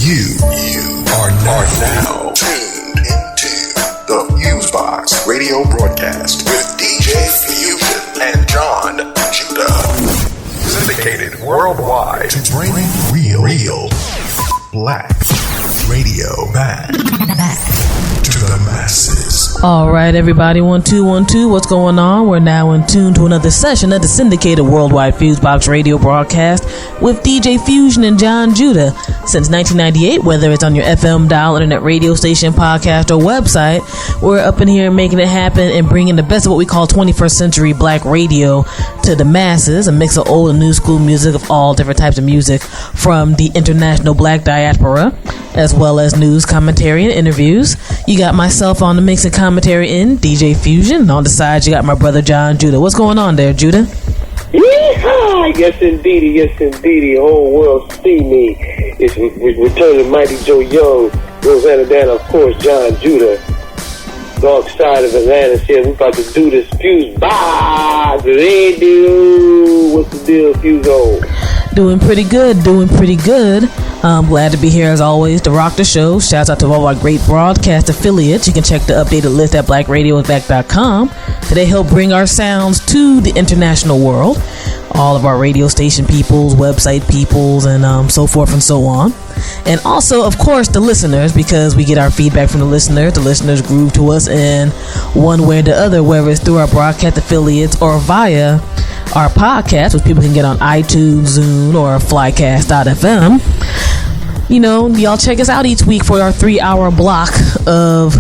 You are now tuned into the FuseBox Radio Broadcast with DJ Fusion and Jon Judah. Syndicated worldwide to bring real black radio back to the masses. All right, everybody, 1 2 1 2. What's going on? We're now in tune to another session of the syndicated worldwide FuseBox Radio Broadcast with DJ Fusion and Jon Judah. Since 1998, whether it's on your FM dial, internet radio station, podcast, or website, we're up in here making it happen and bringing the best of what we call 21st century black radio to the masses. A mix of old and new school music of all different types of music from the international black diaspora, as well as news, commentary, and interviews. You got myself on the mix and commentary in DJ Fusion. On the side, you got my brother Jon Judah. What's going on there, Judah? Yeehaw! Yes, indeedy. The whole world see me. It's returning Mighty Joe Young, Rosanna Dan, of course, Jon Judah. Dark side of Atlanta said we're about to do this FuseBox Radio. What's the deal, Fuso? Doing pretty good. I'm glad to be here as always to rock the show. Shouts out to all our great broadcast affiliates. You can check the updated list at blackradioback.com. They help bring our sounds to the international world. All of our radio station peoples, website peoples, and so forth and so on. And also, of course, the listeners, because we get our feedback from the listeners. The listeners groove to us in one way or the other, whether it's through our broadcast affiliates or via our podcast, which people can get on iTunes, Zune, or Flycast.fm. You know, y'all check us out each week for our 3-hour block of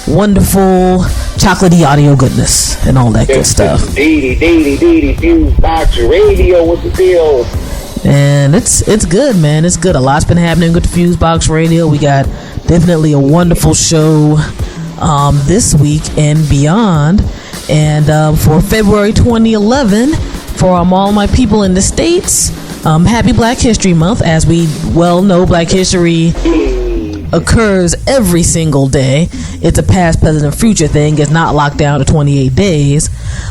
wonderful chocolatey audio goodness and all that good stuff. FuseBox Radio, what's the deal? And it's good, man. It's good. A lot's been happening with the FuseBox Radio. We got definitely a wonderful show this week and beyond. And for February 2011, for all my people in the States, happy Black History Month. As we well know, Black History occurs every single day. It's a past, present, and future thing. It's not locked down to 28 days.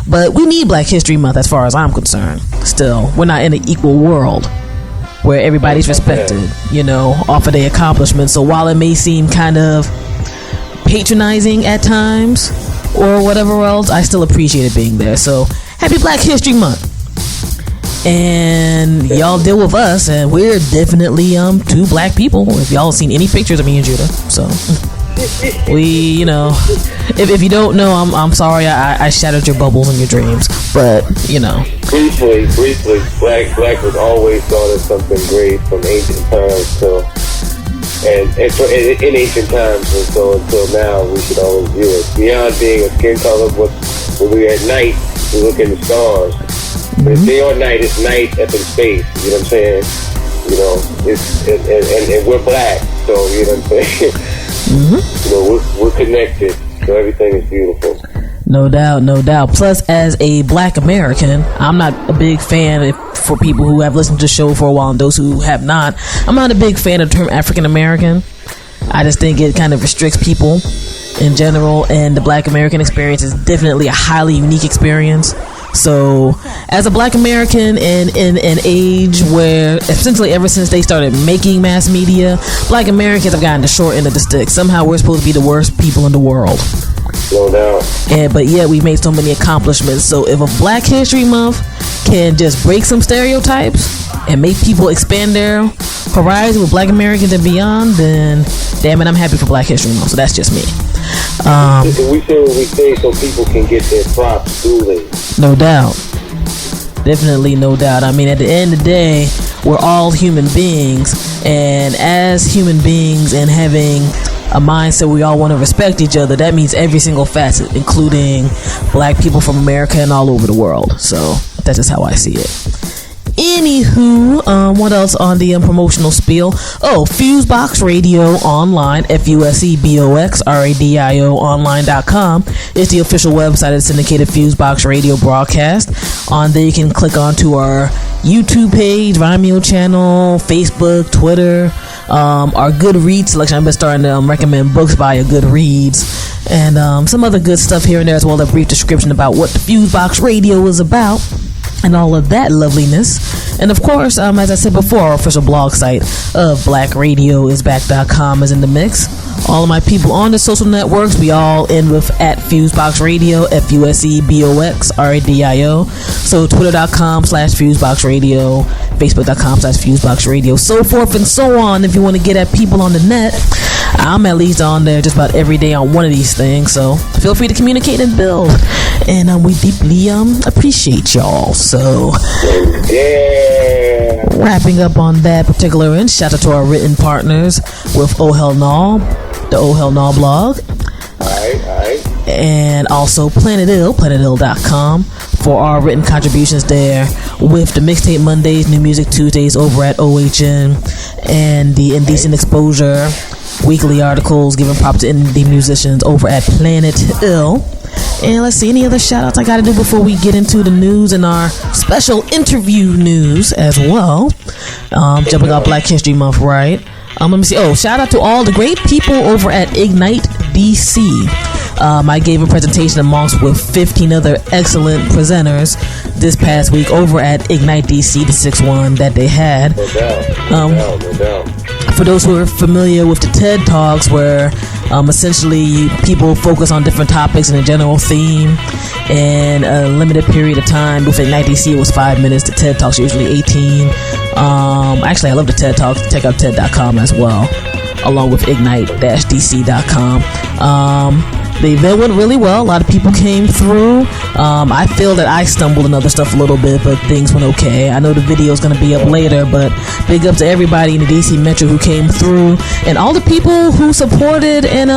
But we need Black History Month as far as I'm concerned. Still, we're not in an equal world where everybody's respected, you know, off of their accomplishments. So while it may seem kind of patronizing at times or whatever else, I still appreciate it being there. So happy Black History Month. And y'all deal with us, and we're definitely two black people. If y'all seen any pictures of me and Judah, so we, you know, if you don't know, I'm sorry I shattered your bubbles and your dreams, but you know, briefly, black was always thought of something great from ancient times. So and in ancient times, and so until now, we should always view it beyond being a skin color. When we're at night, we look in the stars. But it's day or night, it's night up in space. You know what I'm saying? You know, it's and we're black, so you know what I'm saying. You know, we're connected, so everything is beautiful. No doubt. Plus, as a black American, I'm not a big fan for people who have listened to the show for a while and those who have not. I'm not a big fan of the term African American. I just think it kind of restricts people in general, and the black American experience is definitely a highly unique experience. So, as a black American in an age where, essentially ever since they started making mass media, black Americans have gotten the short end of the stick. Somehow we're supposed to be the worst people in the world. No doubt. But yet we've made so many accomplishments. So if a Black History Month can just break some stereotypes and make people expand their horizon with black Americans and beyond, then damn it, I'm happy for Black History Month. So that's just me. We say what we say so people can get their props duly. No doubt. Definitely, no doubt. I mean, at the end of the day, we're all human beings, and as human beings and having a mindset we all want to respect each other, that means every single facet, including black people from America and all over the world. So that's just how I see it. Anywho, what else on the promotional spiel? Oh, FuseBox Radio Online, FuseBox Radio Online.com is the official website of the syndicated FuseBox Radio Broadcast. On there you can click onto our YouTube page, Vimeo channel, Facebook, Twitter, our Goodreads selection. I've been starting to recommend books via Goodreads, and some other good stuff here and there, as well as a brief description about what the FuseBox Radio is about. and all of that loveliness. And of course, as I said before, our official blog site of blackradioisback.com is in the mix. All of my people on the social networks, we all end with at FuseBox Radio, FuseBox Radio. So twitter.com/FuseBox Radio, Facebook.com/FuseBox Radio, so forth and so on. If you want to get at people on the net, I'm at least on there just about every day on one of these things. So feel free to communicate and build. And we deeply appreciate y'all. So yeah. Wrapping up on that particular end, shout out to our written partners with Oh Hell No, the Oh Hell No blog. Alright. And also planetill.com for our written contributions there, with the Mixtape Mondays, New Music Tuesdays over at OHN, and the Indecent Exposure weekly articles giving props to indie musicians over at Planet Ill. And let's see, any other shout outs I gotta do before we get into the news and our special interview news as well. Jumping off Black History Month, right? Let me see. Oh, shout out to all the great people over at Ignite DC. I gave a presentation amongst with 15 other excellent presenters this past week over at Ignite DC, the 6-1 that they had. No doubt. For those who are familiar with the TED Talks, where essentially people focus on different topics and a general theme in a limited period of time. With Ignite DC, it was 5 minutes. The TED Talks are usually 18. Actually, I love the TED Talks. Check out TED.com as well, along with Ignite-DC.com. The event went really well. A lot of people came through. I feel that I stumbled in other stuff a little bit, but things went okay. I know the video is going to be up later, but big up to everybody in the DC Metro who came through, and all the people who supported and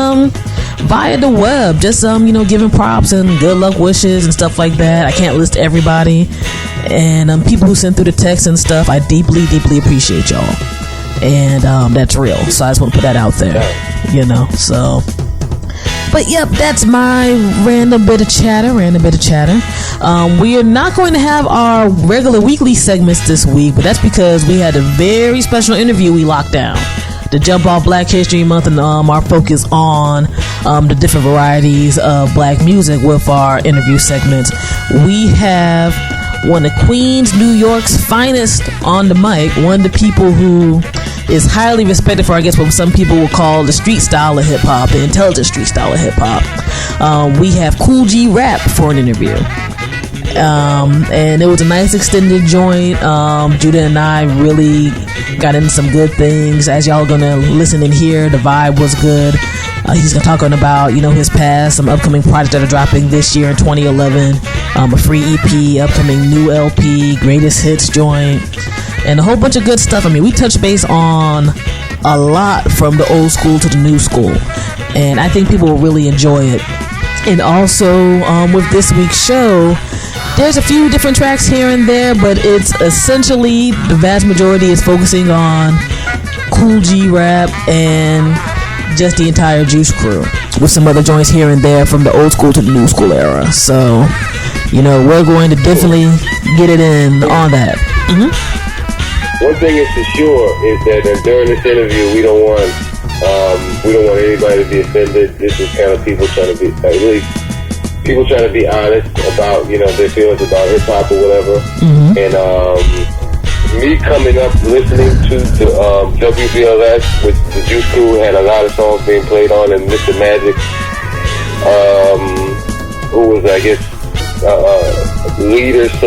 via the web, just giving props and good luck wishes and stuff like that. I can't list everybody, and people who sent through the text and stuff. I deeply appreciate y'all, and that's real. So I just want to put that out there, so. But yep, that's my random bit of chatter. We are not going to have our regular weekly segments this week, but that's because we had a very special interview we locked down to jump off Black History Month and our focus on the different varieties of black music with our interview segments. We have one of Queens, New York's finest on the mic, one of the people who is highly respected for, I guess, what some people will call the street style of hip-hop, the intelligent street style of hip-hop. We have Kool G Rap for an interview. And it was a nice extended joint. Judah and I really got into some good things. As y'all gonna listen and hear, the vibe was good. He's gonna talk about, his past, some upcoming projects that are dropping this year in 2011, a free EP, upcoming new LP, greatest hits joint, and a whole bunch of good stuff. I mean, we touched base on a lot from the old school to the new school, and I think people will really enjoy it. And also, with this week's show, there's a few different tracks here and there, but it's essentially, the vast majority is focusing on Kool G Rap and just the entire Juice Crew, with some other joints here and there from the old school to the new school era. So, we're going to definitely get it in on that. One thing is for sure is that during this interview, we don't want anybody to be offended. This is kind of people trying to be, at least people trying to be honest about, their feelings about hip hop or whatever. And me coming up listening to WBLS with the Juice Crew, had a lot of songs being played on, and Mr. Magic, who was, I guess, leader /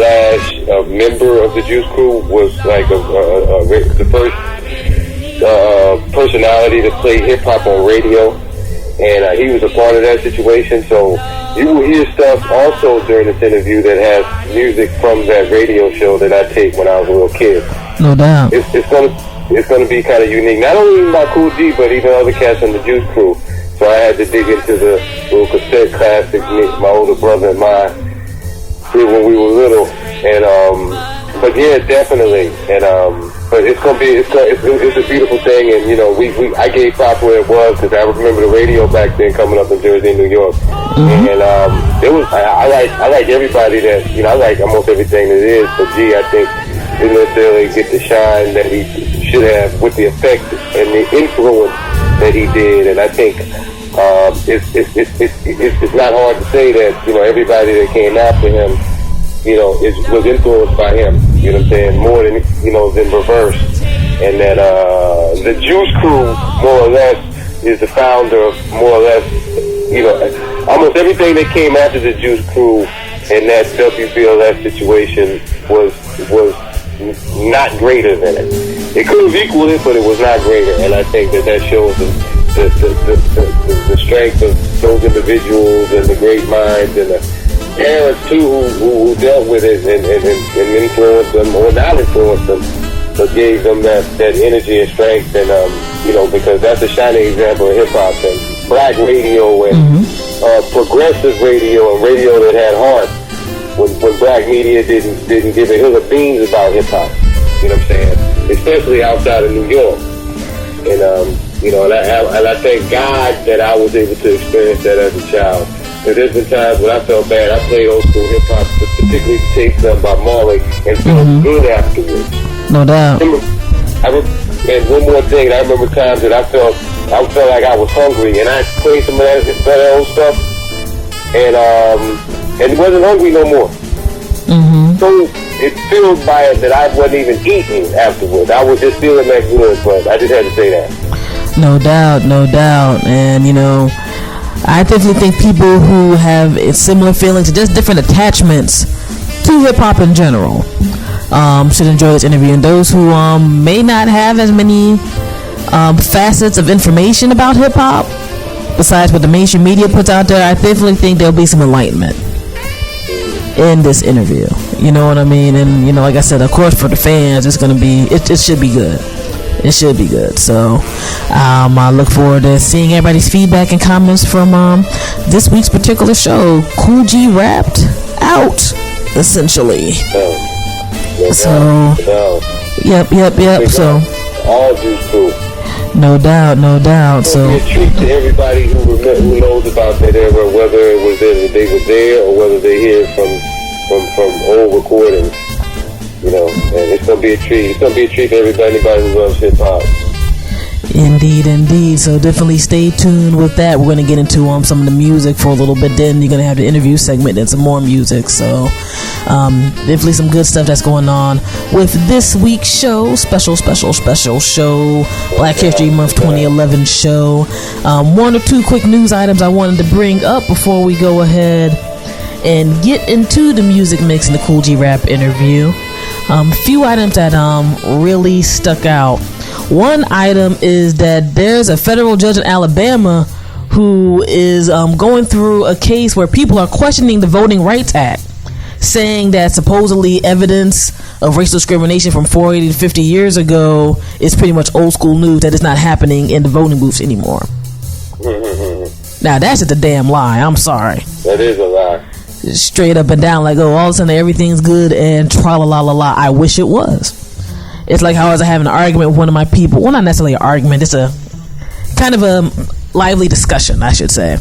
member of the Juice Crew, was like the first personality to play hip hop on radio, and he was a part of that situation. So you will hear stuff also during this interview that has music from that radio show that I taped when I was a little kid. No doubt. It's gonna be kind of unique, not only by Kool G, but even other cats in the Juice Crew. So I had to dig into the little cassette classics my older brother and I did when we were little, and but yeah, definitely, and but it's a beautiful thing, and I gave pop where it was, because I remember the radio back then coming up in Jersey and New York, and it was I like everybody that I like almost everything that is, but G, I think didn't necessarily get the shine that he should have with the effect and the influence that he did, and I think it's not hard to say that everybody that came after him, was influenced by him. You know what I'm saying? More than than reverse. And that the Juice Crew, more or less, is the founder of more or less, almost everything that came after the Juice Crew and that WBLS situation was not greater than it. It could have equaled it, but it was not greater. And I think that shows the strength of those individuals and the great minds and the parents too who dealt with it and influenced them or not influenced them, but gave them that energy and strength and because that's a shining example of hip hop and black radio and progressive radio and radio that had heart when black media didn't give a hill of beans about hip hop. You know what I'm saying? Especially outside of New York. And and I thank God that I was able to experience that as a child. Because there's been times when I felt bad. I played old school hip hop, particularly Take Some by Marley, and felt good afterwards. No doubt. And one more thing, I remember times that I felt like I was hungry, and I played some of that old stuff, and wasn't hungry no more. So it feels by it that I wasn't even eating afterwards. I was just feeling that good, but I just had to say that. No doubt. And I definitely think people who have similar feelings, just different attachments to hip hop in general, should enjoy this interview. And those who may not have as many facets of information about hip hop, besides what the mainstream media puts out there, I definitely think there'll be some enlightenment in this interview. You know what I mean? And like I said, of course, for the fans, it should be good. It should be good. So I look forward to seeing everybody's feedback and comments from this week's particular show. Kool G Rapped Out, essentially. Yep. So all Juice Crew. No doubt. So it's a treat to everybody who knows about that era, whether it was that they were there or whether they hear from old recordings. And it's gonna be a treat. It's gonna be a treat for anybody who loves hip hop. Indeed. So definitely stay tuned with that. We're going to get into some of the music for a little bit. Then you're going to have the interview segment and some more music. So definitely some good stuff that's going on with this week's show. Special show. Black History Month 2011 show. One or two quick news items I wanted to bring up before we go ahead and get into the music mix and the Kool G Rap interview. Few items that really stuck out. One item is that there's a federal judge in Alabama who is going through a case where people are questioning the Voting Rights Act, saying that supposedly evidence of racial discrimination from 40 to 50 years ago is pretty much old school news, that it's not happening in the voting booths anymore. Now that's just a damn lie. I'm sorry. That is a lie. Straight up and down, like, all of a sudden everything's good and tra-la-la-la-la. I wish it was. It's like how I was having an argument with one of my people. Well, not necessarily an argument, it's a kind of a lively discussion, I should say,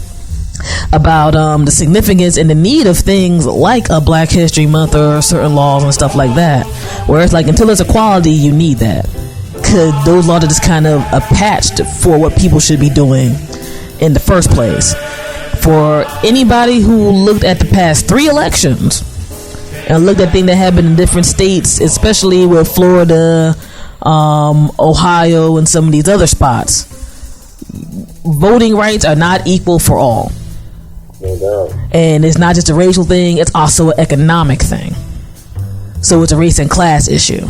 about the significance and the need of things like a Black History Month or certain laws and stuff like that, where it's like, until there's equality, you need that. Because those laws are just kind of a patch for what people should be doing in the first place. For anybody who looked at the past 3 elections and looked at things that happened in different states, especially with Florida, Ohio, and some of these other spots, voting rights are not equal for all. No doubt. And it's not just a racial thing, it's also an economic thing. So it's a race and class issue.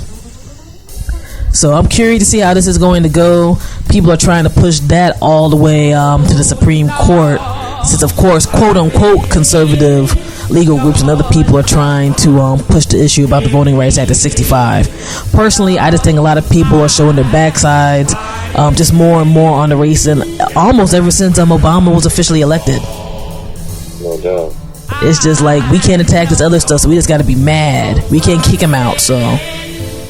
So I'm curious to see how this is going to go. People are trying to push that all the way to the Supreme Court, since, of course, quote-unquote conservative legal groups and other people are trying to push the issue about the Voting Rights Act at 65. Personally, I just think a lot of people are showing their backsides just more and more on the race, and almost ever since Obama was officially elected. No doubt. It's just like, we can't attack this other stuff, so we just got to be mad. We can't kick him out, so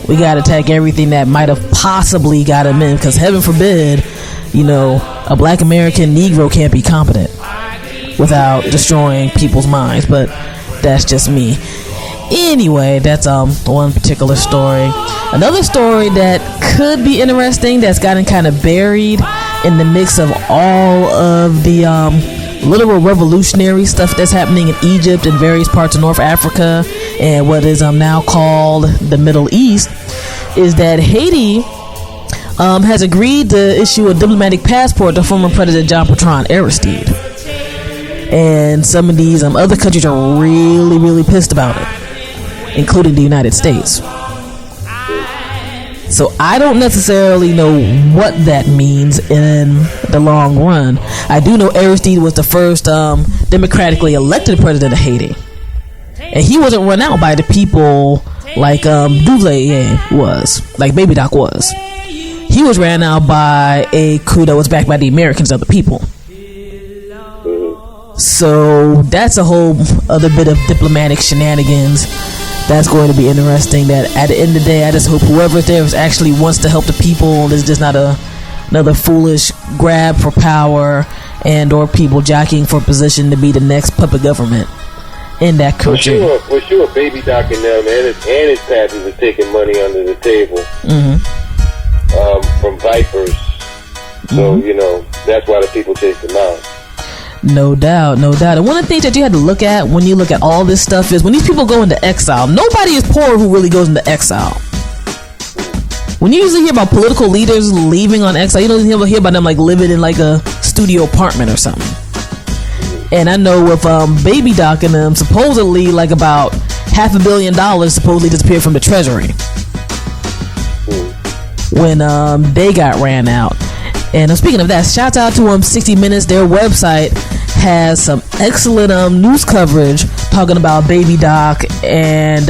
we got to attack everything that might have possibly got him in, because heaven forbid, a Black American Negro can't be competent without destroying people's minds. But that's just me. Anyway, that's one particular story. Another story that could be interesting, that's gotten kind of buried in the mix of all of the literal revolutionary stuff that's happening in Egypt and various parts of North Africa and what is now called the Middle East, is that Haiti has agreed to issue a diplomatic passport to former President Jean-Bertrand Aristede. And some of these other countries are really, really pissed about it, including the United States. So I don't necessarily know what that means in the long run. I do know Aristede was the first democratically elected president of Haiti. And he wasn't run out by the people like Duvalier was, like Baby Doc was. He was ran out by a coup that was backed by the Americans and the people. So that's a whole other bit of diplomatic shenanigans that's going to be interesting. That at the end of the day, I just hope whoever's there actually wants to help the people. There's just not another foolish grab for power and or people jockeying for position to be the next puppet government in that country. For sure, Baby Doc and them and his pappy was taking money under the table from Vipers. So, that's why the people chased them out. No doubt. And one of the things that you had to look at when you look at all this stuff is when these people go into exile, nobody is poor who really goes into exile. When you usually hear about political leaders leaving on exile, you don't hear about them like living in like a studio apartment or something. And I know with Baby Doc and them, supposedly like about $500 million supposedly disappeared from the treasury when they got ran out. And speaking of that, shout out to 60 Minutes. Their website has some excellent news coverage talking about Baby Doc and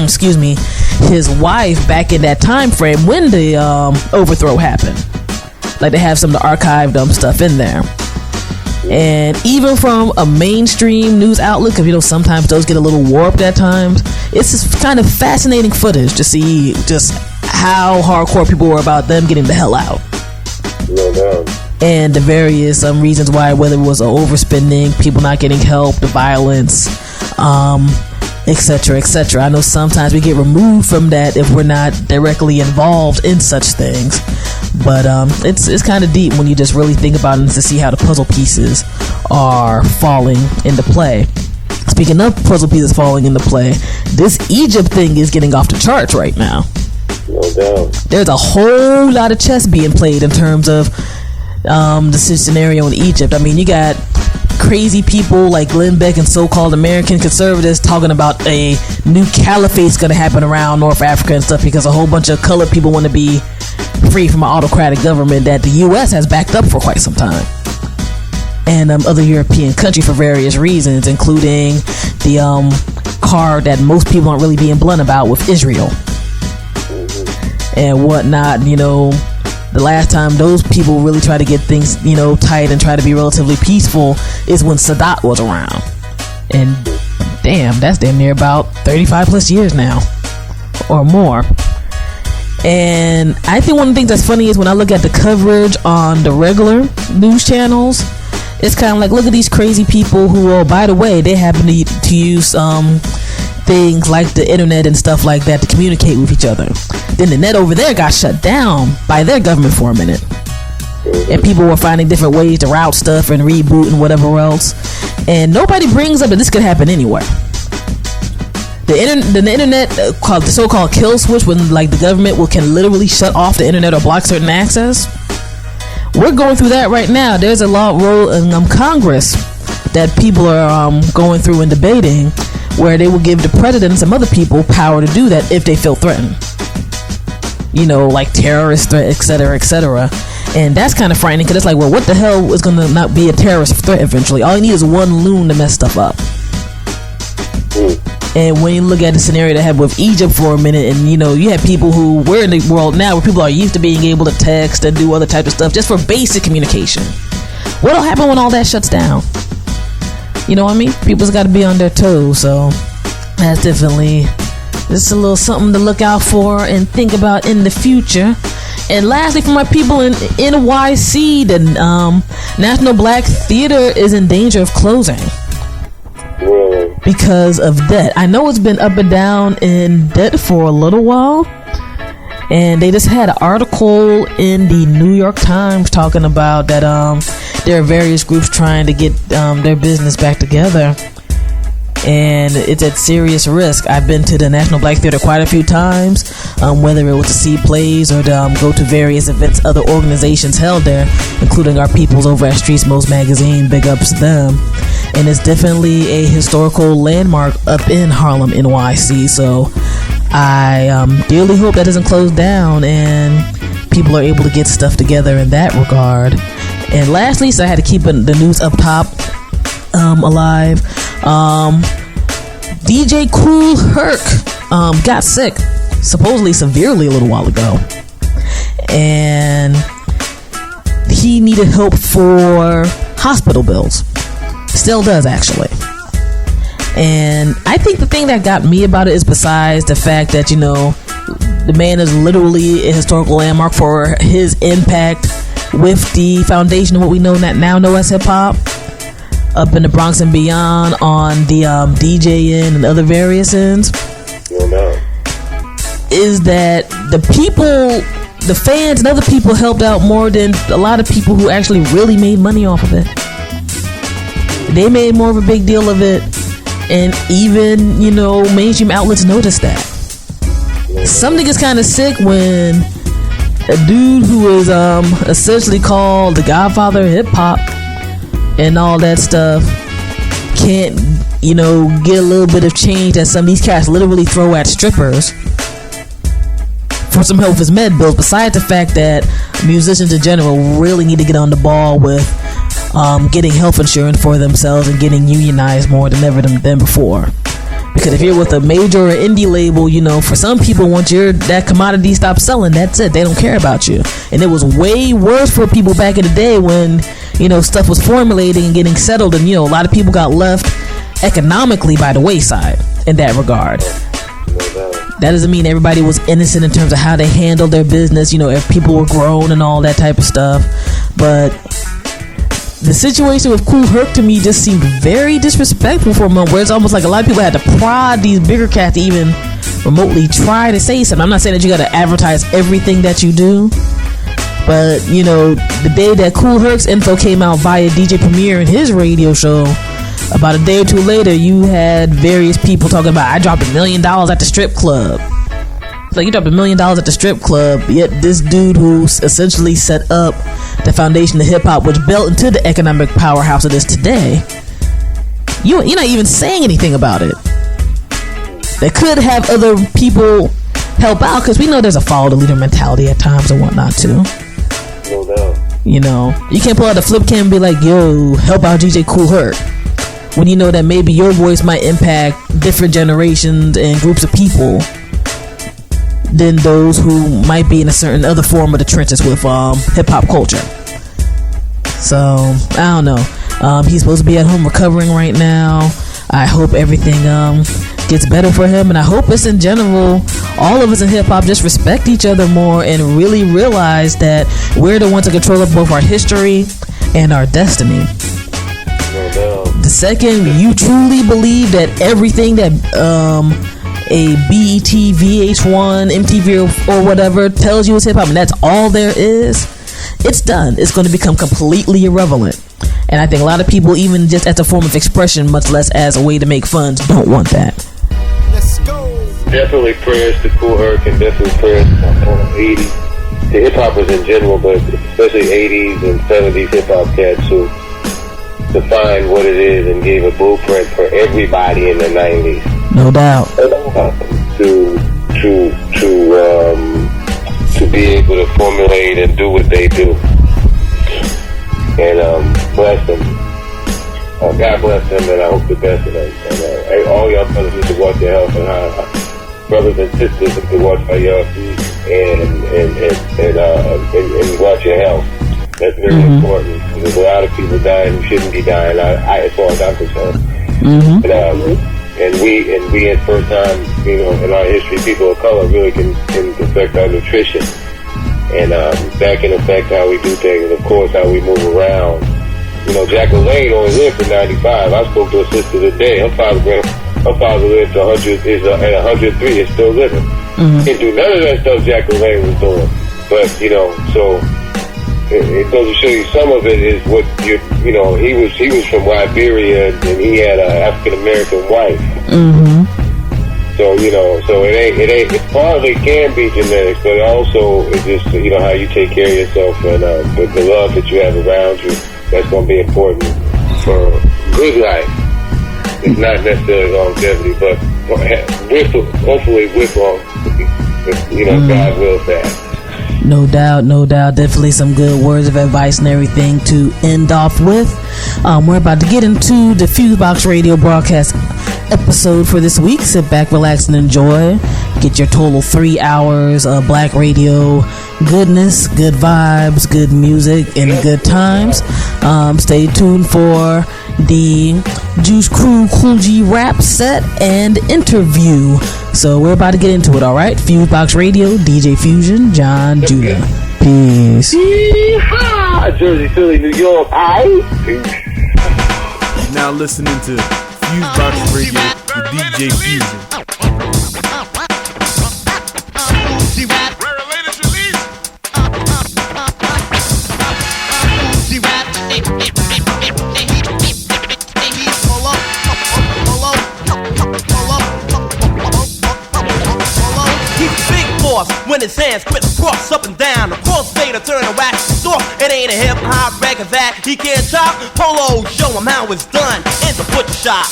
excuse me, his wife back in that time frame when the overthrow happened. Like they have some of the archived stuff in there. And even from a mainstream news outlet, because sometimes those get a little warped at times, it's just kind of fascinating footage to see just how hardcore people were about them getting the hell out. No doubt. And the various reasons why, whether it was overspending, people not getting help, the violence, etc., etc. I know sometimes we get removed from that if we're not directly involved in such things, but it's kind of deep when you just really think about it and to see how the puzzle pieces are falling into play. Speaking of puzzle pieces falling into play, this Egypt thing is getting off the charts right now. No doubt. There's a whole lot of chess being played in terms of the scenario in Egypt. I mean, you got crazy people like Glenn Beck and so-called American conservatives talking about a new caliphate's going to happen around North Africa and stuff because a whole bunch of colored people want to be free from an autocratic government that the U.S. has backed up for quite some time. And other European countries for various reasons, including the card that most people aren't really being blunt about with Israel and whatnot. The last time those people really try to get things, tight and try to be relatively peaceful is when Sadat was around. And damn, that's damn near about 35 plus years now or more. And I think one of the things that's funny is when I look at the coverage on the regular news channels, it's kind of like, look at these crazy people who, by the way, they happen to use things like the internet and stuff like that to communicate with each other. Then the net over there got shut down by their government for a minute, and people were finding different ways to route stuff and reboot and whatever else, and nobody brings up that this could happen anywhere. The internet called the so-called kill switch, when like the government can literally shut off the internet or block certain access. We're going through that right now. There's a law role in Congress that people are going through and debating, where they will give the president and some other people power to do that if they feel threatened. Like terrorist threat, etc., etc. And that's kind of frightening because it's like, well, what the hell is going to not be a terrorist threat eventually? All you need is one loon to mess stuff up. And when you look at the scenario that happened with Egypt for a minute, and you have people who we're in the world now where people are used to being able to text and do other types of stuff just for basic communication. What'll happen when all that shuts down? You know what I mean? People's got to be on their toes, so that's definitely just a little something to look out for and think about in the future. And lastly, for my people in NYC, the National Black Theater is in danger of closing because of debt. I know it's been up and down in debt for a little while, and they just had an article in the New York Times talking about that there are various groups trying to get their business back together, and it's at serious risk. I've been to the National Black Theater quite a few times, whether it was to see plays or to go to various events other organizations held there, including our peoples over at Streets Most Magazine. Big ups to them. And it's definitely a historical landmark up in Harlem, NYC. So I dearly hope that doesn't close down and people are able to get stuff together in that regard. And lastly, so I had to keep the news up top alive. DJ Kool Herc got sick, supposedly severely, a little while ago, and he needed help for hospital bills. Still does, actually. And I think the thing that got me about it is, besides the fact that, you know, the man is literally a historical landmark for his impact with the foundation of what we now know as hip-hop up in the Bronx and beyond, on the DJ end and other various ends, is that the people, the fans and other people helped out more than a lot of people who actually really made money off of it. They made more of a big deal of it, and even, you know, mainstream outlets noticed that. Something is kind of sick when a dude who is essentially called the Godfather of hip hop and all that stuff can't, you know, get a little bit of change that some of these cats literally throw at strippers for some help with his med bills, besides the fact that musicians in general really need to get on the ball with getting health insurance for themselves and getting unionized more than ever than before. Because if you're with a major or indie label, you know, for some people, once that commodity stops selling, that's it. They don't care about you. And it was way worse for people back in the day when, you know, stuff was formulating and getting settled, and, you know, a lot of people got left economically by the wayside in that regard. That doesn't mean everybody was innocent in terms of how they handled their business, you know, if people were grown and all that type of stuff. But the situation with Kool Herc to me just seemed very disrespectful for a moment, where it's almost like a lot of people had to prod these bigger cats to even remotely try to say something. I'm not saying that you got to advertise everything that you do, but, you know, the day that Kool Herc's info came out via DJ Premier and his radio show, about a day or two later, you had various people talking about, I dropped $1 million at the strip club. It's like, you dropped $1 million at the strip club, yet this dude who essentially set up the foundation of hip-hop, which built into the economic powerhouse it is today, you're not even saying anything about it. They could have other people help out, because we know there's a follow the leader mentality at times and whatnot too. No doubt. You know, you can't pull out the flip cam and be like, yo, help out DJ Kool Herc, when you know that maybe your voice might impact different generations and groups of people than those who might be in a certain other form of the trenches with hip-hop culture. So, I don't know. He's supposed to be at home recovering right now. I hope everything gets better for him, and I hope it's in general, all of us in hip-hop just respect each other more and really realize that we're the ones in control of both our history and our destiny. The second you truly believe that everything that a BET, VH1, MTV or whatever tells you is hip-hop, and that's all there is, it's done. It's going to become completely irrelevant. And I think a lot of people, even just as a form of expression, much less as a way to make funds, don't want that. Let's go. Definitely prayers to Kool Herc, and definitely prayers to 80s, to hip-hoppers in general, but especially 80s and 70s hip-hop cats who defined what it is and gave a blueprint for everybody in the 90s. No doubt. To be able to formulate and do what they do. And bless them. God bless them, and I hope the best of them. And all y'all brothers need to watch your health, and brothers and sisters need to watch your feet and watch your health. That's very important. There's a lot of people dying who shouldn't be dying. As far as I'm concerned. And we at first time, you know, in our history, people of color really can affect our nutrition. And that can affect how we do things, and of course how we move around. You know, Jack LaLanne only lived to 95. I spoke to a sister today. Her father lived to 100, is at 103, is still living. Didn't do none of that stuff Jack LaLanne was doing. But, you know, so it goes to show you some of it is what you know. He was from Liberia and he had an African American wife. Mm-hmm. So so it ain't. It partly can be genetics, but also it's just how you take care of yourself and the love that you have around you. That's going to be important for good life. It's not necessarily longevity, but hopefully with longevity. God wills that. No doubt. Definitely some good words of advice and everything to end off with. We're about to get into the FuseBox Radio Broadcast episode for this week. Sit back, relax, and enjoy. Get your total 3 hours of black radio goodness, good vibes, good music, and good times. Stay tuned for the Juice Crew Kool G rap set and interview. So we're about to get into it, alright? FuseBox Radio, DJ Fusion, Jon Judah. Peace. Yeehaw! Jersey, Philly, New York. Now listening to FuseBox Radio with DJ Fusion. When his hands crisscross up and down, the crossfader turn a wax soft. It ain't a hip hop record that he can't chop. Polo, show him how it's done in the butcher shop.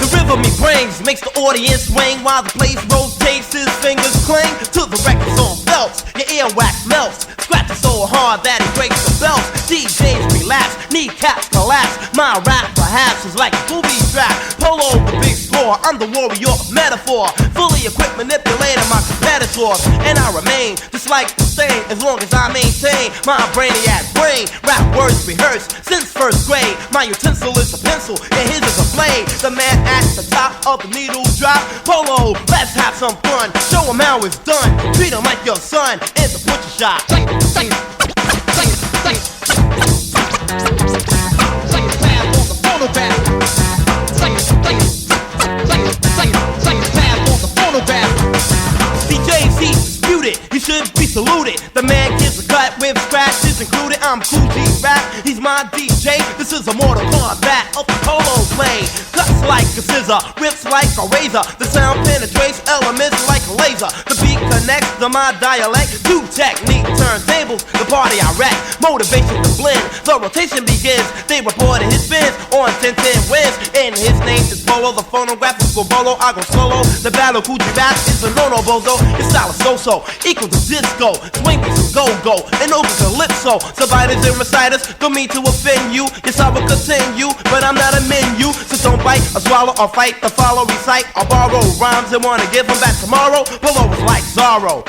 The rhythm he brings makes the audience swing while the place rotates. His fingers cling to the records on belts. Your earwax melts, scratching so hard that it breaks the belts. DJs relapse, kneecaps collapse. My rap perhaps is like a movie strap. Polo the big score, I'm the warrior of metaphor. Fully equipped, manipulating my competitors. And I remain just like the same as long as I maintain my brainiac brain. Rap words rehearsed since first grade. My utensil is a pencil and his is a blade. The man at the top of the needle drop. Polo, let's have some fun. Show him how it's done. Treat him like your son in the butcher shop. DJs, he's disputed, he should be saluted. The man gives a cut with scratches included. I'm Kool G Rap, he's my DJ. This is a Mortal Kombat of the polo blade. Cuts like a scissor, rips like a razor. The sound penetrates elements like a laser. The beat connects to my dialect. Two technique turntables, the party I wreck. Motivation to blend, the rotation begins. They reported his spins on 10-10 wins. And his name is Polo, the phonograph is go bolo, I go solo. The battle Kool G Rap is a no-no bozo. His style is so-so, equal to disco. Swing beats and go-go, and over calypso. Survivors and reciters, don't mean to offend you. Yes, I will continue, but I'm not a menu. So don't bite, or swallow, or fight, or follow, recite, or borrow rhymes and wanna give them back tomorrow. Polo is like Zorro,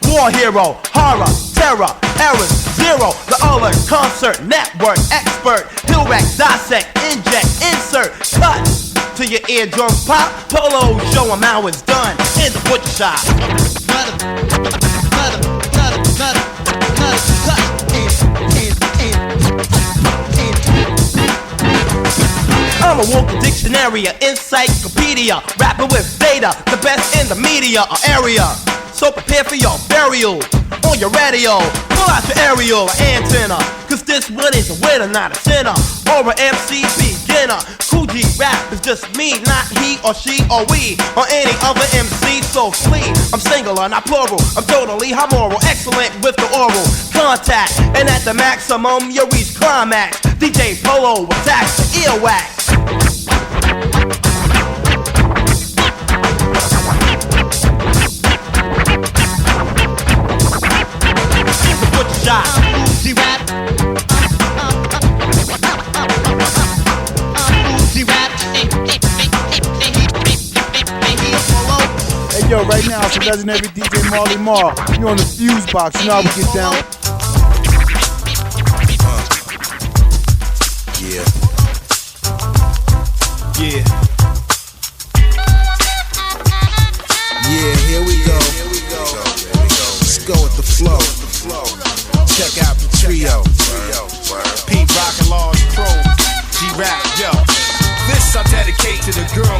war hero, horror, terror, errors, zero. The other concert network expert. He'll rack, dissect, inject, insert, cut to your eardrum pop. Polo, show him how it's done in the butcher shop. I'm a walking dictionary, an encyclopedia, rapping with data, the best in the media or area. So prepare for your burial on your radio. Pull out your aerial or antenna, cause this one is a winner, not a sinner, or an MC beginner. Kool G Rap is just me, not he or she or we or any other MC. So flee, I'm singular, not plural. I'm totally moral, excellent with the oral contact, and at the maximum you reach climax. DJ Polo attacks the earwax. Hey yo, right now it's the legendary DJ Marley Marl. You on the FuseBox, you know how we get down. Yeah. Yeah, here we go. Let's go with the flow. Check out the trio. Pete Rock and Large Pro, G-Rap, yo. This I dedicate to the girl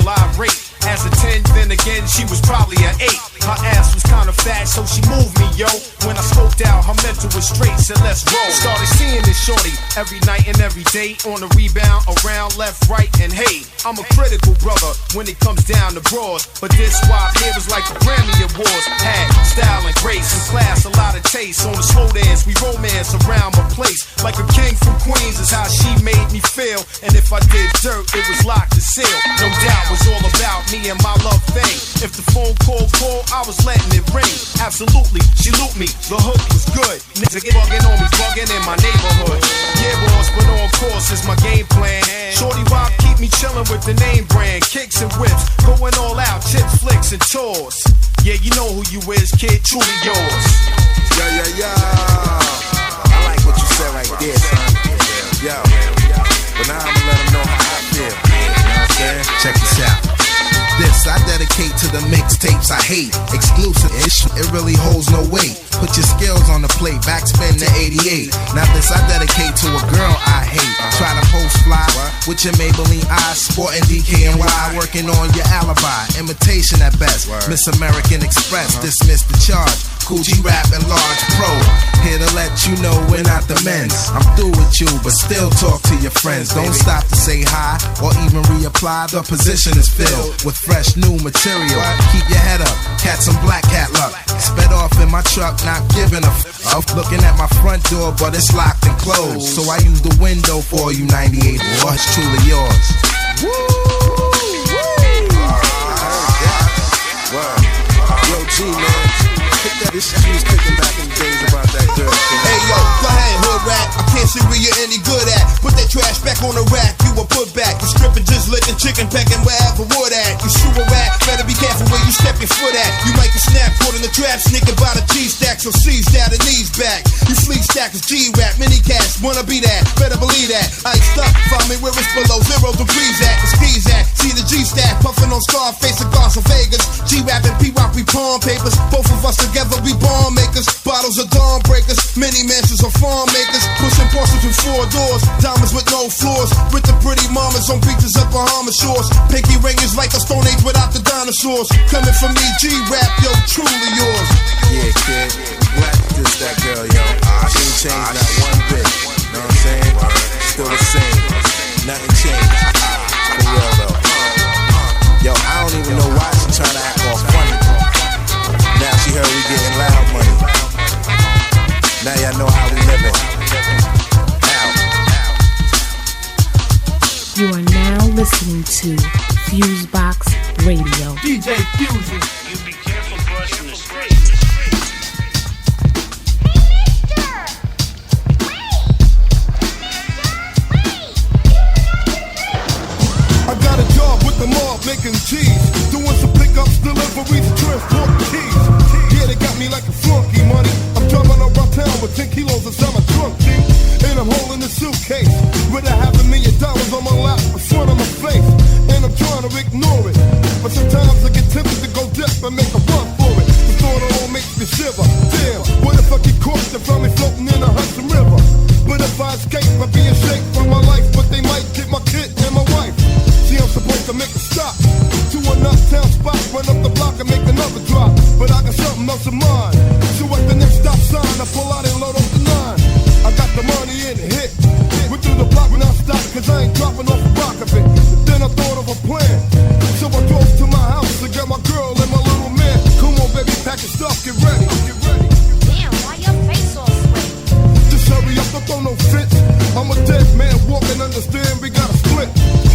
again, she was probably an 8. Her ass was kinda fat, so she moved me, yo. When I scoped out, her mental was straight, said let's roll. Started seeing this shorty every night and every day. On the rebound, around, left, right, and hey, I'm a critical brother when it comes down to broads. But this swap here was like the Grammy Awards. Had style and grace and class, a lot of taste. On the slow dance, we romance around my place. Like a king from Queens is how she made me feel. And if I did dirt, it was locked and sealed. No doubt, was all about me and my love thing. If the phone call, I was letting it ring. Absolutely, she looped me, the hook was good. Niggas get bugging on me, bugging in my neighborhood. Yeah, boss, but on course is my game plan. Shorty Rock keep me chillin' with the name brand. Kicks and whips, going all out, chips, flicks, and chores. Yeah, you know who you is, kid, truly yours. Yeah. I like what you said right there, son. Yo, but now I'ma let them know how I feel. You know what I'm saying? Check this out. This I dedicate to the mixtapes I hate. Exclusive-ish, it really holds no weight. Put your skills on the plate, backspin to 88. Now this I dedicate to a girl I hate. Try to post fly with your Maybelline eyes, sporting DKNY, working on your alibi. Imitation at best, Miss American Express, dismiss the charge. Coochie rap and large pro. Here to let you know we're not the men's. I'm through with you, but still talk to your friends. Don't stop to say hi or even reapply. The position is filled with fresh new material. Keep your head up, catch some black cat luck. Sped off in my truck, not giving a f. Looking at my front door, but it's locked and closed. So I use the window for you 98 boy. It's truly yours. Woo! Yo, G, man. This shit was kicking back in the days about that girl. Hey yo, go ahead, hood rat. I can't see where you're any good at. Put that trash back on the rack, you a put back. You stripping, just licking, chicken pecking wherever wood at. You shoe a rat, better be careful where you step your foot at. You might get snapped, caught in the trap, sneaking by the G-stack, so C's down and knees back. You fleet stackers, G-rap, mini cash, wanna be that, better believe that. I ain't stuck, find me where it's below 0 degrees at, the skis at. See the G-stack, puffing on Scarface and Garza Vegas. G-rap and P-rock, we pawn papers. Both of us together, we bomb makers. Bottles of dawn breakers, mini mansions of farm makers. Pushing Porsches with 4 doors, diamonds with no floors. With the pretty mamas on beaches up Bahamas shores. Pinky ring is like a Stone Age without the dinosaurs. Coming from me, G-rap, yo, truly yours. Yeah, kid, glad to diss that girl, yo. She ain't changed not one bit. Know what I'm saying? Still the same, nothing changed. For real though. Yo, I don't even know why she tryna act all funny. Now she heard we getting loud money. Now y'all know how we living. You are now listening to FuseBox Radio. DJ Fusion. You be careful crossing the street. I got a job with the mob making cheese. Doing some pickups, deliveries, transport keys. Yeah, they got me like a flunky money. I'm driving around town with 10 kilos inside my trunk, G. And I'm holding a suitcase with $500,000 on my lap in front of my face. And I'm trying to ignore it, but sometimes I get tempted to go deaf and make a run for it. The thought alone makes me shiver. Damn, what if I get caught and find me floating in a Hudson River? But if I escape, I'd be in shape for my life. But they might get my kid and my wife. See, I'm supposed to make a stop to an uptown spot, run up the block and make another drop. But I got something else in mind. So at the next stop sign, I pull out and load up the 9. I got the money in the hit. Went through the block when I stopped, cause I ain't dropping off a rock of it. Then I thought of a plan. So I drove to my house to get my girl and my little man. Come on, baby, pack your stuff, get ready. Damn, why your face all sweaty? Just hurry up, don't throw no fits. I'm a dead man, walking, understand, we gotta split.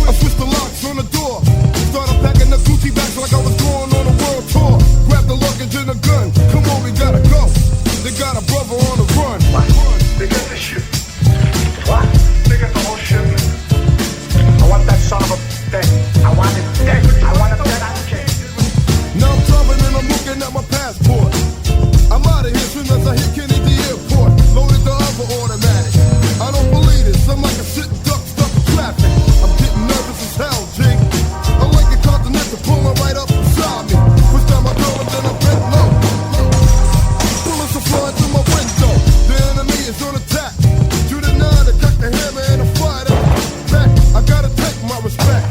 I switched the locks on the door. Started packing the Gucci bags like I was going on a world tour. Grab the luggage and a gun. Come on, we gotta go. They got a brother on the run. What? They got the ship. What? They got the whole shipment. I want that son of a thing. I want it dead. I want it dead. I don't care. Now I'm driving and I'm looking at my passport. I'm out of here soon as I hit Kennedy Airport. Loaded the other automatic. I don't believe this. I'm like a sitting duck stuck in traffic. I'm getting nervous as hell, G. I like a continental pulling right up beside me. Push down my door and then I bent low. Bullets are flying through my window. The enemy is on attack. Shoot a 9 to cut the hammer and a fire back. I gotta take my respect.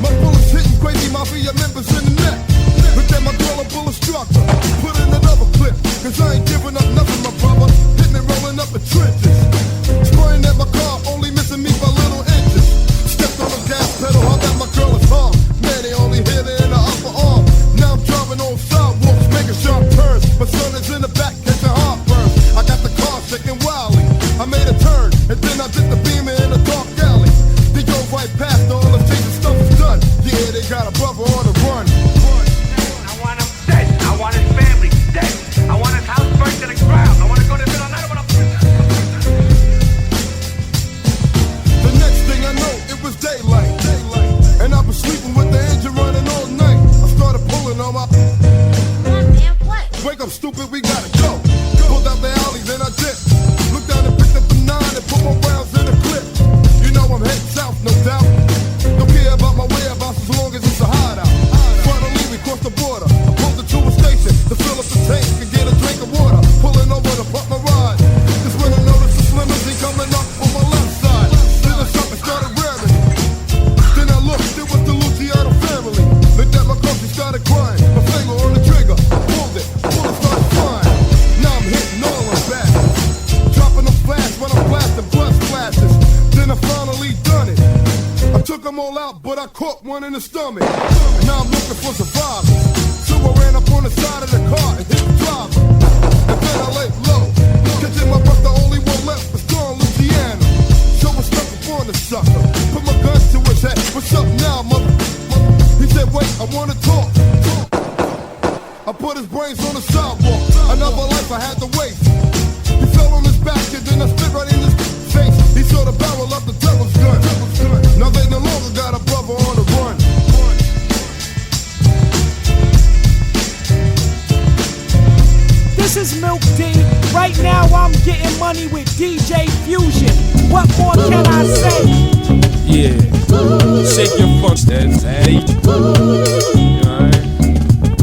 My bullets hitting crazy across the border. I pulled into a station to fill up the tank and get a drink of water. Pulling over to pump my ride. Just when I noticed the limousine coming up on my left side. Then the something started ramming. Then I looked, it was the Luciano family. Looked at my car, she started crying. My finger on the trigger, I pulled it. Bullet started flying. Now I'm hitting all of back. Dropping them flash when I'm blasting blood splashes. Then I finally done it. I took them all out, but I caught one in the stomach. Now I'm looking for survivors. So I ran up on the side of the car and hit the driver. And then I laid low. Catching my breath, the only one left was gone, Louisiana. So I stuck upon the sucker. Put my gun to his head. What's up now, mother? He said, wait, I wanna talk. I put his brains on the sidewalk. Another life I had to waste. He fell on his back and then I spit right in his face. He saw the barrel of the devil's gun. Now they no longer got a brother on the run. This is Milk D. Right now I'm getting money with DJ Fusion. What more can I say? Yeah, shake your functions and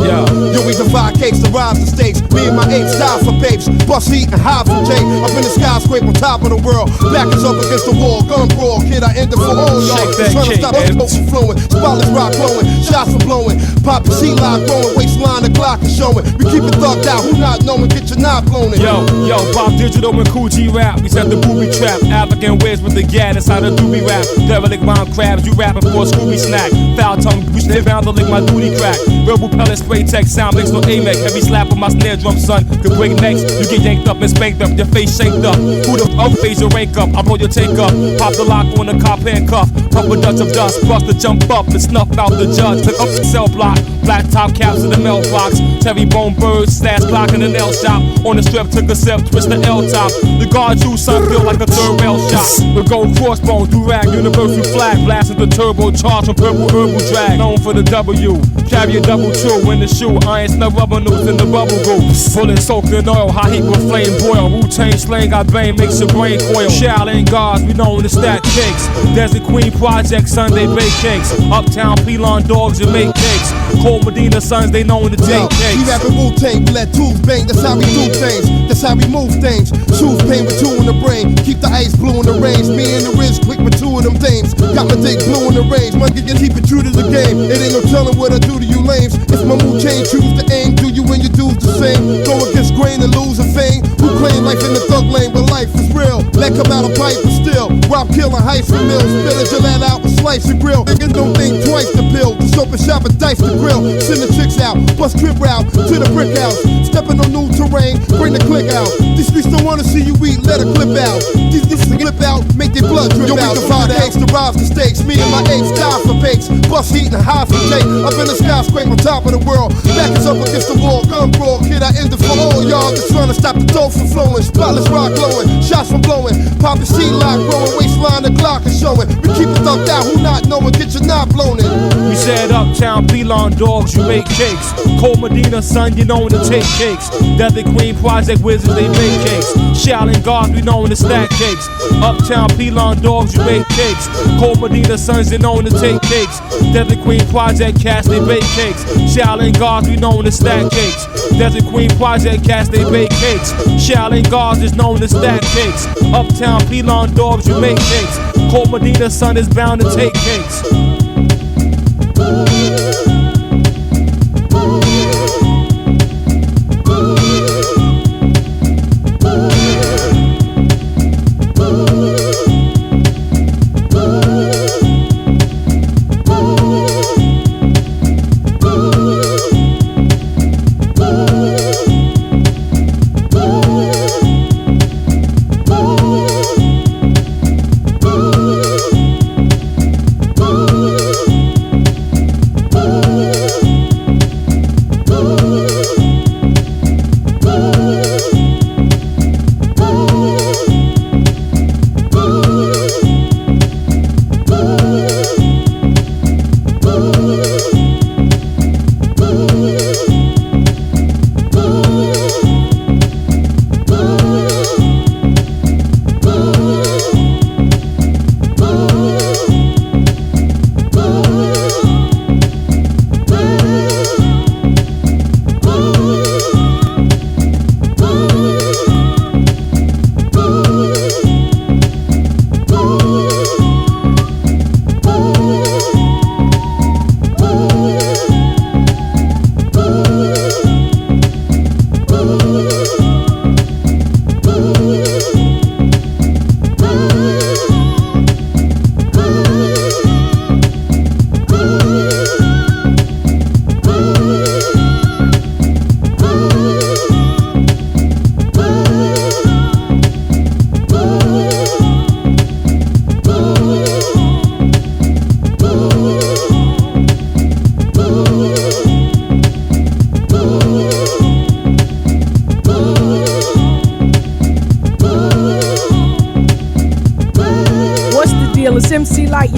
Yo, we divide cakes to rise the stakes. Me and my apes die for papes. Bust heat and hide from Jake. Up in the skyscraper on top of the world. Back is up against the wall. Gun brawl, kid, I end it for all y'all. Trying to stop the smoke from flowing. Spotless rock glowing. Shots are blowing. Poppy C-line growing. Waistline, the clock is showing. We keep it thugged out. Who not knowing? Get your knob blown in. Yo, Bob Digital and Kool G rap. We set the booby trap. African ways with the gat. That's how the doobie rap. Derelict mind crabs. You rapping for a Scooby snack. Foul tongue. We stay bound to lick my duty crack. Verbal pellet spray tech sound mix no AMEC. Heavy slap on my snare drum, son. Could break necks. You get yanked up and spanked up. Your face shanked up. Who the up phase your rank up? I blow your take up. Pop the lock on the cop handcuff. Pump a Dutch of dust. Bust the jump up and snuff out the judge. Click up the cell block. Black top caps in the mailbox. Terry bone birds. Slash clock in the nail shop. On the strip took a sip. Twist the L top. The guard you son feel like a third rail shot. The gold crossbones. Do-rag. Universal flag. Blasting the turbo charge on purple herbal drag. Known for the W. Carry a double two in the shoe. Iron snub rubber noose in the bubble goose. Bullet soaked in oil. High heat with flame boil. Wu-Tang slang got bang. Makes your brain coil. Shaolin guards. We known to stack cakes. Desert Queen Project. Sunday bake cakes. Uptown Pelon dogs and make cakes. Cold Medina sons. They known to take cakes. We rapping Wu-Tang. We let tools bang. That's how we do things. That's how we move things. Shoes pain with two in the brain. Keep the ice blue in the range. Me and the Riz quick with two of them dames. Got my dick blue in the range. Monkey can keep it true to the game. It ain't no telling what I do to you lames. If my mood change, choose to aim. Do you and your dudes the same? Go against grain and lose a fame. Who claim life in the thug lane, but life is real. Let come out a pipe but still. Rob killing heights from mills. Spill a Gillette out with slice and grill. Niggas don't think twice to pill. Just open shop and dice the grill. Send the chicks out. Bust crib route to the brick house. Stepping on new terrain. Bring the click out. These streets don't wanna see you eat. Let a clip out. These clip out. Make their blood drip out. Yo, we divide eggs to rise the stakes. Me and my apes die for bakes. Bust heat and high for Jake. Up in the skyscraper on top of the world. Back is up against the wall. Gun brawl. Kid, I end it for all y'all. Just trying to stop the dough from flowing. Spotless rock glowing. Shots from blowing. Poppy C-line growing. Waistline the clock is showing. We keep it thugged out. Who not knowing? Get your knob blown in. We said Uptown Pelon dogs. You make cakes. Cold Medina son. You know to take cakes. Desert Queen Project wizards. They make cakes. Shaolin guards. We know to stack cakes. Uptown Pelon dogs. You make cakes. Cold Medina sons. You know to take cakes. Desert Queen Project cast. They bake cakes. Shaolin guards. We know to stack cakes. Desert Queen Project cast. They bake cakes. Shaolin guards is known to stack cakes. Uptown Pelon dogs. You make cakes. Cold Medina son is bound to take cakes.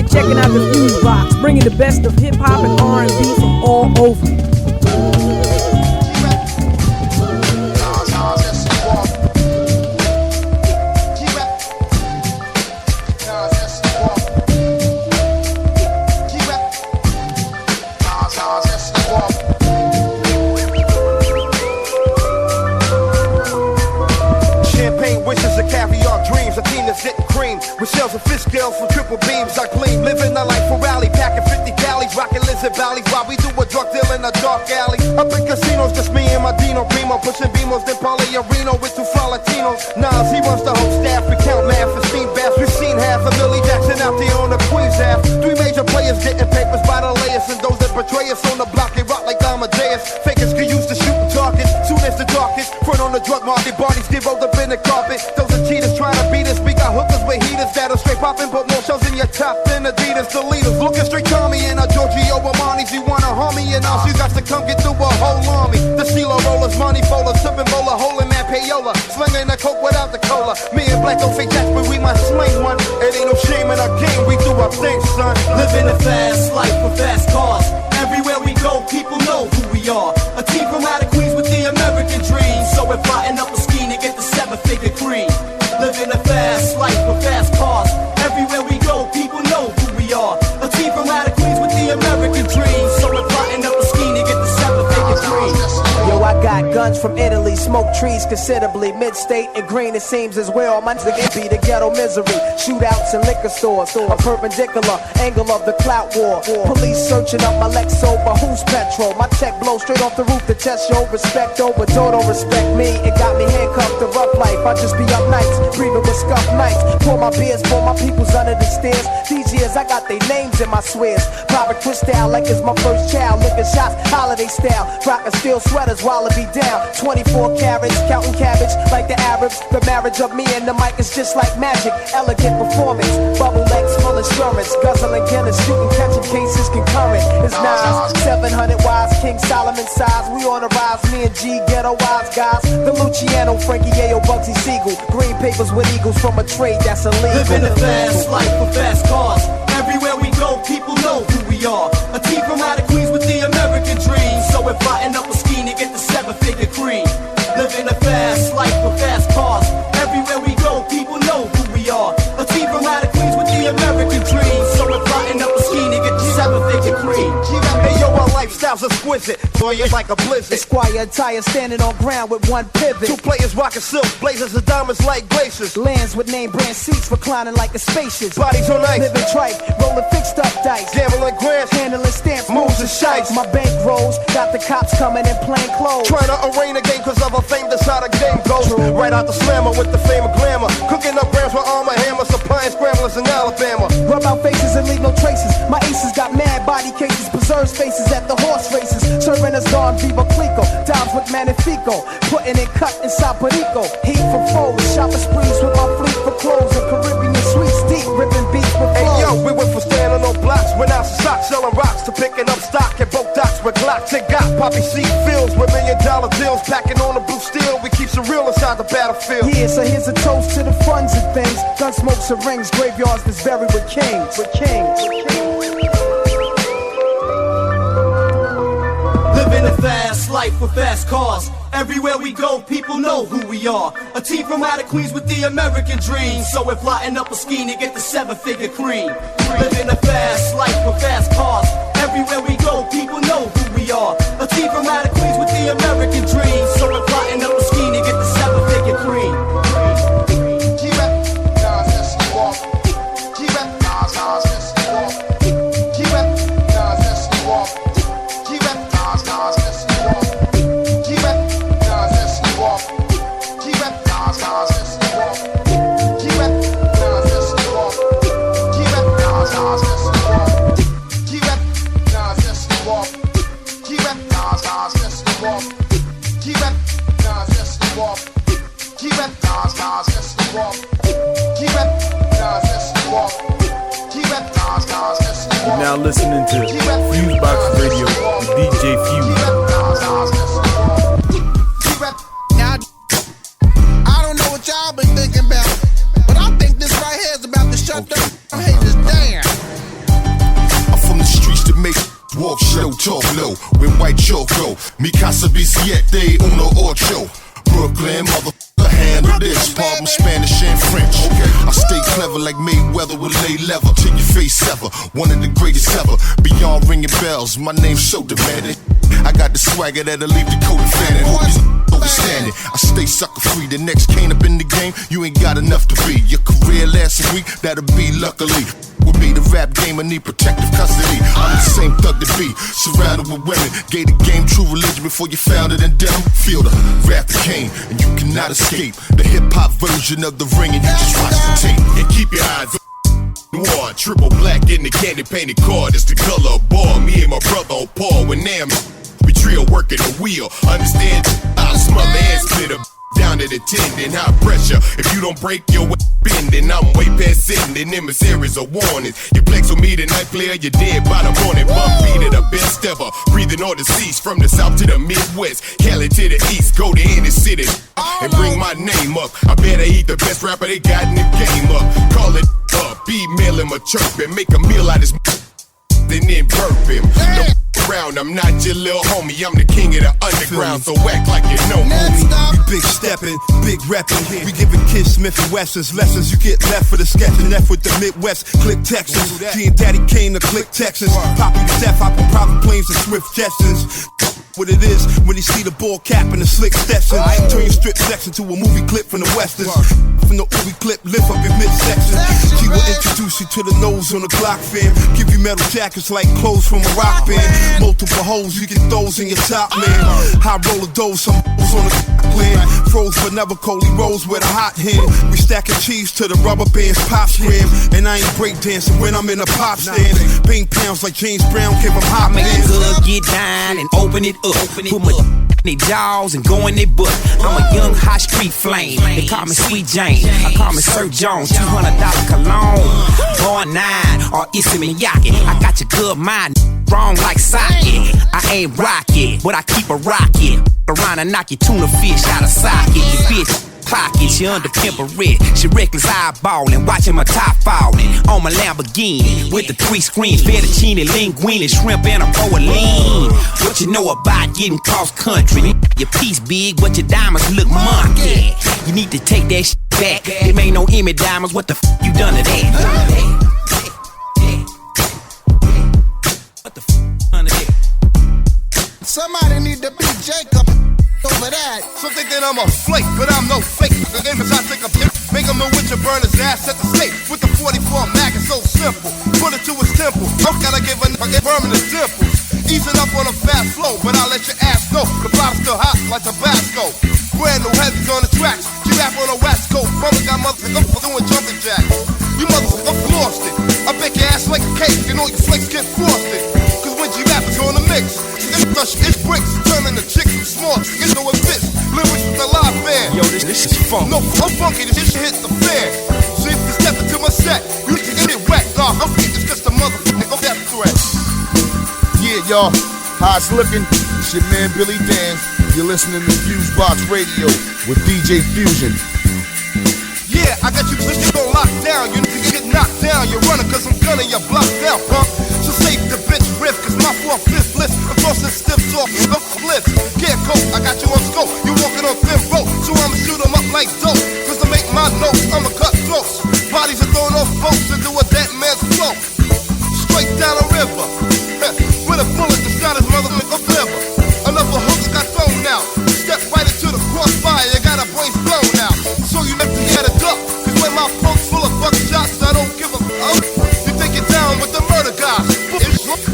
checking out the FuseBox, bringing the best of hip hop and R&B from all over. With shells and fish scales from triple beams, I gleam. Living a life for rally, packing 50 galleys, rocking lizard valleys while we do a drug deal in a dark alley. Up in casinos, just me and my Dino Primo, pushing Beamos, then Areno with two Latinos. Nas, he runs the whole staff. We count math for steam baths. We've seen half of Millie Jackson out there on the Queens half. 3 major players getting papers by the layers, and those that betray us on the block, they rock like Amadeus. Fakers can use the shooting targets. Soon as the darkest, front on the drug market, bodies get rolled up in the carpet. Those are cheaters trying to beat us. We got hookers with heaters that'll straight poppin', put more shells in your top than Adidas. The leaders looking straight Tommy and our Giorgio Armani's. You wanna harm me and all you got to come get through a whole army. The CeeLo rollers, money folders, sippin' bowler, holding that payola, slinging the coke without the cola. Me and Black don't fake jacks, but we might sling one. It ain't no shame in our game, we do our thing, son. Living a fast life with fast cars. Everywhere we go, people know who we are. A team from out of Queens with the American dream. So we're plotting up a scheme to get the 7-figure cream. Living a fast life with fast cars. Everywhere we go, people know who we are. A team from out of Queens with the American dream. So we're plotting up a scheme to get the 7-figure cream. Yo, I got guns from Italy, smoke trees considerably. Mid-state and green, it seems as well. My nigga be the ghetto misery. Shootouts in liquor stores. A perpendicular angle of the clout war. Police searching up my Lexo, but who's petrol? My check blows straight off the roof to test your respect over. Don't respect me. It got me handcuffed to rough life. I just be up nights, breathing with scuffed nights. Pour my beers for my peoples under the stairs. These years I got their names in my swears. Private twist style like it's my first child. Licking shots, holiday style. Rockin' steel sweaters while it be down. 24 carats, counting cabbage like the Arabs. The marriage of me and the mic is just like magic. Elegant performance, bubble legs, full insurance. Guzzling Guinness, shooting, catching cases concurrent. It's Nas, 700 wise, King Solomon size. We on the rise, me and G, ghetto wise guys. The Luciano, Frankie Yayo, Bugsy Siegel. Green papers with eagles from a trade that's illegal. Living a fast life with fast cars. Everywhere we go, people know who we are. A team from out of Queens with the American dream. So we're plotting up a scheme to get the 7-figure cream. Living a fast life with fast cars. Everywhere we go, people know who we are. A team from out of Queens with the American dream. So we're plotting up a scheme to get the 7-figure cream. Hey yo, our lifestyle's exquisite. Boy, it's like a blizzard. Esquire attire standing on ground with one pivot. 2 players rocking silk, blazers and diamonds like glaciers. Lands with name brand seats reclining like a spacious. Bodies on ice, living tripe, rolling fixed up dice. Gambling grants, handling stamps, moves and shites. My bank rolls, got the cops coming in plain clothes. Trying to arraign a game cause of a fame, that's how the game goes. Right out the slammer with the fame of glamour. Cooking up grams with armor hammer, supplying scramblers in Alabama. Rub out faces and leave no traces. My aces got mad body cases, preserves faces at the horse races. Serving us Don Viva Clico, dimes with Magnifico. Putting it cut inside Perico. Heat for foes, shopping sprees with my fleet for clothes and Caribbean sweets deep, ripping beats with flows. Hey yo, we went from standing on blocks, went out some socks, selling rocks to picking up stock at both docks with Glocks. It got poppy seed fields with $1 million deals, packing on the blue steel. We keep some real inside the battlefield. Yeah, so here's a toast to the funds and things. Gun smokes and rings, graveyards that's buried with kings. Living a fast life with fast cars. Everywhere we go, people know who we are. A team from out of Queens with the American dream. So we're plotting up a scheme to get the 7-figure cream. Living a fast life with fast cars. Everywhere we go, people know who we are. A team from out of Queens with the American dream. So we're plotting up a scheme to get the 7-figure cream. You're now listening to FuseBox Radio with DJ Fusion. Now, I don't know what y'all been thinking about, but I think this right here is about to shut the haters down. low, with white choco. Mi casa bisiete, uno ocho. Brooklyn, motherfucker, handle this. Pardon Spanish and French. Okay. I stay clever like Mayweather with lay leather. Till your face ever, one of the greatest ever. Beyond ringing bells, my name's so demanding. I got the swagger that'll leave the coat fanning. Hope you overstand it. I stay sucker free. The next cane up in the game, you ain't got enough to be. Your career lasts a week, that'll be luckily. With me, the rap game, I need protective custody. I'm the same thug to be, surrounded with women. Gave the game true religion before you found it in denim. Feel the wrath that came, and you cannot escape. The hip-hop version of the ring, and you just watch the tape. And keep your eyes noir, triple black in the candy painted card. It's the color of ball. Me and my brother on Paul when them we trio working the wheel. Understand? I'll smother and split a down at the tendon, high pressure. If you don't break your way bending, I'm way past sitting. And them series of warnings. You flex with me tonight, player, you're dead by the morning. Bump beat it, the best ever. Breathing on the seas from the south to the midwest. Cali to the east, go to any city and bring my name up. I better eat the best rapper they got in the game up. Call it up, email him a chirp and make a meal out of his and then burp him. Don't around, I'm not your little homie, I'm the king of the underground, so act like you know me. We big steppin', big reppin', we giving kids Smith and Wessons lessons. You get left for the sketchin', F with the Midwest, click Texans. G and Daddy came to click Texans. Poppy Steph, hoppin' private planes and swift Jetsons. What it is when you see the ball cap and the slick Stetson. Turn your strip section to a movie clip from the westerns. From the movie clip, lift up your midsection. She will introduce you to the nose on the Glock fan. Give you metal jackets like clothes from a rock band. Multiple holes, you get those in your top, man. High roller dose, some holes on the plan. Froze but never coldly rolls with a hot hand. We stacking cheese to the rubber bands, pop scram. And I ain't breakdancing when I'm in a pop stand. Bang pounds like James Brown, give them hot I make bands. a good get down and open it up. Put my in their jaws and go in their butt. I'm a young hot street flame. They call me Sweet Jane. I call me Sir Jones. $200 cologne. Born 9 or Issey Miyake. I got your good mind. Wrong like socket. I ain't rocket, but I keep a rocket. Around and knock your tuna fish out of socket. You bitch. Pocket, she under pimperette. She reckless eyeballing, watching my top falling. On my Lamborghini, with the 3 screens, fettuccine, linguine, shrimp, and a proline. What you know about getting cross country? Your piece big, but your diamonds look monkey. You need to take that shit back. Them ain't no Emmy diamonds, what the you done to that? What the done to that? Somebody need to beat Jacob over that. Some think that I'm a flake, but I'm no fake. The game is I take a pick, make him a witch and burn his ass at the stake. With the 44 mag, it's so simple. Put it to his temple. I'm gotta give a permanent dimple. Easing up on a fast flow, but I'll let your ass know. The bottle's still hot like Tabasco. Brand new heavies on the tracks. G-Rap on the West Coast. Mama got motherfuckers doing jumping jacks. You motherfuckers lost it. I bake your ass like a cake and all your flakes get frosted. Cause when G-Rap is on the mix, it's bricks, turning the chicks from small. You know it fits. Lyrics with the live band. Yo, this is funk. No, I'm funky. This shit hit the fan. So if you step into my set, you can get it wet. Nah, I'm it's just a motherfucker death threat. Yeah, y'all. How it's looking? It's your man Billy Dan. You're listening to FuseBox Radio with DJ Fusion. Yeah, I got you on lockdown. You need to get knocked down. You're running cause I'm gunning your block down, punk. So save the bitch riff, cause my 4/5 list across the stiff off the flips. Can't cope, I got you on scope. You walking on thin rope, so I'ma shoot 'em up like dope. Cause to make my notes, I'ma cut throats. Bodies are thrown off boats and do a dead man's float. Straight down a river, with a bullet that's not his motherfucking liver. Another hook got thrown out. Step right into the crossfire, you got a brains blown out. So you never get a duck, cause when my punk's full of buckshots, I don't give a fuck. You think you're down with the murder guys.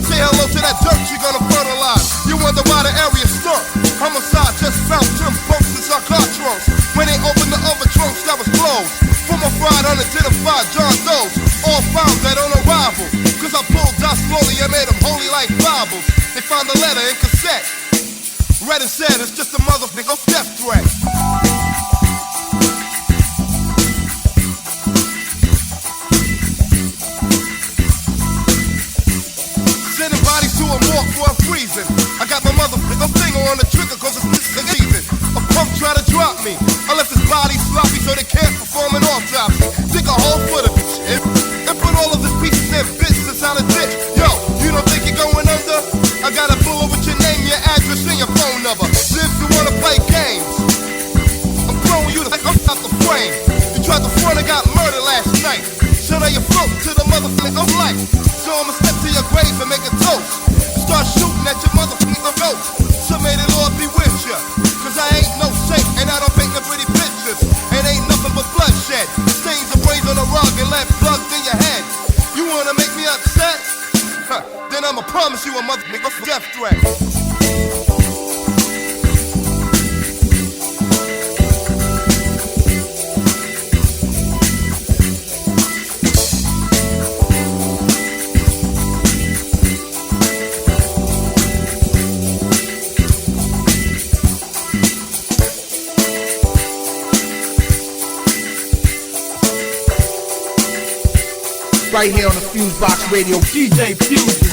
Say hello to that dirt you're gonna fertilize. You wonder why the area stunk. Homicide just found 10 punks in our car trunks. When they opened the other trunks that was closed. From a fried unidentified John Doe's. All found dead on arrival. Cause I pulled out slowly and made them holy like Bibles. They found a letter in cassette. Read and said it's just a motherfucker death threat. Sending bodies to a morgue for a reason. I got my motherfucker finger on the trigger cause it's season. A punk try to drop me. I left his body sloppy so they can't perform an autopsy. Dig a hole for the shit and put all of his pieces in bits inside a ditch. Yo, you don't think you're going under? I got a blue over name, your address, and your phone number. If you wanna play games, I'm throwing you like I'm out the frame. You tried to front and got murdered last night. So now you float to the motherfucker of life. So I'ma step to your grave and make a toast. Start shooting at your motherfucking ghost. So may the Lord be with ya. Cause I ain't no saint and I don't paint no pretty pictures. It ain't nothing but bloodshed. Stains of brains on the rug and left plugged in your head. You wanna make me upset? Huh, then I'ma promise you a motherfucking death threat. Right here on the FuseBox Radio, DJ Fusion.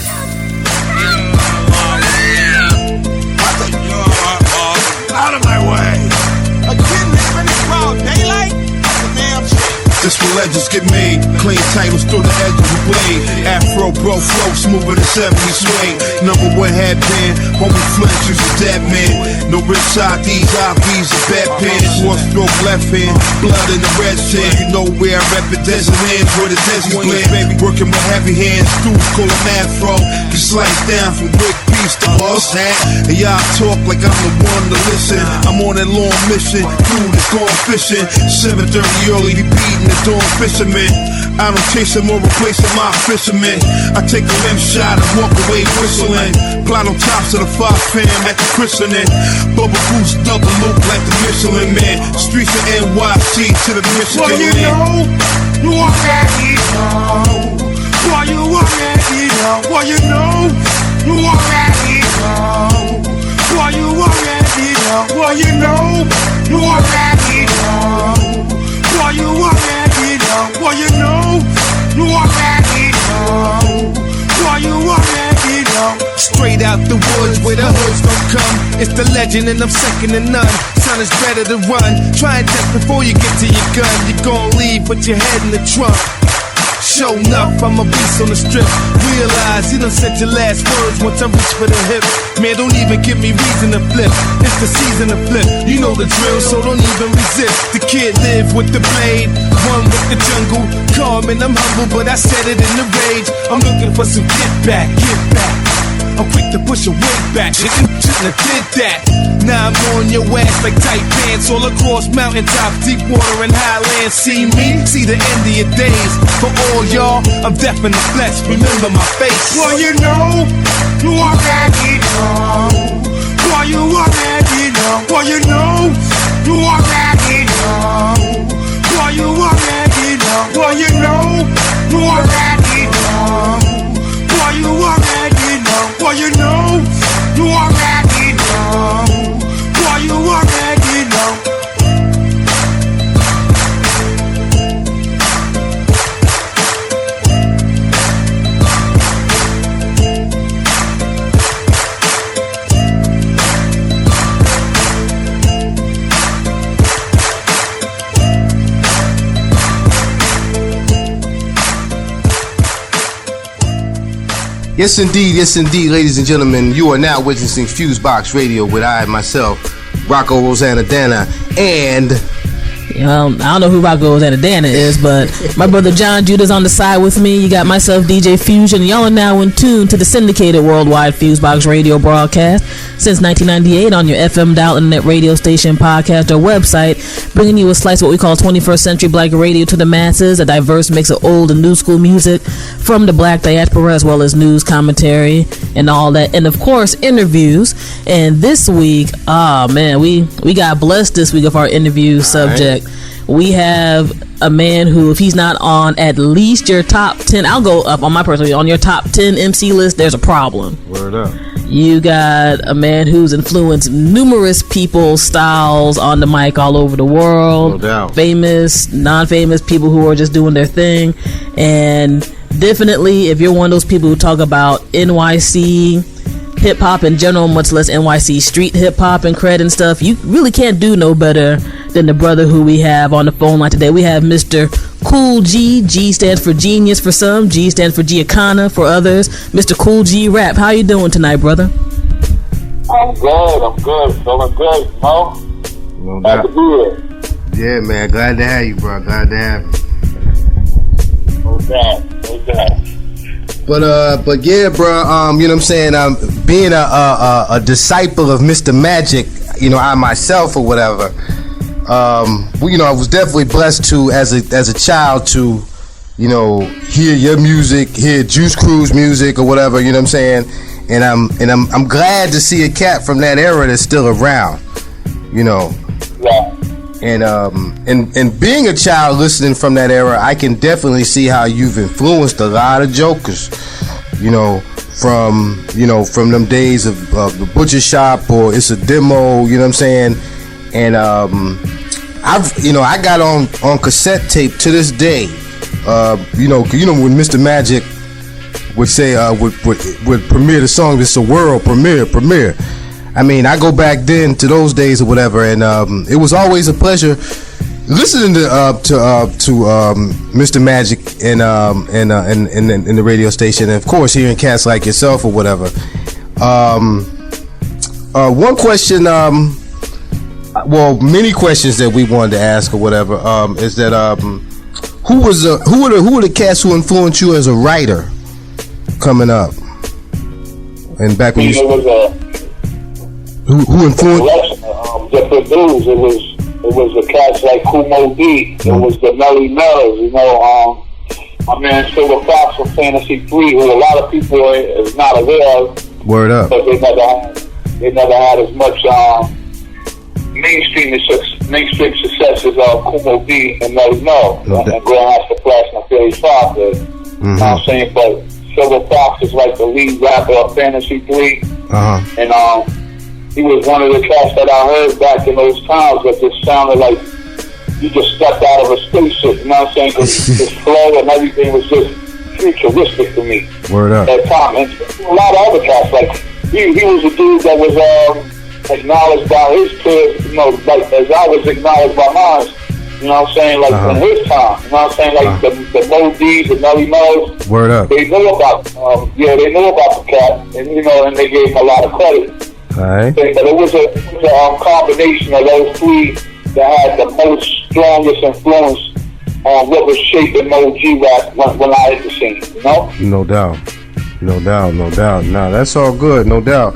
Out of my way. I didn't have any crowd daylight. That's a damn shit. This where legends get made. Clean titles through the edge of the blade. Afro bro flow smoother than 70s swing. Number one headband. Homie Flinch is a dead man. No rich side, these IVs are bad pants. One stroke left hand. Blood in the red sand. You know where I rep it. Desert hands where the desert land. Baby working with heavy hands. Dudes call them afro. You slice down from Rick Beast to us. And y'all talk like I'm the one to listen. I'm on that long mission. Dude is going fishing. 7:30 early, he beating the dawn fisherman. I don't chase him or replace him, my fisherman. I take a limb shot and walk away whistling. Plot on tops of the 5 fam at the christening. Bubble goose double loop like the Michelin man. Streets of NYC to the Michigan Well, you know, you want that ego. Well, you want that ego. Well, you know, you want that ego. Well, you want that ego. Well, you know, you want that ego. Well, you want that ego. Well, you know, you want that ego. Well, you want that ego. Straight out the woods where the hoods don't come. It's the legend and I'm second to none. Son is better to run. Try and test before you get to your gun. You're gonna leave, put your head in the trunk. Show enough, I'm a beast on the strip. Realize you done said your last words once I reach for the hip. Man, don't even give me reason to flip. It's the season to flip. You know the drill, so don't even resist. The kid live with the blade, one with the jungle. Calm and I'm humble, but I said it in the rage. I'm looking for some get back, get back. I'm quick to push a wig back. Shouldn't have did that. Now I'm on your ass like tight pants all across mountaintops, deep water and highlands. See me, see the end of your days. For all y'all, I'm deaf in the flesh. Remember my face. Well, you know, you want that ego. Well, you want that ego. Well, you know, you want that ego. Well, you want that ego. Well, you know, you want that ego. Well, you want that ego. Well, you know, you want that ego. Well, you want that ego. Yes, indeed, ladies and gentlemen. You are now witnessing FuseBox Radio with I, myself, Rocco Rosanna Dana, and... I don't know who Rocco Rosanna Dana is, but my brother Jon Judah's on the side with me. You got myself, DJ Fusion. Y'all are now in tune to the syndicated worldwide FuseBox Radio Broadcast since 1998 on your FM dial internet radio station, podcast, or website, bringing you a slice of what we call 21st century black radio to the masses, a diverse mix of old and new school music from the black diaspora, as well as news, commentary, and all that, and of course interviews. And this week, we got blessed this week of our interview subject. We have a man who, if he's not on at least your top 10, I'll go up on my personal, on your top 10 MC list, there's a problem. Word up. You got a man who's influenced numerous people's styles on the mic all over the world. No doubt. Famous, non-famous, people who are just doing their thing. And definitely, if you're one of those people who talk about NYC hip-hop in general, much less NYC street hip-hop and cred and stuff, you really can't do no better than the brother who we have on the phone line today. We have Mr. Kool G. G stands for genius for some, G stands for Giacana for others. Mr. Kool G Rap, how you doing tonight, brother? I'm good. Feeling good, you know? No Glad doubt. to be here. Yeah, man. Glad to have you, bro. Glad to have you. No doubt. But yeah, bro. You know what I'm saying? Being a disciple of Mr. Magic, you know, I myself or whatever. You know, I was definitely blessed to, as a child, to, you know, hear your music, hear Juice Crew's music or whatever. You know what I'm saying? And I'm glad to see a cat from that era that's still around. You know. Yeah. And being a child listening from that era, I can definitely see how you've influenced a lot of jokers, you know, from them days of the Butcher Shop or It's a Demo, you know what I'm saying? And I got on cassette tape to this day, you know when Mr. Magic would say would premiere the song, "This is a world premiere." I mean, I go back then to those days or whatever, and it was always a pleasure listening to Mr. Magic in the radio station, and of course hearing cats like yourself or whatever. One question, well, many questions that we wanted to ask or whatever, is that who were the cats who influenced you as a writer coming up, and back when Who influenced? Different dudes. It was the cats like Kumo D. It was the Melly Mells. You know, my man Silver Fox from Fantasy 3, who a lot of people is not aware of. Word up. But they never had as much mainstream success as Kumo D and Melly Mel and Grandmaster Flash and Philly Five did. You know what I'm saying? But Silver Fox is like the lead rapper of Fantasy 3. And he was one of the cats that I heard back in those times that just sounded like you just stepped out of a spaceship, you know what I'm saying? Because his flow and everything was just futuristic to me. Word up. At that time. And a lot of other cats, like, he was a dude that was acknowledged by his peers, you know, like as I was acknowledged by mine, you know what I'm saying? Like in his time, you know what I'm saying? Like the Mo D's, the Melly Mells. Word up. They knew about, they knew about the cat, and you know, and they gave him a lot of credit. Right. But it was a combination of those three that had the most strongest influence on what was shaping Mo G rap when I hit the scene, you know? No doubt. Nah, that's all good, no doubt.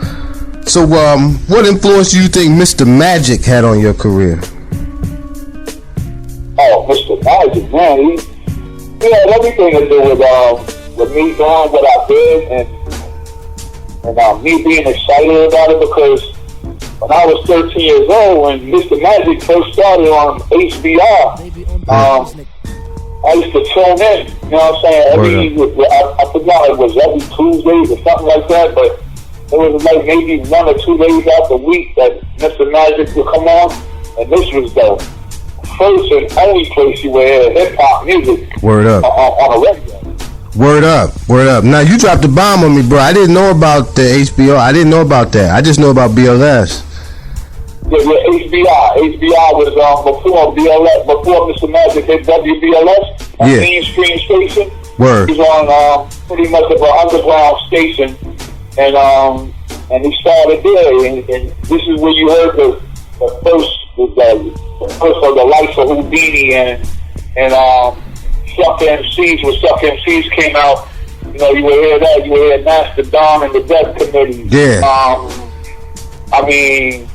So, what influence do you think Mr. Magic had on your career? Oh, Mr. Magic, man, he had everything to do with me doing what I did and me being excited about it, because when I was 13 years old, when Mr. Magic first started on HBR, I used to tune in, you know what I'm saying? I forgot, it was every Tuesdays or something like that, but it was like maybe 1 or 2 days out the week that Mr. Magic would come on, and this was the first and only place you would hear hip-hop music. Word up. On a radio. Word up. Now you dropped a bomb on me, bro. I didn't know about the HBO. I didn't know about that. I just know about BLS. Yeah, HBR. HBR was before BLS, before Mr. Magic hit WBLS, a mainstream station. Word. He was on pretty much of an underground station, and he started there, and this is where you heard the first of the likes of Houdini and Suck MCs. When Suck MCs came out, you know, you would hear that. You would hear Master Don and the Death Committee. Yeah. I mean,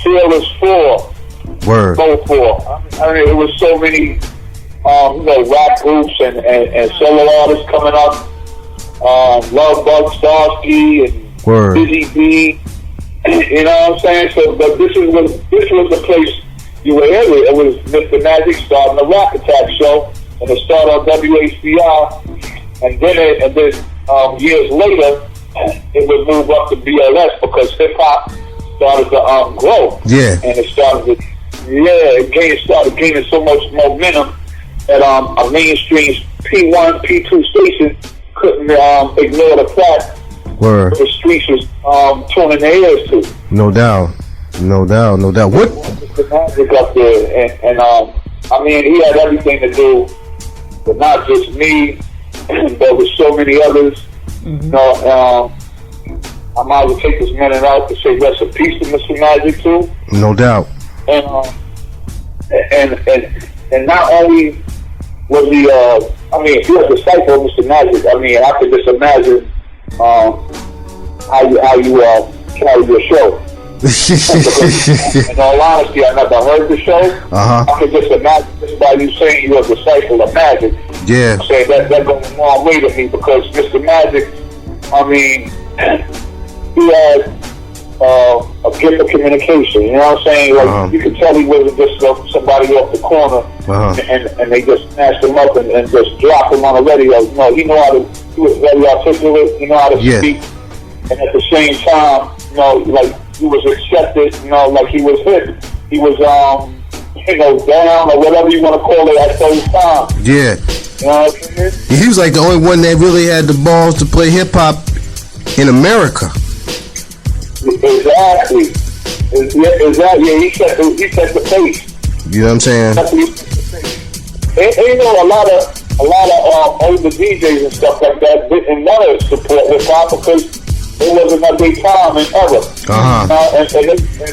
Fearless 4. Word. Both 4. I mean, it was so many, you know, rap groups and solo artists coming up. Love Bug Starsky and Word. Busy B. You know what I'm saying? So, but this was the place you would hear it. It was Mr. Magic starting the Rock Attack show. And it started on WHBR, and then years later, it would move up to BLS because hip hop started to grow. Yeah. And it started started gaining so much momentum that a mainstream P1, P2 station couldn't ignore the fact the streets was tuning their ears to. No doubt. What? Mr. Magic up there, and I mean, he had everything to do. But not just me, but with so many others. You know, I might as well take this minute out to say rest in peace to Mr. Magic too. No doubt. And not only was he, if you're a disciple of Mr. Magic, I could just imagine how you carry your show. In all honesty, I never heard the show. I could just imagine just by you saying you're a disciple of Magic. Yeah. I'm saying that goes a long way to me because Mr. Magic, he had a gift of communication. You know what I'm saying? Like you could tell he wasn't just somebody off the corner and they just snatched him up and just dropped him on the radio. You know, he was very articulate. He know how to speak, and at the same time, like he was accepted. Like he was hit. He was down or whatever you want to call it at those times. Yeah. You know what I'm saying? He was like the only one that really had the balls to play hip hop in America. Exactly. Yeah, he set the pace. You know what I'm saying? And a lot of older DJs and stuff like that didn't want to support hip hop because it wasn't a big time and ever. And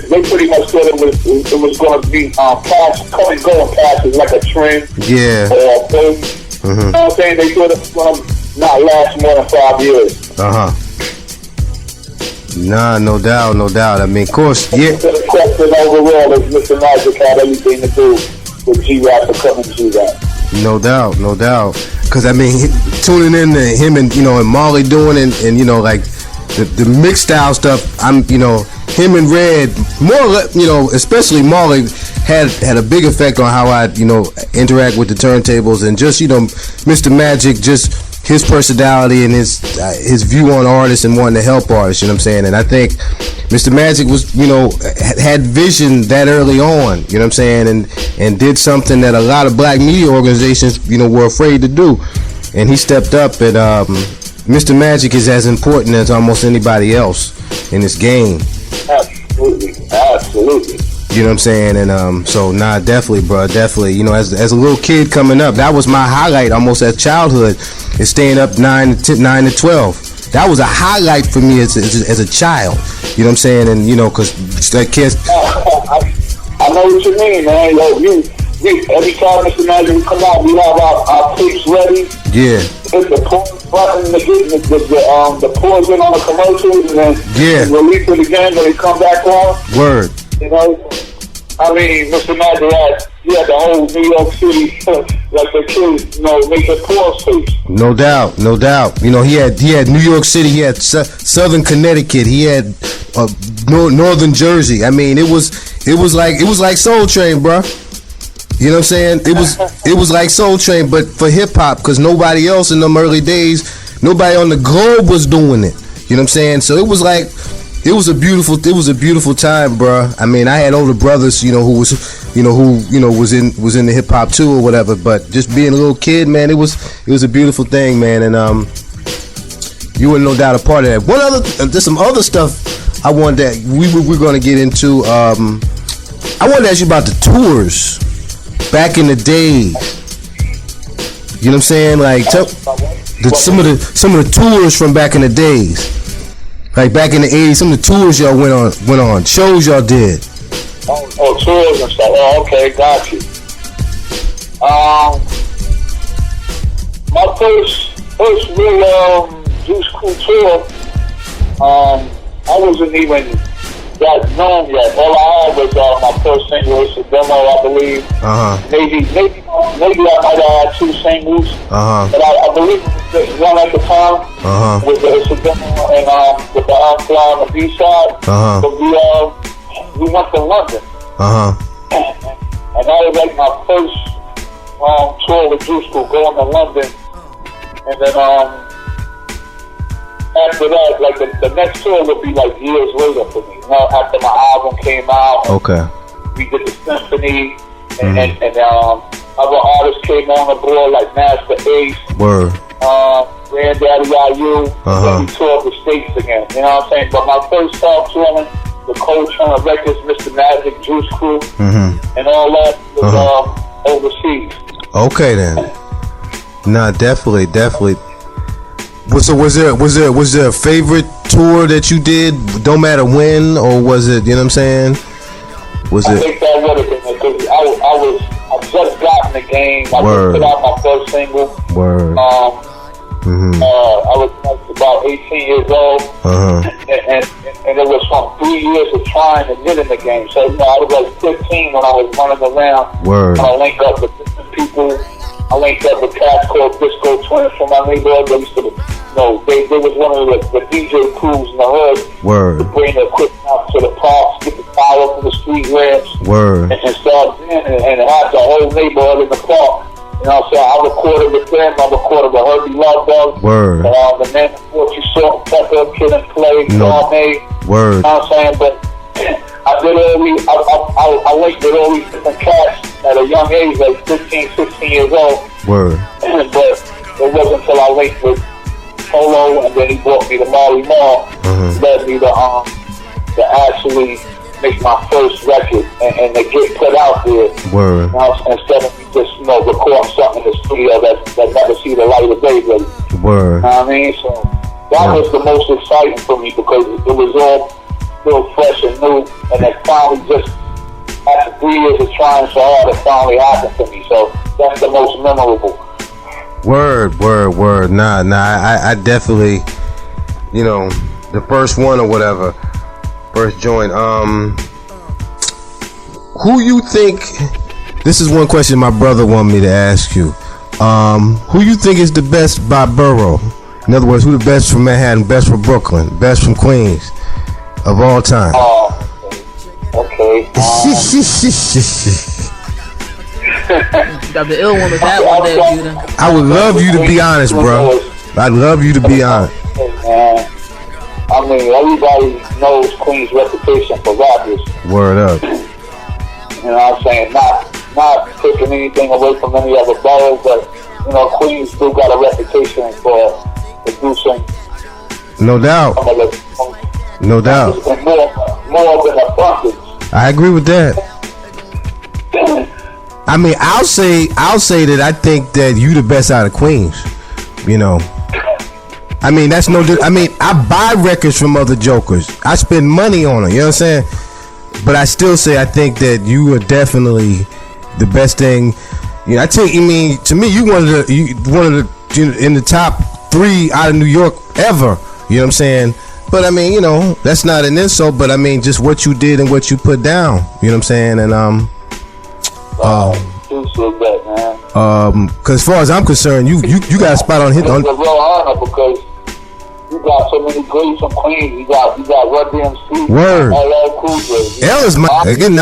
they pretty much said it was going to be come and go and pass as like a trend. Yeah. Or a thing. You know what I'm saying? They thought it was going to not last more than 5 years. Nah, no doubt. Of course, yeah. The question overall is Mr. Magic had anything to do with G-Rap becoming G-Rap. No doubt. Because, tuning in to him and, and Marley doing and like the mixed style stuff, him and Red, more, especially Marley, had a big effect on how I, interact with the turntables and just, Mr. Magic, just his personality and his view on artists and wanting to help artists, you know what I'm saying? And I think Mr. Magic was, had vision that early on, you know what I'm saying? And did something that a lot of black media organizations, were afraid to do. And he stepped up, and Mr. Magic is as important as almost anybody else in this game. Absolutely. You know what I'm saying? And so definitely, bro, definitely. As a little kid coming up, that was my highlight almost as childhood, is staying up 9 to 12. That was a highlight for me as a child. You know what I'm saying? And because that kid. I know what you mean, man. Every time Mr. Magic would come out, we have our tapes ready. Yeah. Hit the pause button to get the pause in on the commercials, and then release it again when they come back on. Word. Mr. Magic had the whole New York City, like the kids, making pause tapes. No doubt. He had New York City, he had Southern Connecticut, he had Northern Jersey. It was like Soul Train, bro. You know what I'm saying? It was like Soul Train, but for hip hop, because nobody else in them early days, nobody on the globe was doing it. You know what I'm saying? So it was a beautiful time, bro. I had older brothers, who was in the hip hop too or whatever. But just being a little kid, man, it was a beautiful thing, man. And you were no doubt a part of that. There's some other stuff I wanted that we're going to get into. I wanted to ask you about the tours back in the day. You know what I'm saying? Like some of the tours from back in the days. Like back in the 80s, some of the tours y'all went on, shows y'all did. Oh, tours and stuff. Oh, okay, got you. My first real Juice Crew tour, I wasn't even that known yet. All I had was my first single. It's a demo, I believe. Maybe I might have had 2 singles. But I believe the one at the time was it's a demo and with the fly on the B-side. But we went to London. And that was like my first tour with Juice Crew, going to London. And then after that, like the next tour would be like years later for me. After my album came out, we did the symphony, and other artists came on the board like Master Ace, Granddaddy IU, and then we toured the States again. You know what I'm saying? But my first time touring, the Kool Herc Records, Mr. Magic, Juice Crew, and all that was overseas. Okay then. Nah, definitely. So was there a favorite tour that you did? Don't matter when, or was it? You know what I'm saying? I think that would have been because I just got in the game. I just put out my first single. Word. I was about 18 years old, and it was from 3 years of trying to get in the game. So I was like 15 when I was running around. Word. I linked up with different people. I linked up with cats called Disco Twins from my neighborhood. They used to, they was one of the DJ crews in the hood. Word. To bring the equipment out to the parks, get the fire from the street ramps. Word. And start dancing and have the whole neighborhood in the park. You know what I'm saying? I recorded with them. I recorded with Herbie Love Bug. Word. The Man Before You Salt, Pepper, Kid and Play, Gourmet. Word. You know what I'm saying? But I did all these, I linked with all these different cats at a young age, like 15, 16 years old. Word. But it wasn't until I linked with Polo, and then he brought me to Marley Marl, led me to actually make my first record and to get put out there. Word. Instead of me just, recording something in the studio that never see the light of day, really. Word. You know what I mean? So that was the most exciting for me because it was all still fresh and new, and it finally just, after 3 years of trying so hard, it finally happened to me. So that's the most memorable. Word. Nah, I definitely, the first one or whatever, first joint. Who you think, this is one question my brother wanted me to ask you. Who you think is the best by borough? In other words, who the best from Manhattan, best from Brooklyn, best from Queens of all time? Okay. You got the ill one with that one there, Judah. I would love you to be honest, bro. I'd love you to be honest. I mean, everybody knows Queen's reputation for rappers. Word up. You know what I'm saying? Not taking anything away from any other borough, but, Queens still got a reputation for producing. No doubt. No doubt. More than abundance. I agree with that. I mean, I'll say that I think that you the best out of Queens. I mean, that's no. I mean, I buy records from other jokers. I spend money on them. You know what I'm saying? But I still say I think that you are definitely the best thing. I think. I mean, to me, you one of the in the top 3 out of New York ever. You know what I'm saying? But I mean, that's not an insult. But I mean, just what you did and what you put down. You know what I'm saying? And cause as far as I'm concerned, you got a spot on hit. It's a real honor because you got so many greats from Queens. You got Run DMC. Word. LL Cool J. L is my. Again,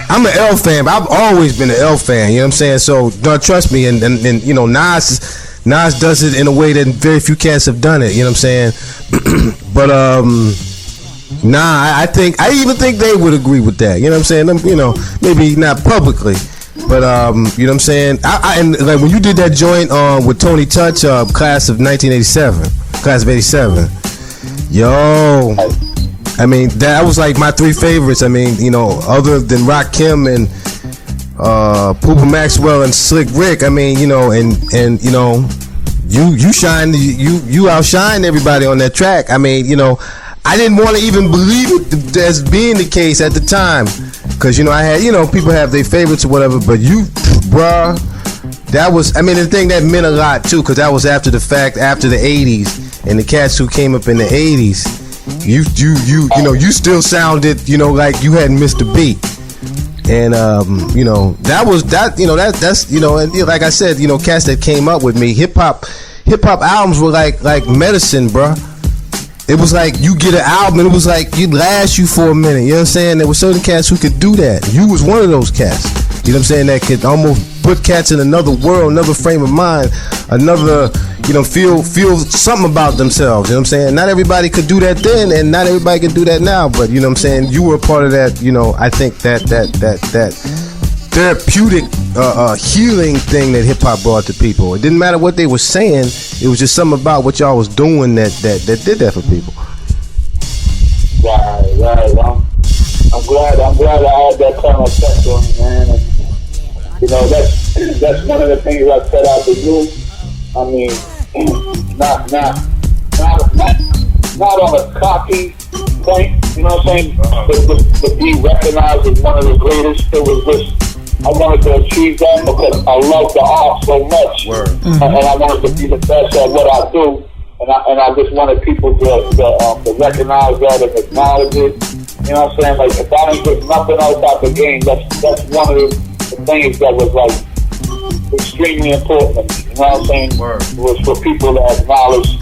I'm an L fan. But I've always been an L fan. You know what I'm saying? So don't trust me. And Nas does it in a way that very few cats have done it. You know what I'm saying? But I even think they would agree with that. You know what I'm saying? Maybe not publicly, but you know what I'm saying? And like when you did that joint with Tony Touch, class of 87. Yo, I mean that was like my 3 favorites. I mean, other than Rakim and Poopa Maxwell and Slick Rick. I mean, and you shine, you outshine everybody on that track. I mean, I didn't want to even believe it as being the case at the time, because I had people have their favorites or whatever, but you, bruh, that was, I mean, the thing that meant a lot too, because that was after the fact, after the 80s, and the cats who came up in the 80s, you still sounded like you hadn't missed a beat. And that was that, that's and like I said, cats that came up with me, hip hop albums were like medicine, bruh. It was like you get an album and it was like you'd last you for a minute. You know what I'm saying? There were certain cats who could do that. You was one of those cats. You know what I'm saying? That could almost put cats in another world, another frame of mind, another, feel something about themselves. You know what I'm saying? Not everybody could do that then, and not everybody could do that now. But you know what I'm saying? You were a part of that. I think that therapeutic healing thing that hip hop brought to people. It didn't matter what they were saying. It was just something about what y'all was doing that did that for people. Right. I'm glad I had that kind of effect on me, man. And, that's one of the things I set out to do. I mean, not on a cocky point, you know what I'm saying? To be recognized as one of the greatest. It was just, I wanted to achieve that because I love the art so much. And I wanted to be the best at what I do. And I just wanted people to recognize that and acknowledge it. You know what I'm saying? Like, if I didn't get nothing else out the game, that's one of the things that was, like, extremely important to me. You know what I'm saying? It was for people to acknowledge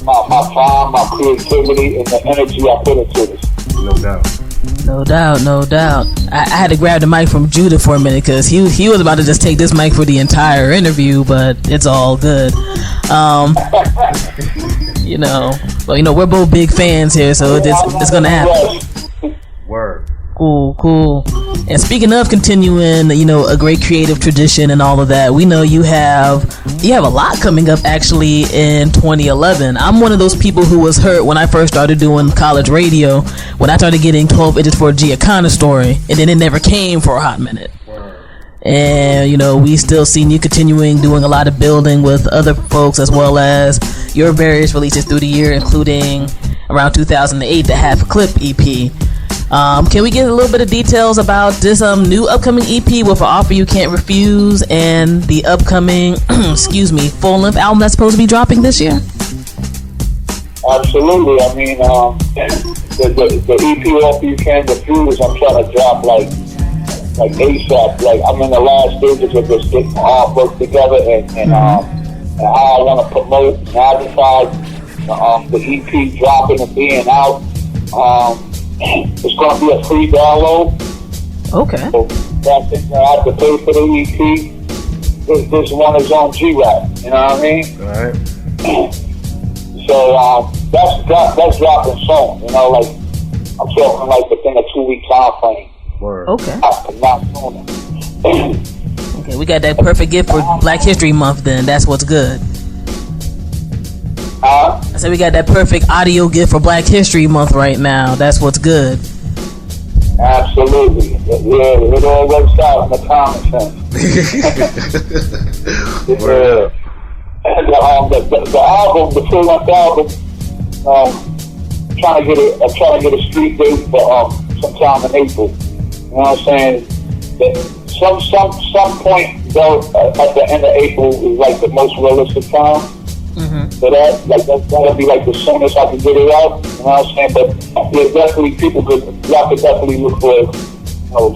my time, my creativity, and the energy I put into this. No doubt. No doubt, no doubt. I had to grab the mic from Judah for a minute because he was about to just take this mic for the entire interview, but it's all good. You know, we're both big fans here, so it's gonna happen. Word. Cool. And speaking of continuing, a great creative tradition and all of that, we know you have a lot coming up actually in 2011. I'm one of those people who was hurt when I first started doing college radio, when I started getting 12 inches for a Giacana story, and then it never came for a hot minute. And we still seen you continuing doing a lot of building with other folks, as well as your various releases through the year, including around 2008 the Half a Clip EP. Can we get a little bit of details about this new upcoming EP with An Offer You Can't Refuse and the upcoming full-length album that's supposed to be dropping this year? Absolutely. I mean, the EP Offer You Can't Refuse, I'm trying to drop like ASAP. Like, I'm in the last stages of just getting my artwork together and how I want to promote and advertise the EP dropping and being out. It's going to be a free download. Okay. So that thing that I have to pay for the EP. This one is on G-Rap. You know what I mean? All right. So that's dropping soon. Like, I'm talking like within a 2-week time frame. Word. Okay. Not sooner. Okay, we got that perfect gift for Black History Month. Then that's what's good. I said we got that perfect audio gift for Black History Month right now. That's what's good. Absolutely. Yeah, it all works out in the common sense. The album, the full-length album, trying to get a street date for sometime in April. You know what I'm saying? Some point though at the end of April is like the most realistic time. So that'll be like the soonest I can get it out. You know what I'm saying? But yeah, definitely y'all could definitely look for it,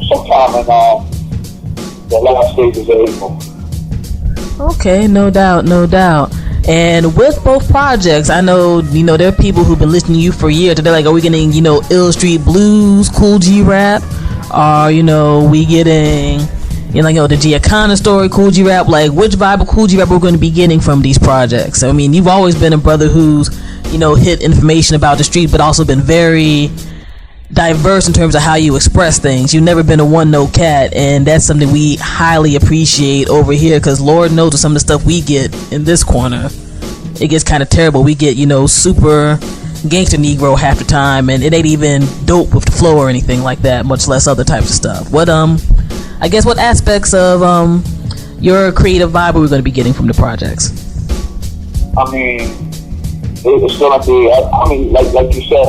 sometime in the last stages of April. Okay, no doubt. And with both projects, I know, there are people who've been listening to you for years. They're like, are we getting, Ill Street Blues, Cool G Rap? Or, we getting, the Giacana story, Cool G Rap? Like, which vibe of Cool G Rap we're going to be getting from these projects? I mean, you've always been a brother who's, hit information about the street, but also been very diverse in terms of how you express things. You've never been a one-note cat, and that's something we highly appreciate over here, because Lord knows with some of the stuff we get in this corner, it gets kind of terrible. We get, super gangster Negro half the time, and it ain't even dope with the flow or anything like that, much less other types of stuff. What aspects of your creative vibe are we going to be getting from the projects? I mean, it's going to be, like you said,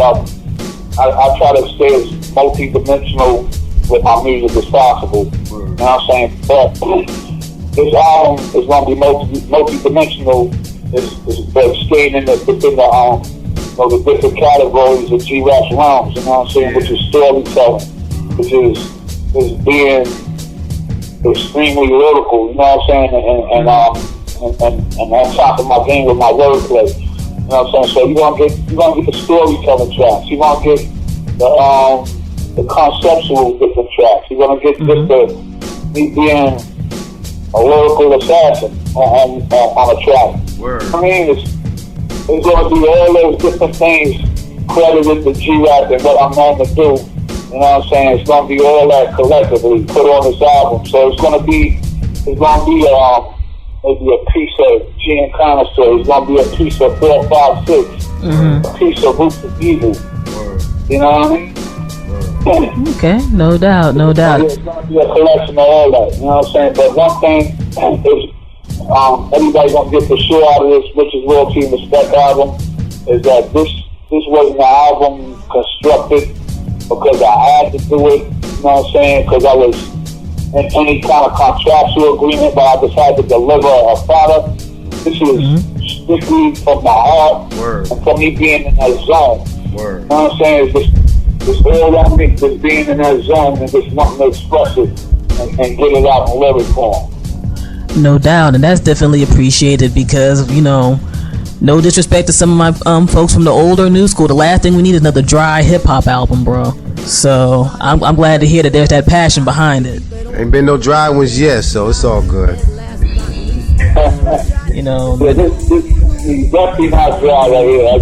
I try to stay as multi-dimensional with my music as possible. You know what I'm saying? But this album is going to be multi-dimensional. It's staying within the different categories of G-Rap's realms. You know what I'm saying? Which is storytelling, which is being extremely lyrical. You know what I'm saying? And on top of my game with my wordplay. You know what I'm saying? So you're gonna get the storytelling tracks. You're gonna get the conceptual different tracks. You're gonna get just me being a lyrical assassin on a track. Word. I mean, it's gonna be all those different things credited to G-Rap and what I'm known to do. You know what I'm saying? It's gonna be all that collectively put on this album. So it's gonna be maybe a piece of Giacana story. It's gonna be a piece of 4, 5, 6. A piece of Roots of Evil. You know what I mean? Okay, no doubt. It's gonna be a collection of all that. You know what I'm saying? But one thing is, everybody gonna get the share out of this Rich's Loyalty and Respect album is that this wasn't an album constructed because I had to do it, you know what I'm saying, because I was in any kind of contractual agreement, but I decided to deliver a product. This was strictly from my heart and from me being in that zone. You know what I'm saying? It's all on me, just being in that zone and just wanting to express it and get it out in lyric form. No doubt, and that's definitely appreciated because, you know, no disrespect to some of my folks from the older new school, the last thing we need is another dry hip-hop album, bro. So I'm glad to hear that there's that passion behind it. Ain't been no dry ones yet, so it's all good. You know, yeah, this is definitely not dry right here.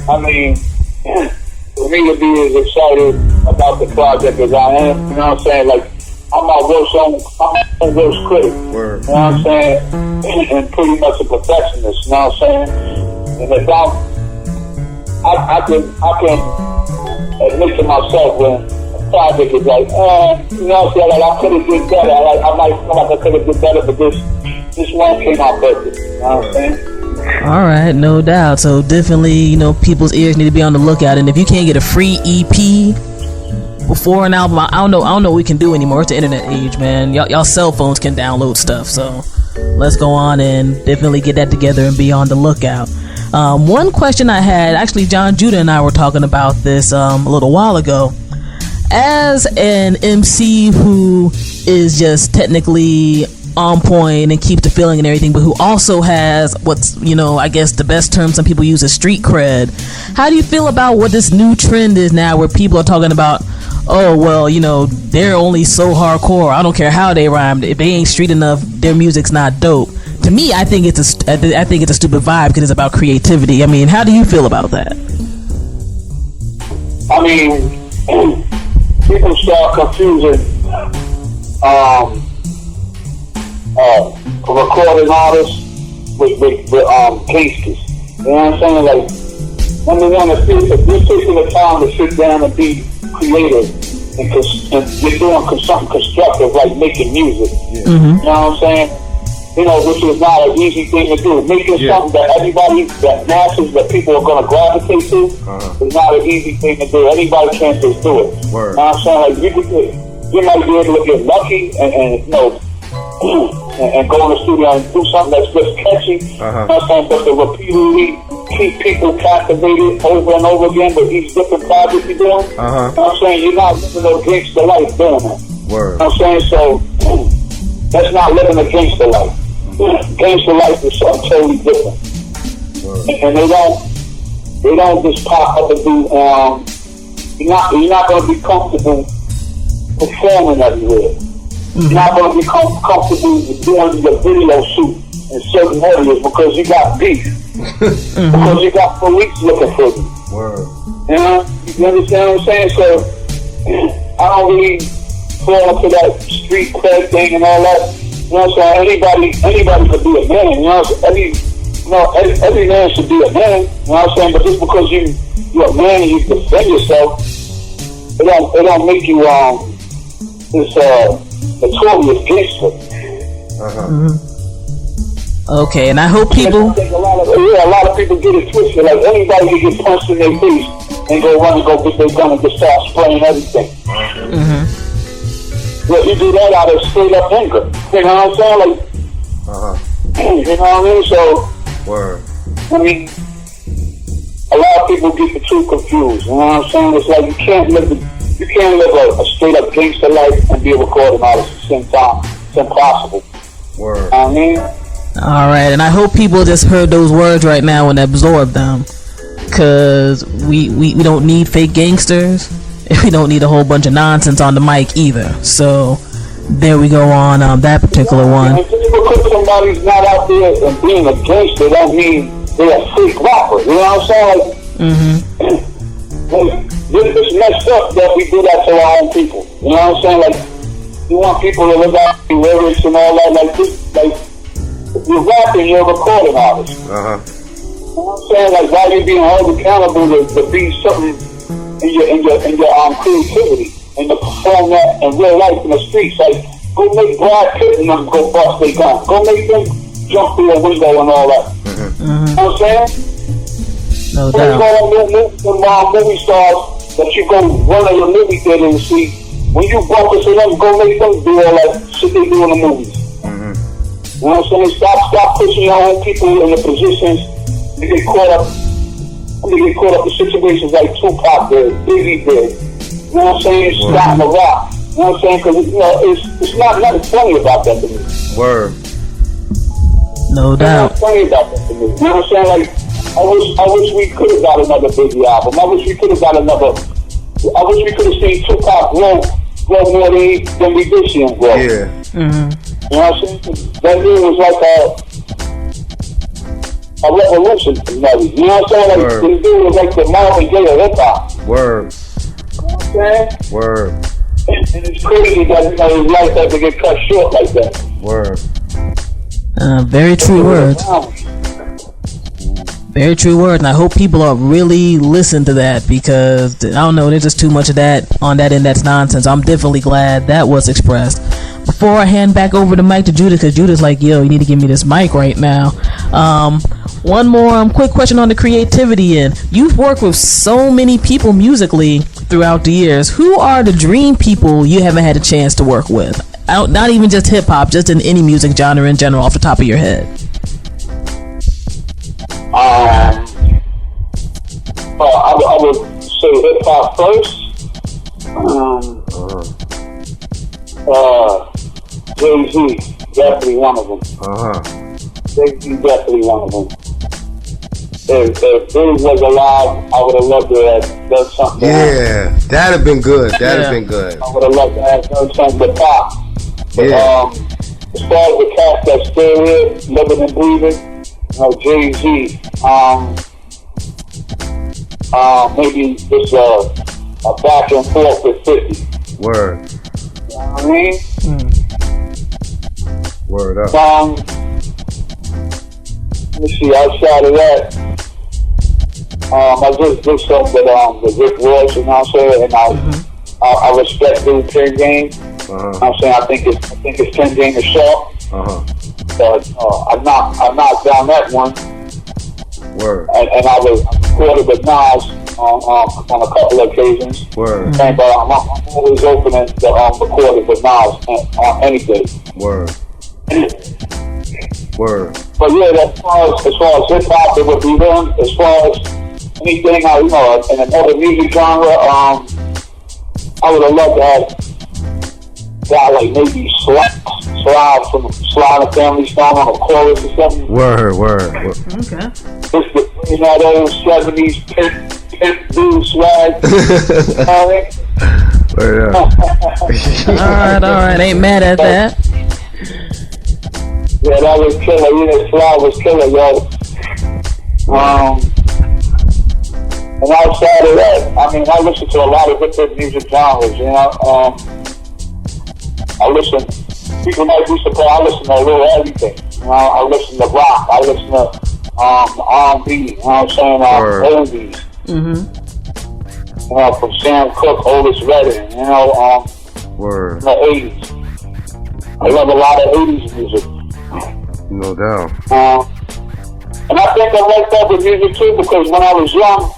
I mean, for me to be as excited about the project as I am, you know what I'm saying? Like, I'm my worst critic. You know what I'm saying? And pretty much a perfectionist, you know what I'm saying? And if I can admit to myself when a project is like, you know what I'm saying? Like, I could have did better. I might feel like I could have did better, but this one came out perfect. You know what I'm saying? All right, no doubt. So definitely, you know, people's ears need to be on the lookout. And if you can't get a free EP before an album, I don't know what we can do anymore. It's the internet age, man. Y'all cell phones can download stuff. So let's go on and definitely get that together and be on the lookout. One question I had, actually, Jon Judah and I were talking about this a little while ago. As an MC who is just technically on point and keeps the feeling and everything, but who also has what's, you know, I guess the best term some people use is street cred. How do you feel about what this new trend is now where people are talking about, oh, well, you know, they're only so hardcore, I don't care how they rhyme, if they ain't street enough, their music's not dope. To me, I think it's a stupid vibe because it's about creativity. I mean, how do you feel about that? I mean, people start confusing recording artists with gangsters. You know what I'm saying? Like, when they want to sit, if you're taking the time to sit down and be creative and you're doing something constructive, like making music. You know what I'm saying? You know, which is not an easy thing to do. Making something that everybody, that masses, that people are going to gravitate to, is not an easy thing to do. Anybody can't just do it. You know what I'm saying? Like, you might be able to get lucky and you know, and go in the studio and do something that's just catchy. You know what I'm saying? But to repeatedly keep people captivated over and over again with each different project you're doing. You know what I'm saying? You're not living a gangster life doing that. You know what I'm saying? So that's not living a gangster life. Gangster life is something totally different. And they don't just pop up and do you're not gonna be comfortable performing everywhere. You're not going to be comfortable doing your video shoot in certain areas because you got beef. Because you got police looking for you. You know? You understand what I'm saying? So, I don't really fall into that street cred thing and all that. You know what I'm saying? Anybody could be a man. You know what I'm saying? Every man should be a man. You know what I'm saying? But just because you're a man and you defend yourself, it don't make you this notorious gangster. Okay, and I hope people. A lot of people get it twisted. Like, anybody can get punched in their face and go run and go get their gun and just start spraying everything. Well, you do that out of straight up anger. You know what I'm saying? Like, you know what I mean? So, I mean, a lot of people get the two confused. You know what I'm saying? It's like you can't live a straight up gangster life and be a recording artist at the same time. It's impossible. You know what I mean? All right, and I hope people just heard those words right now and absorbed them, because we don't need fake gangsters. We don't need a whole bunch of nonsense on the mic either. So there we go on that particular one. And just because somebody's not out there and being a gangster, don't mean they're a fake rapper. You know what I'm saying? It's messed up that we do that to our own people. You know what I'm saying? Like, you want people to live out the lyrics and all that. Like, if you're rapping, you're a recording artist. You know what I'm saying? Like, why are you being held accountable to be something in your creativity and to perform that in real life in the streets? Like, go make Brad Pitt and them go bust their gun. Go make them jump through a window and all that. Mm-hmm. You know what I'm saying? No so doubt. Movie stars that you go run in the movie theater and see. When you bump into them, go make them do all that shit they do in the movies. Mm-hmm. You know what I'm saying? Stop pushing your own people in the positions to get caught up. In situations like Tupac did, Biggie did. You know what I'm saying? Stop the rock. You know what I'm saying? Because it's not nothing funny about that to me. Word. No doubt. Nothing funny about that to me. You know what I'm saying? Like I wish we could have got another Biggie album. I wish we could have seen Tupac grow more than we did see him grow. Yeah. Mm-hmm. You know what I'm saying? That dude was like a revolution for Nelly. You know what I'm saying? Like, this dude was like the Marvin Gaye of hip hop. Word. You know what I'm saying? Word. And it's crazy that his life had to get cut short like that. Word. Very true words. Very true word, and I hope people are really listen to that, because I don't know, there's just too much of that on that end that's nonsense. I'm definitely glad that was expressed. Before I hand back over the mic to Judah, because Judah's like, yo, you need to give me this mic right now. One more quick question on the creativity end. You've worked with so many people musically throughout the years. Who are the dream people you haven't had a chance to work with? Not even just hip hop, just in any music genre in general, off the top of your head. I would say hip hop first. Jay-Z, definitely one of them. Jay-Z, definitely one of them. If Big was alive, I would have loved to have done something. Yeah, that'd have been good. That'd have been good. I would have loved to have done something with Pop. But as far as the cast that's still here, living and breathing, Jay-Z, maybe just a back and forth with 50. Word. You know what I mean? Word up. Let me see, outside of that, I just did something with Rick Ross, you know what I'm saying? And I respect the 10 game. You know what I'm saying? I think it's 10 game is sharp. But I knocked down that one. Word. And I was recorded with Nas on a couple of occasions. Word. And I'm always open to record it with Nas on any day. Word. Word. But yeah, as far as hip hop, it would be them. As far as anything, in another music genre, I would have loved to have a guy like maybe Slide from Slide and Family Stone on a chorus or something. Word. Okay. Just that old 70s pimp dude swag. Word up. All right. Ain't mad at that. Yeah, that was killer. Yeah, Slide was killer, yo. And outside of that, I listen to a lot of different music genres, you know. People might be surprised, I listen to a little everything. You know, I listen to rock, I listen to R&B, you know what I'm saying, oldies. You know, from Sam Cooke, Otis Redding, you know, Word. The 80s. I love a lot of 80s music. No doubt. And I think I like that with music too, because when I was young,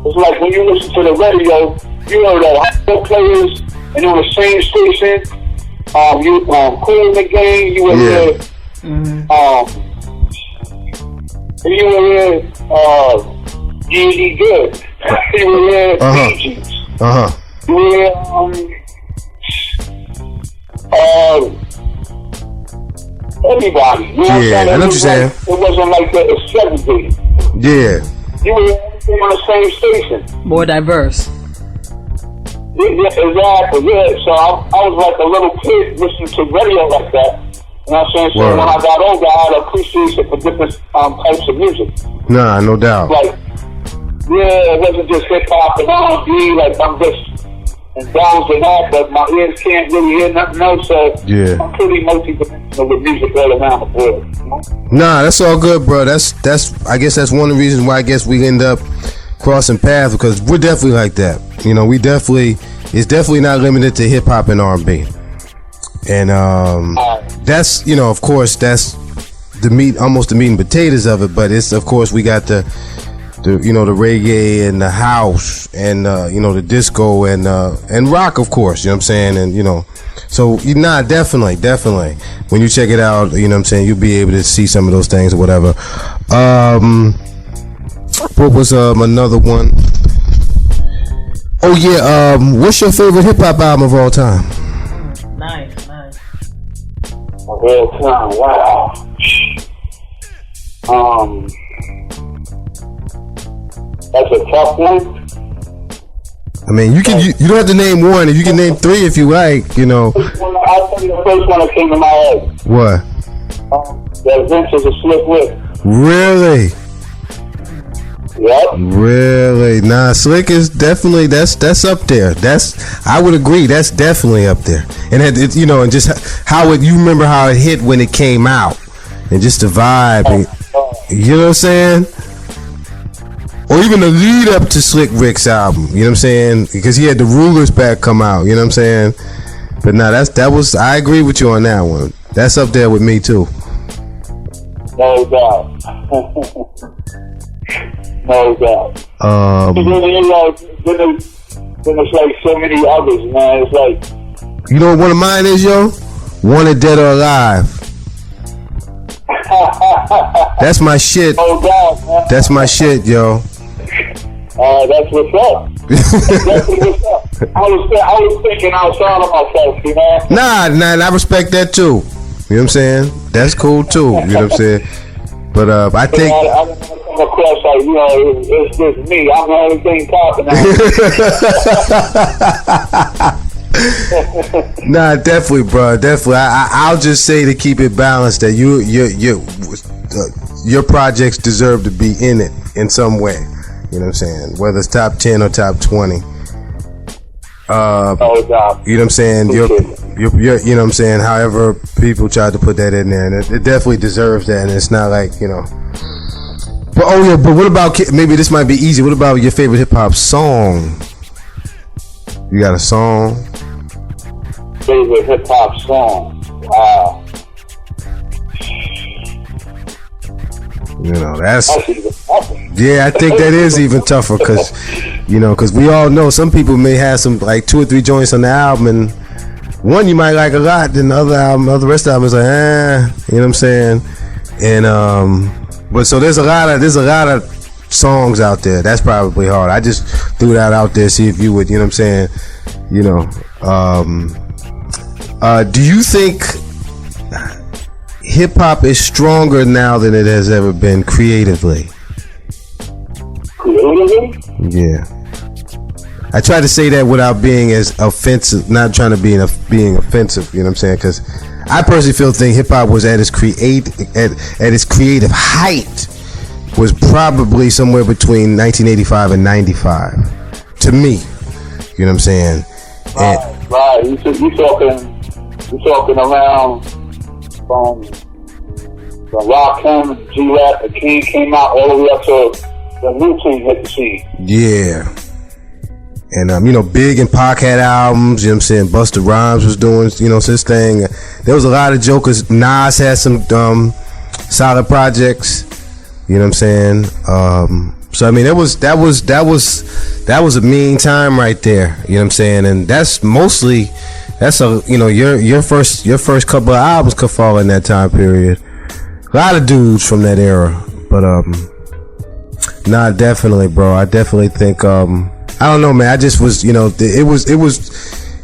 it's like when you listen to the radio, you know the high players, and on the same station, you Kool in the game, you were here, you were here, Easy Good, you were here, Bee Gees, you were here, everybody, you know what I'm saying? I know what you're saying. It wasn't like that, it's 70. Yeah. You were everything on the same station. More diverse. Yeah, exactly, yeah. So I was like a little kid listening to radio like that. You know what I'm saying? So when I got older, I had an appreciation for different types of music. Nah, no doubt. Like, yeah, it wasn't just hip hop and R&B. Like, I'm just indulged in that, but my ears can't really hear nothing else. So I'm pretty multi-dimensional with music all around the world. You know? Nah, that's all good, bro. That's I guess that's one of the reasons why I guess we end up crossing paths, because we're definitely like that. You know, it's definitely not limited to hip hop and R&B. And that's, you know, of course, that's the meat, almost the meat and potatoes of it. But it's, of course, we got the you know, the reggae and the house and you know, the disco and rock, of course. You know what I'm saying? And you know, so definitely. When you check it out, you know what I'm saying, you'll be able to see some of those things or whatever. What was another one? Oh yeah, what's your favorite hip hop album of all time? Nice. Of all time, wow. That's a tough one. I mean, you don't have to name one, and you can name three if you like. You know. I'll tell you the first one that came to my head. What? The Adventures of Slick Rick. Really? Yep. Really? Nah, Slick is definitely that's up there. I would agree. That's definitely up there. And it, you know, and just how it, you remember how it hit when it came out, and just the vibe. And, you know what I'm saying? Or even the lead up to Slick Rick's album, you know what I'm saying? Because he had the Rulers Pack come out, you know what I'm saying? But nah, that was, I agree with you on that one. That's up there with me too. No doubt. No doubt. Then there's like so many others, man. It's like, you know what one of mine is, yo? Wanted Dead or Alive. That's my shit. No doubt, man. That's my shit, yo. That's what's up. That's what's up. I was thinking outside of myself, you know. Nah, I respect that too. You know what I'm saying? That's cool too. You know what I'm saying? But I think I didn't come across like, you know, it's just me. I'm the only thing popping out. Nah, definitely, bro. Definitely. I'll just say, to keep it balanced, that your projects deserve to be in it in some way. You know what I'm saying? Whether it's top 10 or top 20. You know what I'm saying? You're, you know what I'm saying? However people tried to put that in there, and it definitely deserves that. And it's not like, you know. But but what about, maybe this might be easy. What about your favorite hip hop song? You got a song? Favorite hip hop song? Wow. You know, that's yeah, I think that is even tougher, because you know, because we all know some people may have some like 2 or 3 joints on the album, and one you might like a lot, then the other rest of the album is like, you know what I'm saying? And but so there's a lot of songs out there. That's probably hard. I just threw that out there, see if you would, you know what I'm saying? You know, do you think hip hop is stronger now than it has ever been creatively? Creatively? Yeah. I try to say that without being as offensive, not trying to being offensive, you know what I'm saying? Because I personally think hip hop was at its creative height was probably somewhere between 1985 and 95. To me, you know what I'm saying? Right. You talking around from Rakim, G-Rap, the King came out all the way up to the new team hit the scene. Yeah. And you know, Big and Pac had albums, you know what I'm saying? Busta Rhymes was doing, you know, his thing. There was a lot of jokers. Nas had some solid projects, you know what I'm saying? So I mean, that was a mean time right there, you know what I'm saying? And that's mostly, you know, your first couple of albums could fall in that time period. A lot of dudes from that era, but nah, definitely, bro. I definitely think I don't know, man. I just was, you know, it was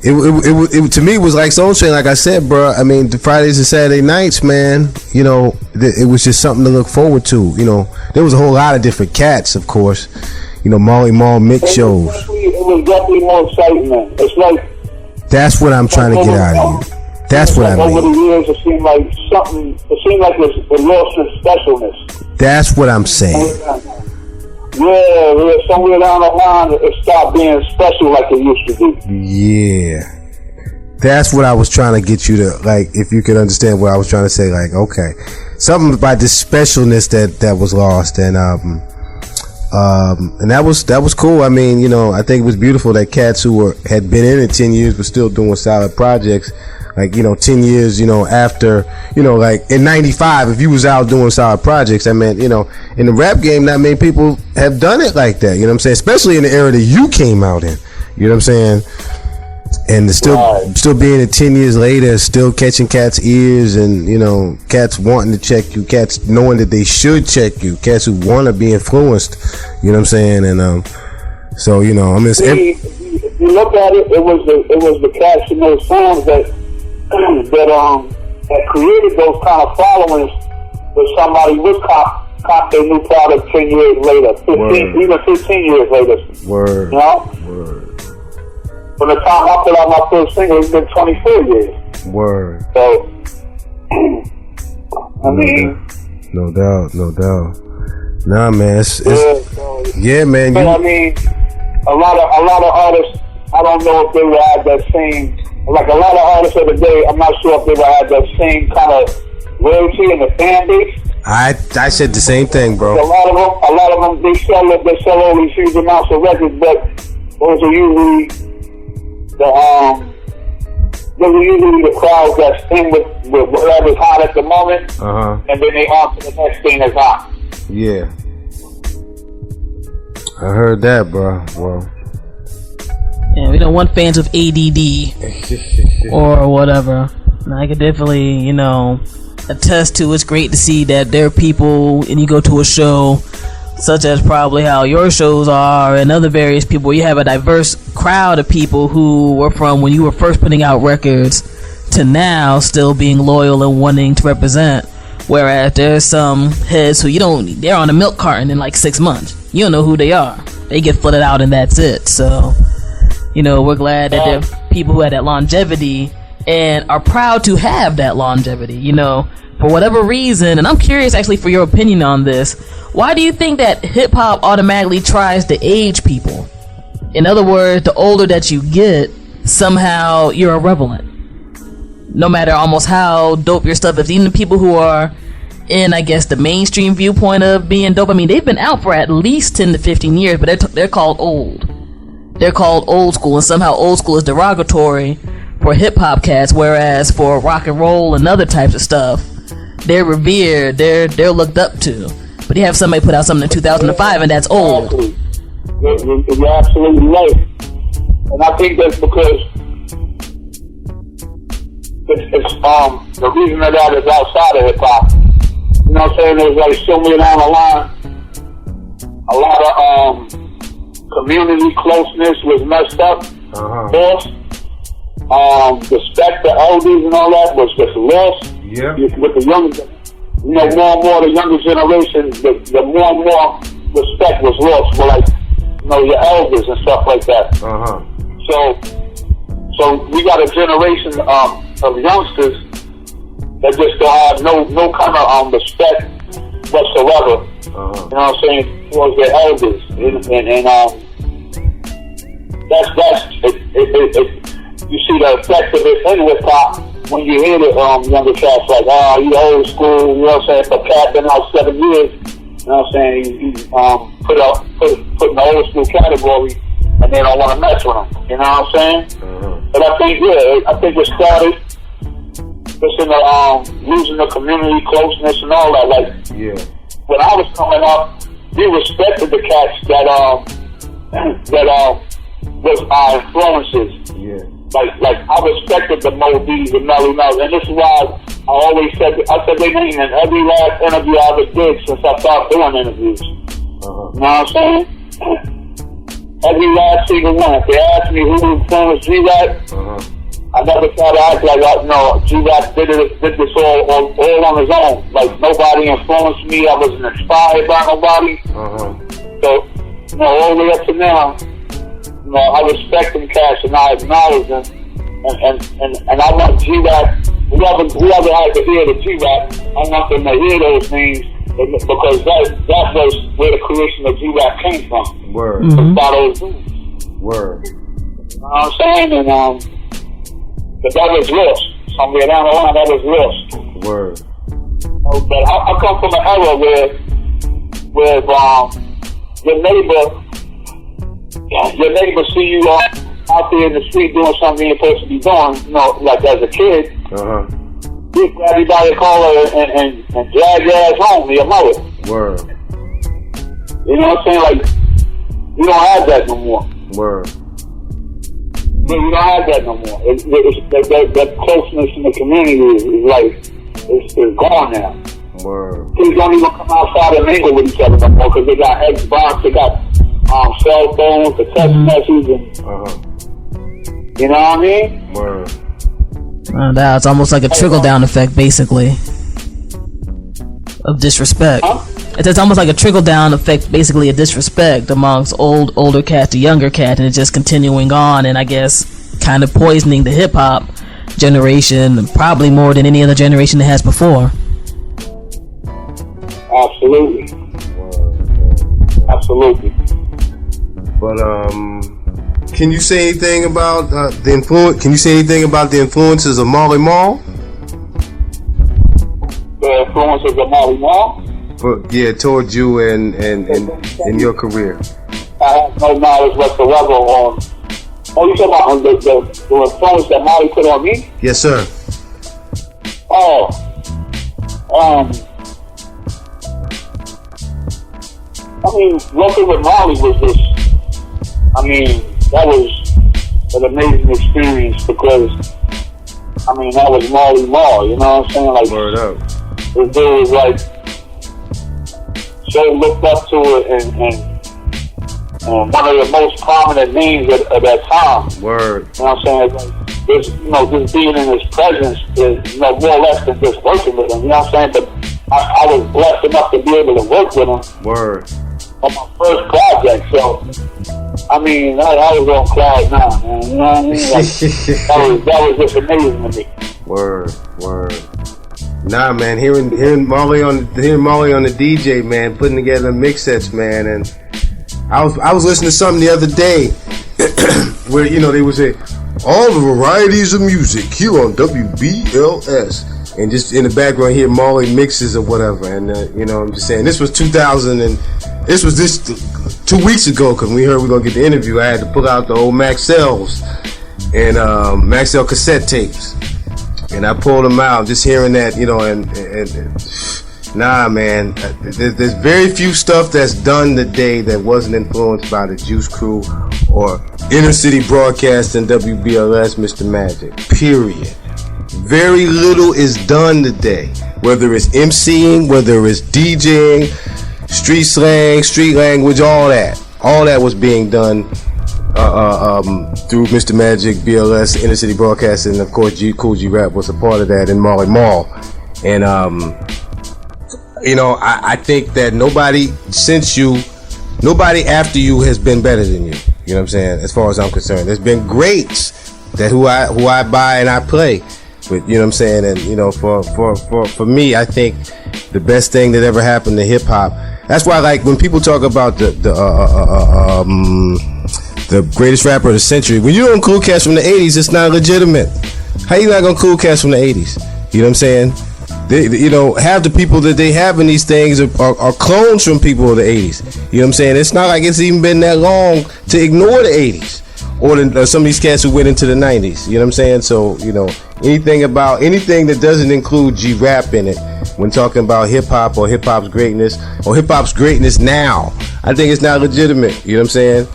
to me it was like Soul Train, like I said, bro. I mean, the Fridays and Saturday nights, man. You know, it was just something to look forward to. You know, there was a whole lot of different cats, of course. You know, Molly Mall mix shows. It was definitely more excitement. It's like, that's what I'm trying to get out of you. That's what I mean. Over the years, it seemed like it lost its specialness. That's what I'm saying. Yeah, somewhere down the line, it stopped being special like it used to be. Yeah. That's what I was trying to get you to, like, if you could understand what I was trying to say, like, okay. Something about this specialness that was lost, and that was cool. I mean, you know, I think it was beautiful that cats who had been in it 10 years were still doing solid projects. like, 10 years, after, like in 95, if you was out doing solid projects, that meant, in the rap game, not many people have done it like that. You know what I'm saying? Especially in the era that you came out in. You know what I'm saying? And still being it 10 years later, still catching cats' ears, and cats wanting to check you, cats knowing that they should check you, cats who want to be influenced. You know what I'm saying? And so if you look at it, it was the cats in those songs that created those kind of followings. That somebody would cop their new product 10 years later, 15 years later. Word. Word. From the time I put out my first single, it's been 24 years. Word. So, I mean, no doubt. Nah, man, yeah, man. But I mean, a lot of artists, I don't know if they would have that same, like a lot of artists of the day, I'm not sure if they would have that same kind of loyalty in the fan base. I said the same thing, bro. A lot of them, they sell all these huge amounts of records, but those are usually the crowds that's in with whatever's hot at the moment, and then they on to the next thing that's hot. Yeah, I heard that, bro. Well, yeah, we don't want fans of ADD or whatever. And I could definitely, attest to. It's great to see that there are people, and you go to a show such as probably how your shows are, and other various people, where you have a diverse crowd of people who were from when you were first putting out records to now still being loyal and wanting to represent. Whereas there's some heads who they're on a milk carton in like 6 months. You don't know who they are. They get flooded out and that's it. So, we're glad that there are people who had that longevity and are proud to have that longevity, for whatever reason. And I'm curious actually for your opinion on this. Why do you think that hip-hop automatically tries to age people? In other words, the older that you get, somehow you're irrelevant. No matter almost how dope your stuff is. Even the people who are in, I guess, the mainstream viewpoint of being dope, I mean, they've been out for at least 10 to 15 years, but they're called old. They're called old school, and somehow old school is derogatory for hip-hop cats, whereas for rock and roll and other types of stuff, they're revered, they're looked up to. But you have somebody put out something in 2005, and that's old. You're absolutely right. And I think that's because it's the reason of that is outside of hip-hop. You know what I'm saying? There's like somewhere down the line, a lot of community closeness was messed up. Lost. Respect the elders and all that was just lost. Yeah. With the younger, more and more the younger generation, the more and more respect was lost for your elders and stuff like that. So we got a generation of youngsters that just don't have no kind of respect whatsoever. You know what I'm saying, towards their elders, and you see the effect of it in hip hop when you hear the younger cats like, you old school, you know what I'm saying? But Cat been out 7 years, you know what I'm saying? He put in the old school category, and they don't want to mess with him. You know what I'm saying? But I think it started just in the losing the community closeness and all that. Like, when I was coming up, we respected the cats that was our influences. Like I respected the Mo B's and Melly Mel, and this is why I always said their name in every last interview I ever did since I started doing interviews. You know what I'm saying? Every last single one. If they asked me who influenced G-Rap, I never tried to act like G-Rap did this all on his own. Like nobody influenced me. I wasn't inspired by nobody. So, all the way up to now, I respect them cats and I acknowledge them, and I want G-Rap, whoever had to hear the G-Rap, I want them to hear those names, because that was where the creation of G-Rap came from. Word. From those dudes. Word. You know what I'm saying? And but that was lost. Somewhere down the line, that was lost. Word. But I come from an era where your neighbor see you out there in the street doing something you're supposed to be doing, you know, like as a kid, you grab everybody collar and drag your ass home to your mother. Word. You know what I'm saying? Like, you don't have that no more. Word. You don't have that no more. That closeness in the community is like, it's gone now. Word. Kids don't even come outside and mingle with each other no more because they got Xbox, they got cell phones, the text messages, and you know what I mean? Word. Now it's almost like a trickle-down effect, basically, of disrespect. It's almost like a trickle-down effect, basically, of disrespect amongst older cat to younger cat, and it's just continuing on, and I guess kind of poisoning the hip-hop generation, probably more than any other generation that has before. Absolutely. Absolutely. But can you say anything about the influence? Can you say anything about the influences of Marley Marl? The influences of Marley Marl? Towards you and your career. I have no knowledge whatsoever on. Oh, you talking about the influence that Marley put on me? Yes, sir. I mean, working with Marley was just, that was an amazing experience because, that was Marley Marl, you know what I'm saying? Like, word up. This dude was like, so looked up to it and one of the most prominent names at that time. Word. You know what I'm saying? Like, just being in his presence is, more or less than just working with him, you know what I'm saying? But I was blessed enough to be able to work with him. Word. On my first project, so I was on cloud nine, man. You know what I mean? Like, that was just amazing to me. Word. Nah, man, hearing Marley on the DJ, man, putting together mix sets, man, and I was listening to something the other day where they would say all the varieties of music here on WBLS. And just in the background here, Marley mixes or whatever. And, I'm just saying, this was 2000 and this was 2 weeks ago because we heard we were going to get the interview. I had to pull out the old Maxell's and Maxell cassette tapes. And I pulled them out, just hearing that, nah, man. There's very few stuff that's done today that wasn't influenced by the Juice Crew or Inner City Broadcast and WBLS, Mr. Magic. Period. Very little is done today, whether it's MCing, whether it's DJing, street slang, street language, all that was being done through Mr. Magic, BLS, Inner City Broadcast, and of course Kool Rap was a part of that in Marley Marl. And I think that nobody after you has been better than you. You know what I'm saying? As far as I'm concerned, there's been greats that who I buy and I play. But, you know what I'm saying? And, for me, I think the best thing that ever happened to hip hop. That's why, like, when people talk about the greatest rapper of the century, when you don't include cats from the 80s, it's not legitimate. How you not gonna include cats from the 80s? You know what I'm saying? Half the people that they have in these things are clones from people of the 80s. You know what I'm saying? It's not like it's even been that long to ignore the 80s. Or some of these cats who went into the 90s. You know what I'm saying? So, anything that doesn't include G-Rap in it, when talking about hip-hop or hip-hop's greatness, or hip-hop's greatness now, I think it's not legitimate. You know what I'm saying?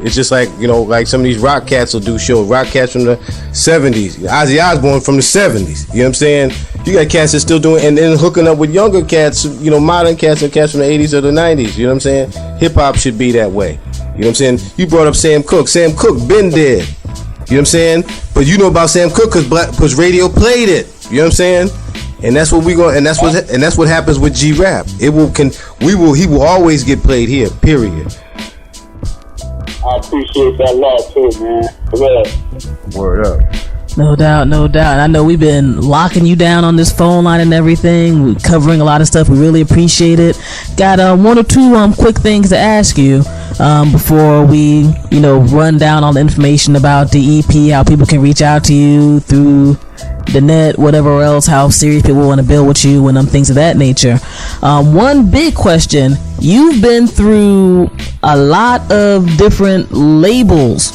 It's just like, like some of these rock cats will do shows. Rock cats from the 70s. Ozzy Osbourne from the 70s. You know what I'm saying? You got cats that still doing, and then hooking up with younger cats, modern cats and cats from the 80s or the 90s. You know what I'm saying? Hip-hop should be that way. You know what I'm saying? You brought up Sam Cooke. Sam Cooke been dead. You know what I'm saying? But you know about Sam Cooke because radio played it. You know what I'm saying? And that's what that's what happens with G-Rap. He will always get played here. Period. I appreciate that love too, man. Word up. No doubt. I know we've been locking you down on this phone line and everything. We're covering a lot of stuff. We really appreciate it. Got one or two quick things to ask you before we, run down all the information about the EP, how people can reach out to you through the net, whatever else, how serious people want to build with you and things of that nature. One big question, you've been through a lot of different labels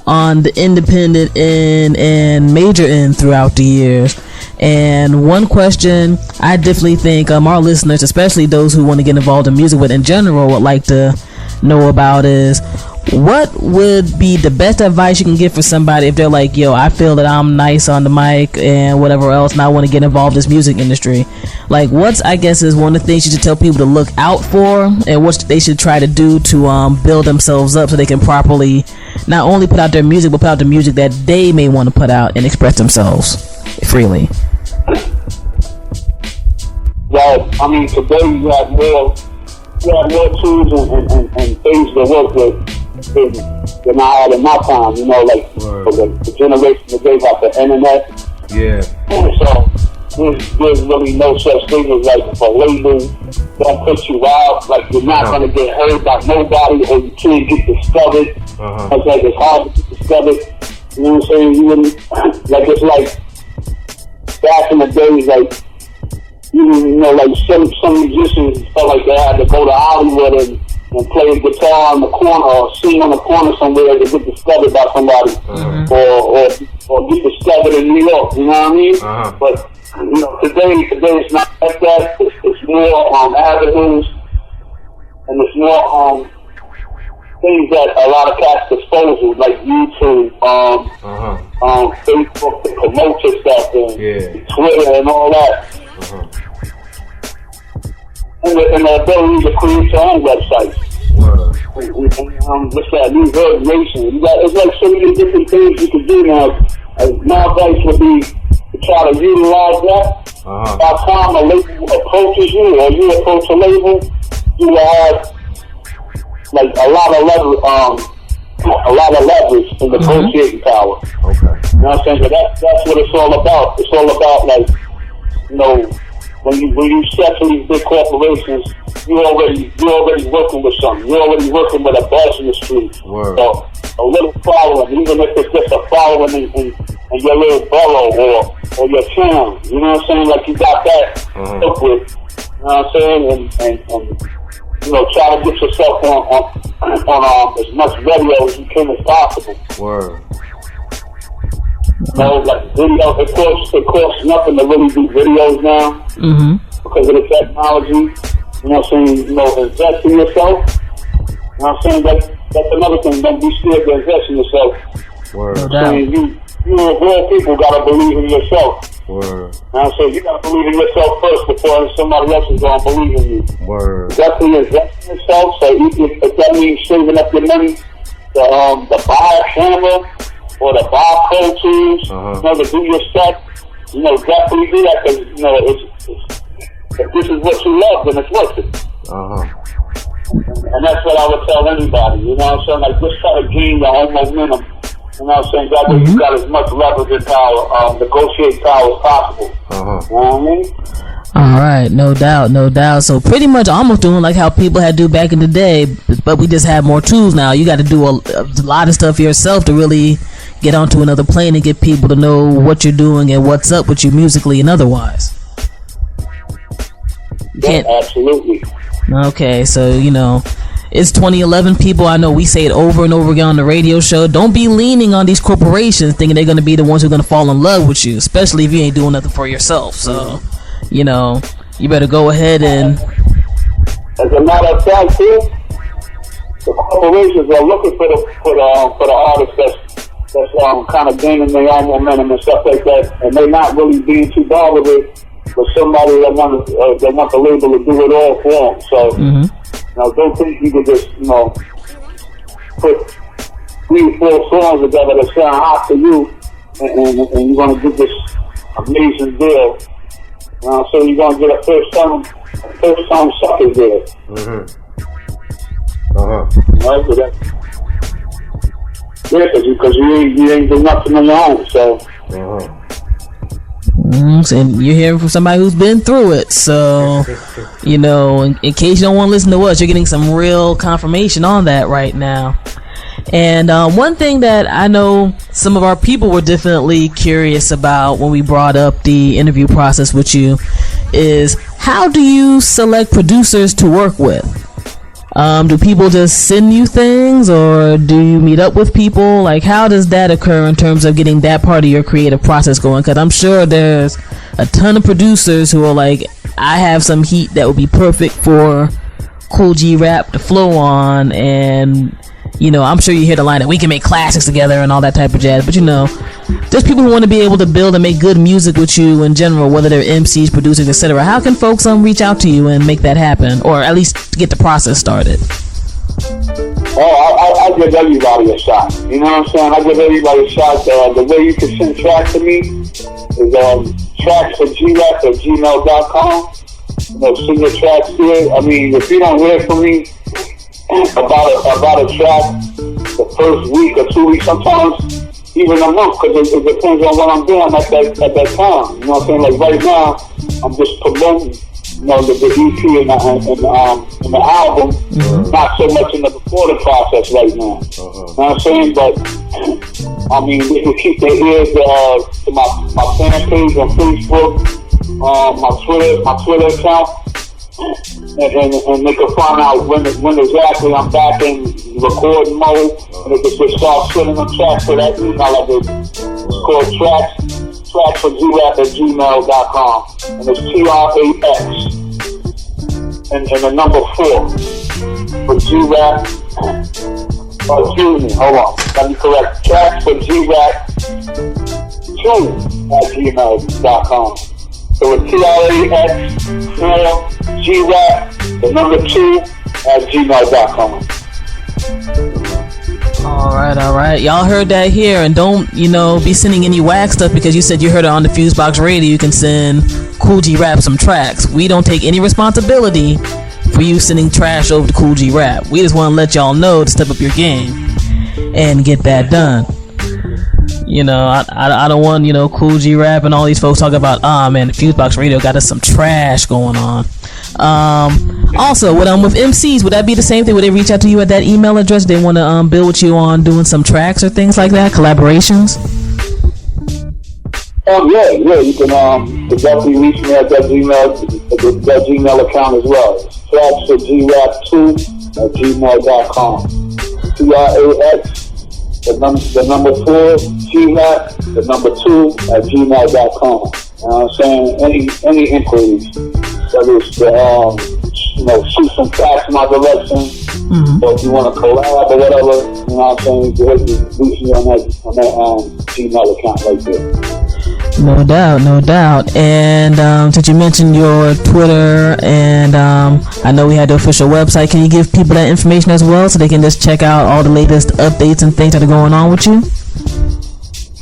on the independent end and major end throughout the years. And one question I definitely think our listeners, especially those who want to get involved in music with in general, would like to know about is, what would be the best advice you can give for somebody if they're like, yo, I feel that I'm nice on the mic and whatever else, and I want to get involved in this music industry? Like, what's, I guess, is one of the things you should tell people to look out for, and what they should try to do to build themselves up so they can properly not only put out their music, but put out the music that they may want to put out and express themselves freely? Well, I mean, today you have more tools and things to work with than I had in my time, you know, like for the generation that gave out the internet. Yeah. So there's really no such thing as like a label that puts you out. Like, you're not going to get heard by nobody, or you can't get discovered. It's like, it's hard to get discovered. You know what I'm saying? You wouldn't, like, it's like back in the days, like, you know, like some musicians felt like they had to go to Hollywood and play a guitar on the corner or sing on the corner somewhere to get discovered by somebody, or get discovered in New York. You know what I mean? But you know, today it's not like that. It's more avenues, and it's more things that a lot of cats disposal, like YouTube, Facebook to promote your stuff, and Twitter and all that. And the ability to create your own website. What's that? New Nation. It's like so many different things you can do now. My advice would be to try to utilize that. By the time a label approaches you, or you approach a label, you will have like a lot of leverage and negotiating power. You know what I'm saying? But that's what it's all about. It's all about, like, you know, when you set to these big corporations, you're already working with something. You're already working with a buzz in the street. So a little following, even if it's just a following in your little borough or your town. You know what I'm saying? Like, you got that up with. You know what I'm saying? And you know, try to get yourself on as much radio as you can as possible. You know, like video, it costs nothing to really do videos now because of the technology. You know what I'm saying? You know, invest in yourself. You know what I'm saying? That's another thing. Don't be scared to invest in yourself. So you real people gotta believe in yourself. You know what I'm saying? You gotta believe in yourself first before somebody else is gonna believe in you. Definitely invest in yourself. So if that means saving up your money to buy a camera, or to buy Pro Tools, you know, to do your stuff, you know, definitely do that, because, you know, if this is what you love, then it's worth it. And that's what I would tell anybody, you know what I'm saying? Like, just try to gain your own momentum, you know what I'm saying? That way you got as much leverage and power, negotiate power as possible. You know what I mean? All right, no doubt. So pretty much almost doing like how people had to do back in the day, but we just have more tools now. You got to do a lot of stuff yourself to really get onto another plane and get people to know what you're doing and what's up with you musically and otherwise. Yeah, absolutely. Okay, so, you know, it's 2011, people. I know we say it over and over again on the radio show. Don't be leaning on these corporations thinking they're going to be the ones who are going to fall in love with you, especially if you ain't doing nothing for yourself. So, you know, you better go ahead and... As a matter of fact, too, the corporations are looking for the artists that's kind of gaining their own momentum and stuff like that, and they're not really being too bothered with somebody that want the label to do it all for them. So, you know, don't think you can just, you know, put 3-4 songs together that sound hot to you, and you're gonna get this amazing deal. You know, so you're gonna get a first time sucker deal. Right? So that, yeah, because you ain't do nothing on your own, so. And you're hearing from somebody who's been through it, so, you know, in case you don't want to listen to us, you're getting some real confirmation on that right now. And one thing that I know some of our people were definitely curious about when we brought up the interview process with you is, how do you select producers to work with? Do people just send you things, or do you meet up with people? Like, how does that occur in terms of getting that part of your creative process going? Because I'm sure there's a ton of producers who are like, I have some heat that would be perfect for Kool G Rap to flow on, and you know, I'm sure you hear the line that we can make classics together and all that type of jazz. But you know, there's people who want to be able to build and make good music with you in general, whether they're MCs, producers, etc. How can folks reach out to you and make that happen, or at least get the process started? Oh, I give everybody a shot. You know what I'm saying? I give everybody a shot. The way you can send tracks to me is tracksforgrap@gmail.com. You know, send your tracks here. I mean, if you don't hear from me about a track the first week or 2 weeks, sometimes even a month, because it depends on what I'm doing at that time. You know what I'm saying? Like right now, I'm just promoting, you know, the EP and the album, not so much in the recording process right now. You know what I'm saying? But I mean, they can keep their ears to my fan page on Facebook, my Twitter account. And they can find out when exactly I'm back in recording mode, and they can just start sending them tracks to that email address. It's called tracksforgrap@gmail.com, and it's TRAX and the number 4 for G-Rap. Excuse me, hold on, let me correct. Tracksforgrap2@gmail.com. So it's TRAX4GRAP, the number 2@gmail.com. All right. Y'all heard that here, and don't, you know, be sending any whack stuff because you said you heard it on the FuseBox Radio. You can send Kool G Rap some tracks. We don't take any responsibility for you sending trash over to Kool G Rap. We just want to let y'all know to step up your game and get that done. You know, I don't want, you know, Kool G Rap and all these folks talking about, man, the FuseBox Radio got us some trash going on. Also, with MCs, would that be the same thing? Would they reach out to you at that email address? They want to build with you on doing some tracks or things like that, collaborations? Yeah, you can definitely reach me at that Gmail account as well. It's tracksforgrap2@gmail.com. TRAX, the number 4, G-Rap, the number 2@gmail.com. You know what I'm saying? Any inquiries, whether it's to, you know, shoot some tracks in my direction, or if you want to collab or whatever, you know what I'm saying? You can reach me on that Gmail account right there. No doubt. And since you mentioned your Twitter, and I know we had the official website, can you give people that information as well so they can just check out all the latest updates and things that are going on with you?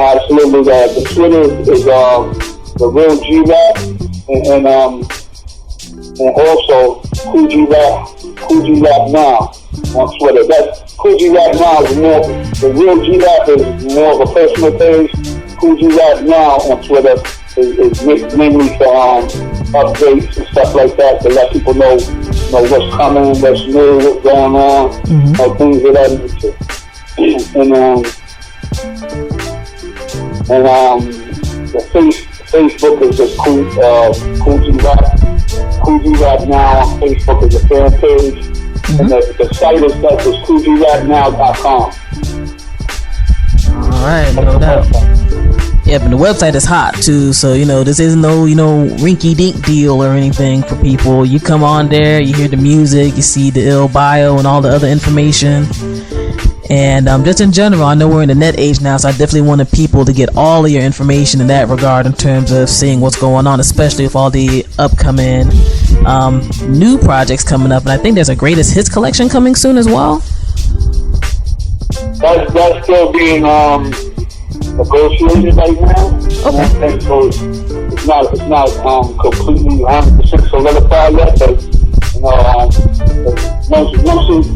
Absolutely. The Twitter is the real G-Rap, and also Kool G Rap Now on Twitter. That's Kool G Rap Now is more, the real G-Rap is more of a personal page. Kool G Rap Now on Twitter is mainly for updates and stuff like that, to let people know what's coming, what's new, what's going on, things of that nature. And the Facebook is just Kool G Rap. Kool G Rap Now on Facebook is a fan page, and the site is KoolGRapNow.com. All right, no doubt. Yep, and the website is hot too, so you know this isn't no rinky-dink deal or anything for people. You come on there, you hear the music, you see the ill bio and all the other information, and just in general, I know we're in the net age now, so I definitely wanted people to get all of your information in that regard in terms of seeing what's going on, especially with all the upcoming new projects coming up, and I think there's a greatest hits collection coming soon as well. That's still being negotiated right now. Okay. And so it's not completely 100% solidified yet, but you know,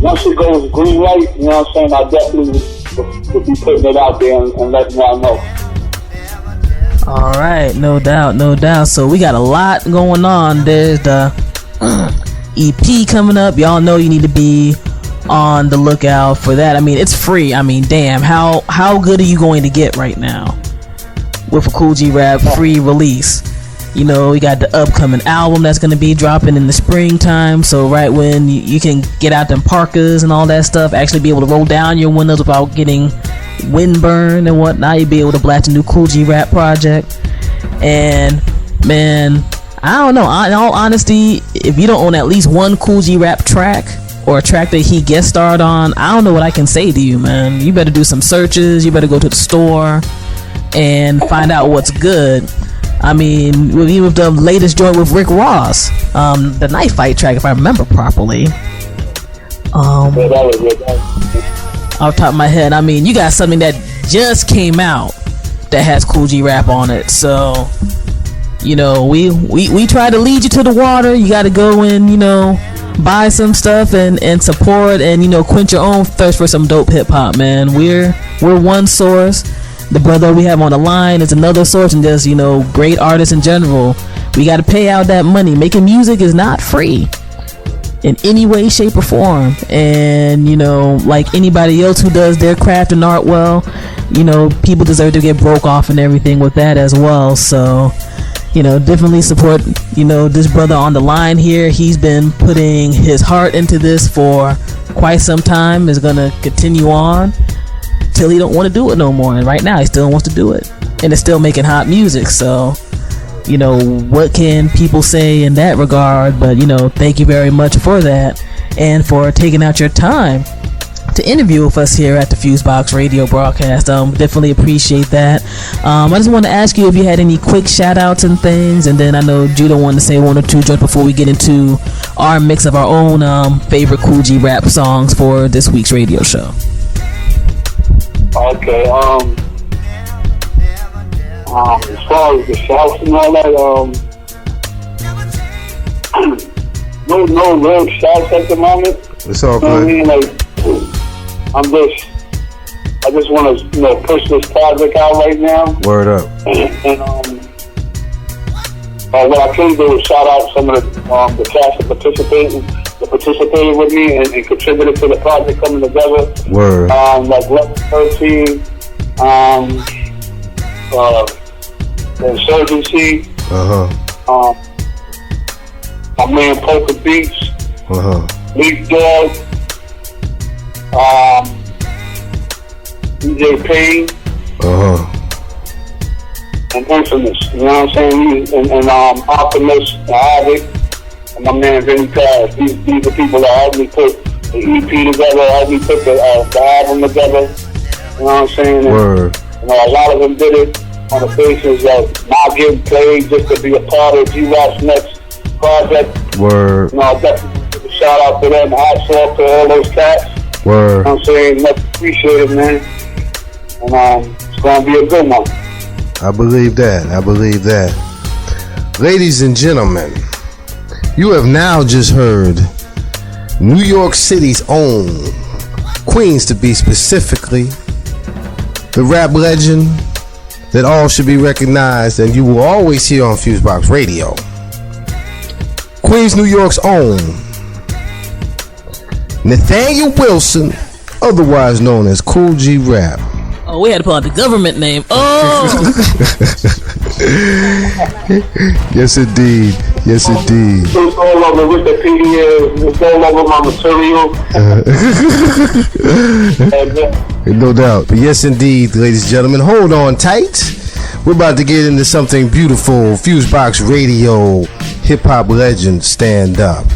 once it goes green light, you know what I'm saying, I definitely will be putting it out there and letting y'all know. All right, no doubt. So we got a lot going on. There's the EP coming up. Y'all know you need to be on the lookout for that. I mean, it's free. I mean, damn, how good are you going to get right now with a Kool G Rap free release? You know, we got the upcoming album that's going to be dropping in the springtime. So right when you can get out them parkas and all that stuff, actually be able to roll down your windows without getting windburn and whatnot, you'll be able to blast a new Kool G Rap project. And man, I don't know, in all honesty, if you don't own at least one Kool G Rap track or a track that he guest starred on, I don't know what I can say to you, man. You better do some searches. You better go to the store and find out what's good. I mean, even with the latest joint with Rick Ross, the Knife Fight track, if I remember properly. Off the top of my head, I mean, you got something that just came out that has Kool G Rap on it. So, you know, we try to lead you to the water. You got to go and, you know, buy some stuff and support and, you know, quench your own thirst for some dope hip hop, man. We're one source. The brother we have on the line is another source, and just, you know, great artists in general. We got to pay out that money. Making music is not free in any way, shape, or form. And, you know, like anybody else who does their craft and art well, you know, people deserve to get broke off and everything with that as well. So, you know, definitely support, you know, this brother on the line here. He's been putting his heart into this for quite some time. Is going to continue on till he don't want to do it no more. And right now he still wants to do it, and it's still making hot music. So, you know, what can people say in that regard? But, you know, thank you very much for that and for taking out your time to interview with us here at the FuseBox Radio Broadcast. Definitely appreciate that. I just want to ask you if you had any quick shout outs and things, and then I know Judah wanted to say one or two just before we get into our mix of our own favorite Kool G Rap songs for this week's radio show. Okay, as far as the shouts and all that, no real shouts at the moment. It's all good. I mean, like, I just want to, you know, push this project out right now. Word up. And what I can do is shout out some of the cast that participated with me and contributed to the project coming together. Word. Like Level 13, the Insurgency. My man Poker Beats. Leak Dog. DJ Payne. And Infamous. You know what I'm saying? And Optimus, Havoc. And my man Vinny Paz. These are people that helped me put the EP together, helped me put the album together. You know what I'm saying? Word. You know, a lot of them did it on the basis of not getting paid, just to be a part of G-Rap's next project. Word. You know, I definitely give a shout out to them. Hats off to all those cats. Word. You know what I'm saying? Much appreciated, man. And it's going to be a good one. I believe that. Ladies and gentlemen, you have now just heard New York City's own, Queens to be specifically, the rap legend that all should be recognized and you will always hear on FuseBox Radio. Queens, New York's own, Nathaniel Wilson, otherwise known as Kool G Rap. Oh, we had to pull out the government name. Oh! Yes, indeed. It's all over Wikipedia. It's all over my material. No doubt. But yes, indeed, ladies and gentlemen. Hold on tight. We're about to get into something beautiful. FuseBox Radio, hip-hop legend, stand up.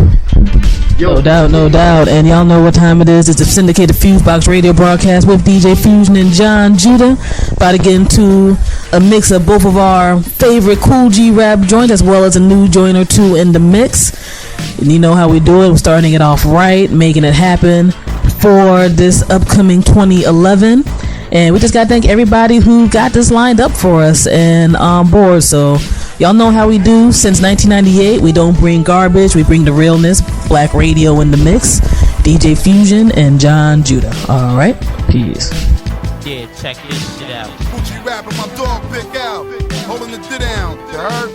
No doubt. And y'all know what time it is. It's the syndicated FuseBox Radio Broadcast with DJ Fusion and Jon Judah. About to get into a mix of both of our favorite Kool G Rap joints, as well as a new joint or two in the mix. And you know how we do it. We're starting it off right, making it happen for this upcoming 2011. And we just got to thank everybody who got this lined up for us and on board. So y'all know how we do. Since 1998, we don't bring garbage. We bring the realness. Black radio in the mix. DJ Fusion and Jon Judah. All right. Peace. Yeah, check this shit out. Kool G rapping my dog pick out. Holding the down. You heard?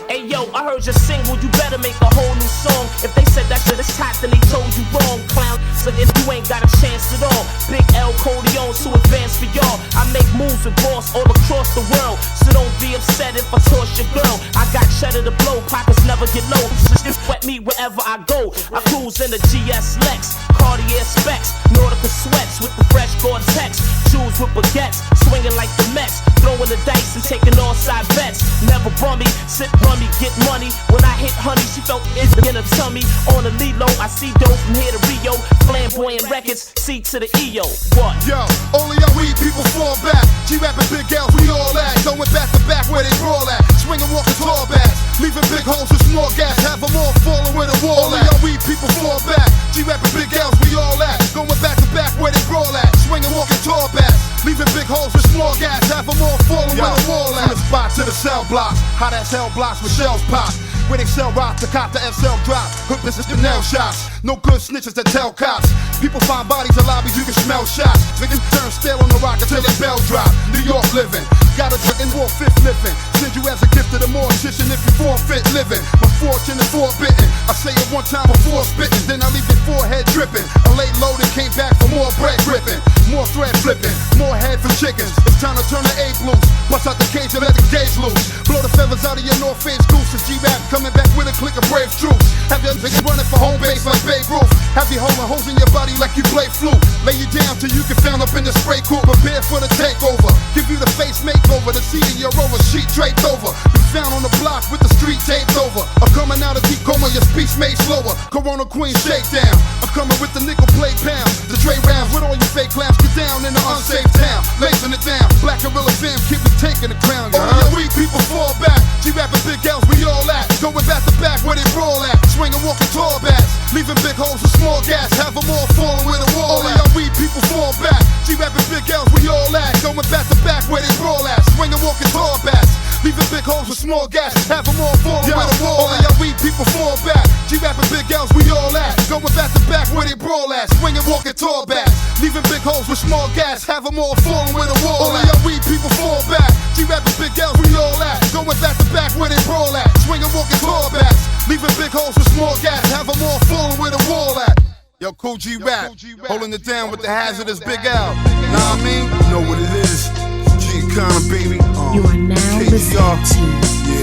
Hey yo, I heard your single. You better make a whole new song. If they said that shit is hot, then they told you wrong, clown. So if you ain't got a chance at all, Big L Codeon to advance for y'all. I make moves with boss all across the world, so don't be upset if I toss your girl. I got cheddar to blow, pockets never get low. So just wet me wherever I go. I cruise in the GS Lex, Cartier specs, Nautica sweats with the fresh Gore-Tex, shoes with baguettes, swinging like the Mets, throwing the dice and taking all side bets. Never bummy, sit bummy, get money. When I hit honey, she felt it in her tummy. On the Lilo, I see dope from here to Rio. Flamboyant records, C to the EO. What? Yo, only our weed people fall back. G-rapping big L's, we all at. Going back to back where they brawl at. Swinging, walking tall backs. Leaving big holes with small gas. Have them all falling where the wall at. Only our weed people fall back. G-rapping big L's, we all at. Going back to back where they brawl at. Swinging, walking tall backs. Leaving big holes with small gas. Have them all falling where the wall at. From the spot to the cell blocks. Hot ass hell blocks with shells pop. Where they sell rock to cop the SL drop. Hook this is the nail shots. No good snitches that tell cops. People find bodies in lobbies, you can smell shots. Niggas turn stale on the rock until their bell drop. New York living, got a drink and more fifth living. Send you as a gift to the mortician if you forfeit living. My fortune is forbidden. I say it one time before spitting, then I leave your forehead dripping. I laid low and came back for more bread ripping. More thread flipping, more head for chickens. It's time to turn the A loose. Bust out the cage and let the gauge loose. Blow the feathers out of your North Face goose. It's G-Rap coming back with a click of brave troops. Have your niggas running for home base like Babe Ruth. Have you holding holes in your body like you play flute. Lay you down till you get found up in the spray cool. Prepare for the takeover. Give you the face makeover. The seat of your rover, sheet draped over. You found on the block with the street taped over. I'm coming out of deep coma, your speech made slower. Corona Queen shakedown. I'm coming with the nickel plate pound. The Dre rounds with all you fake clowns. Get down in the unsafe town. Lacing it down. Black Gorilla fam, keep me taking the crown. Only your weak people fall back. G-rapping big L's, we all at. Going back to back where they brawl at. Swinging, walking tall bats. Leaving big holes with small gas. Have them all falling where the wall at. Only our weak people fall back. G-rapping big L's, we all at. Going back to back where they brawl at. Swinging, walking tall bats. Leaving big holes with small gas. Have them all falling where the wall at. Only our weak people fall back. G-rapping big L's, we all at. Going back to back where they brawl at. Swinging, walking tall bats. Leaving big holes with small gas. Have them all falling where the wall at. Only our weak people fall back. G-rapping big L's, we all at. Going back to back where they brawl at. Swinging, walking tall bats. Leaving big holes with small gas. Have them all falling where the wall at. Yo, Kool G-Rap, holding it down with the hazardous Big L. Know what I mean? Know what it is. G-Con, baby. You are now listening to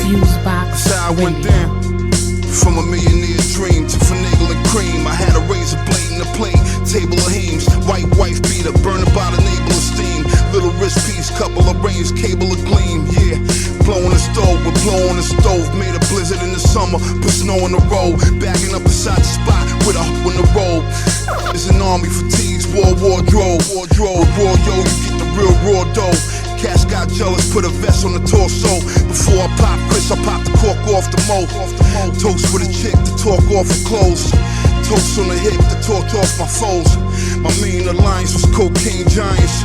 FuseBox That's how I went down. From a millionaire dream to finagling cream. I had a razor blade in the plate, table of Hames. White wife beater, burning by the navel of steam. Little wrist piece, couple of rings, cable of gleam. Yeah, blowing the stove, we're blowing the stove. Made a blizzard in the summer, put snow on the road. Backing up beside the spot with a hook on the road. It's an army fatigues, wardrobe. Raw yo, you get the real raw dough. Cash got jealous, put a vest on the torso. Before I pop Chris, I pop the cork off the mo. Toast with a chick to talk off her clothes. Toast on the hip to torch off my foes. My main alliance was cocaine giants.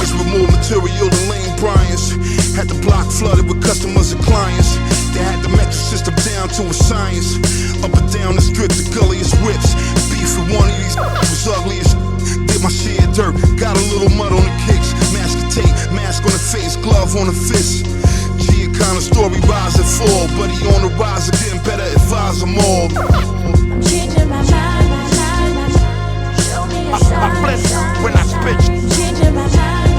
It's with more material than Lane Bryant's. Had the block flooded with customers and clients. They had the metric system down to a science. Up and down the strip, the gulliest whips. Beef with one of these was ugly as did my share dirt. Got a little mud on the kicks. Mask of tape, mask on the face, glove on the fist. G kind of story rise and fall, but he on the rise again, better advise them all. Changing my mind, show me a sign. I flex when I spit. Changing my mind,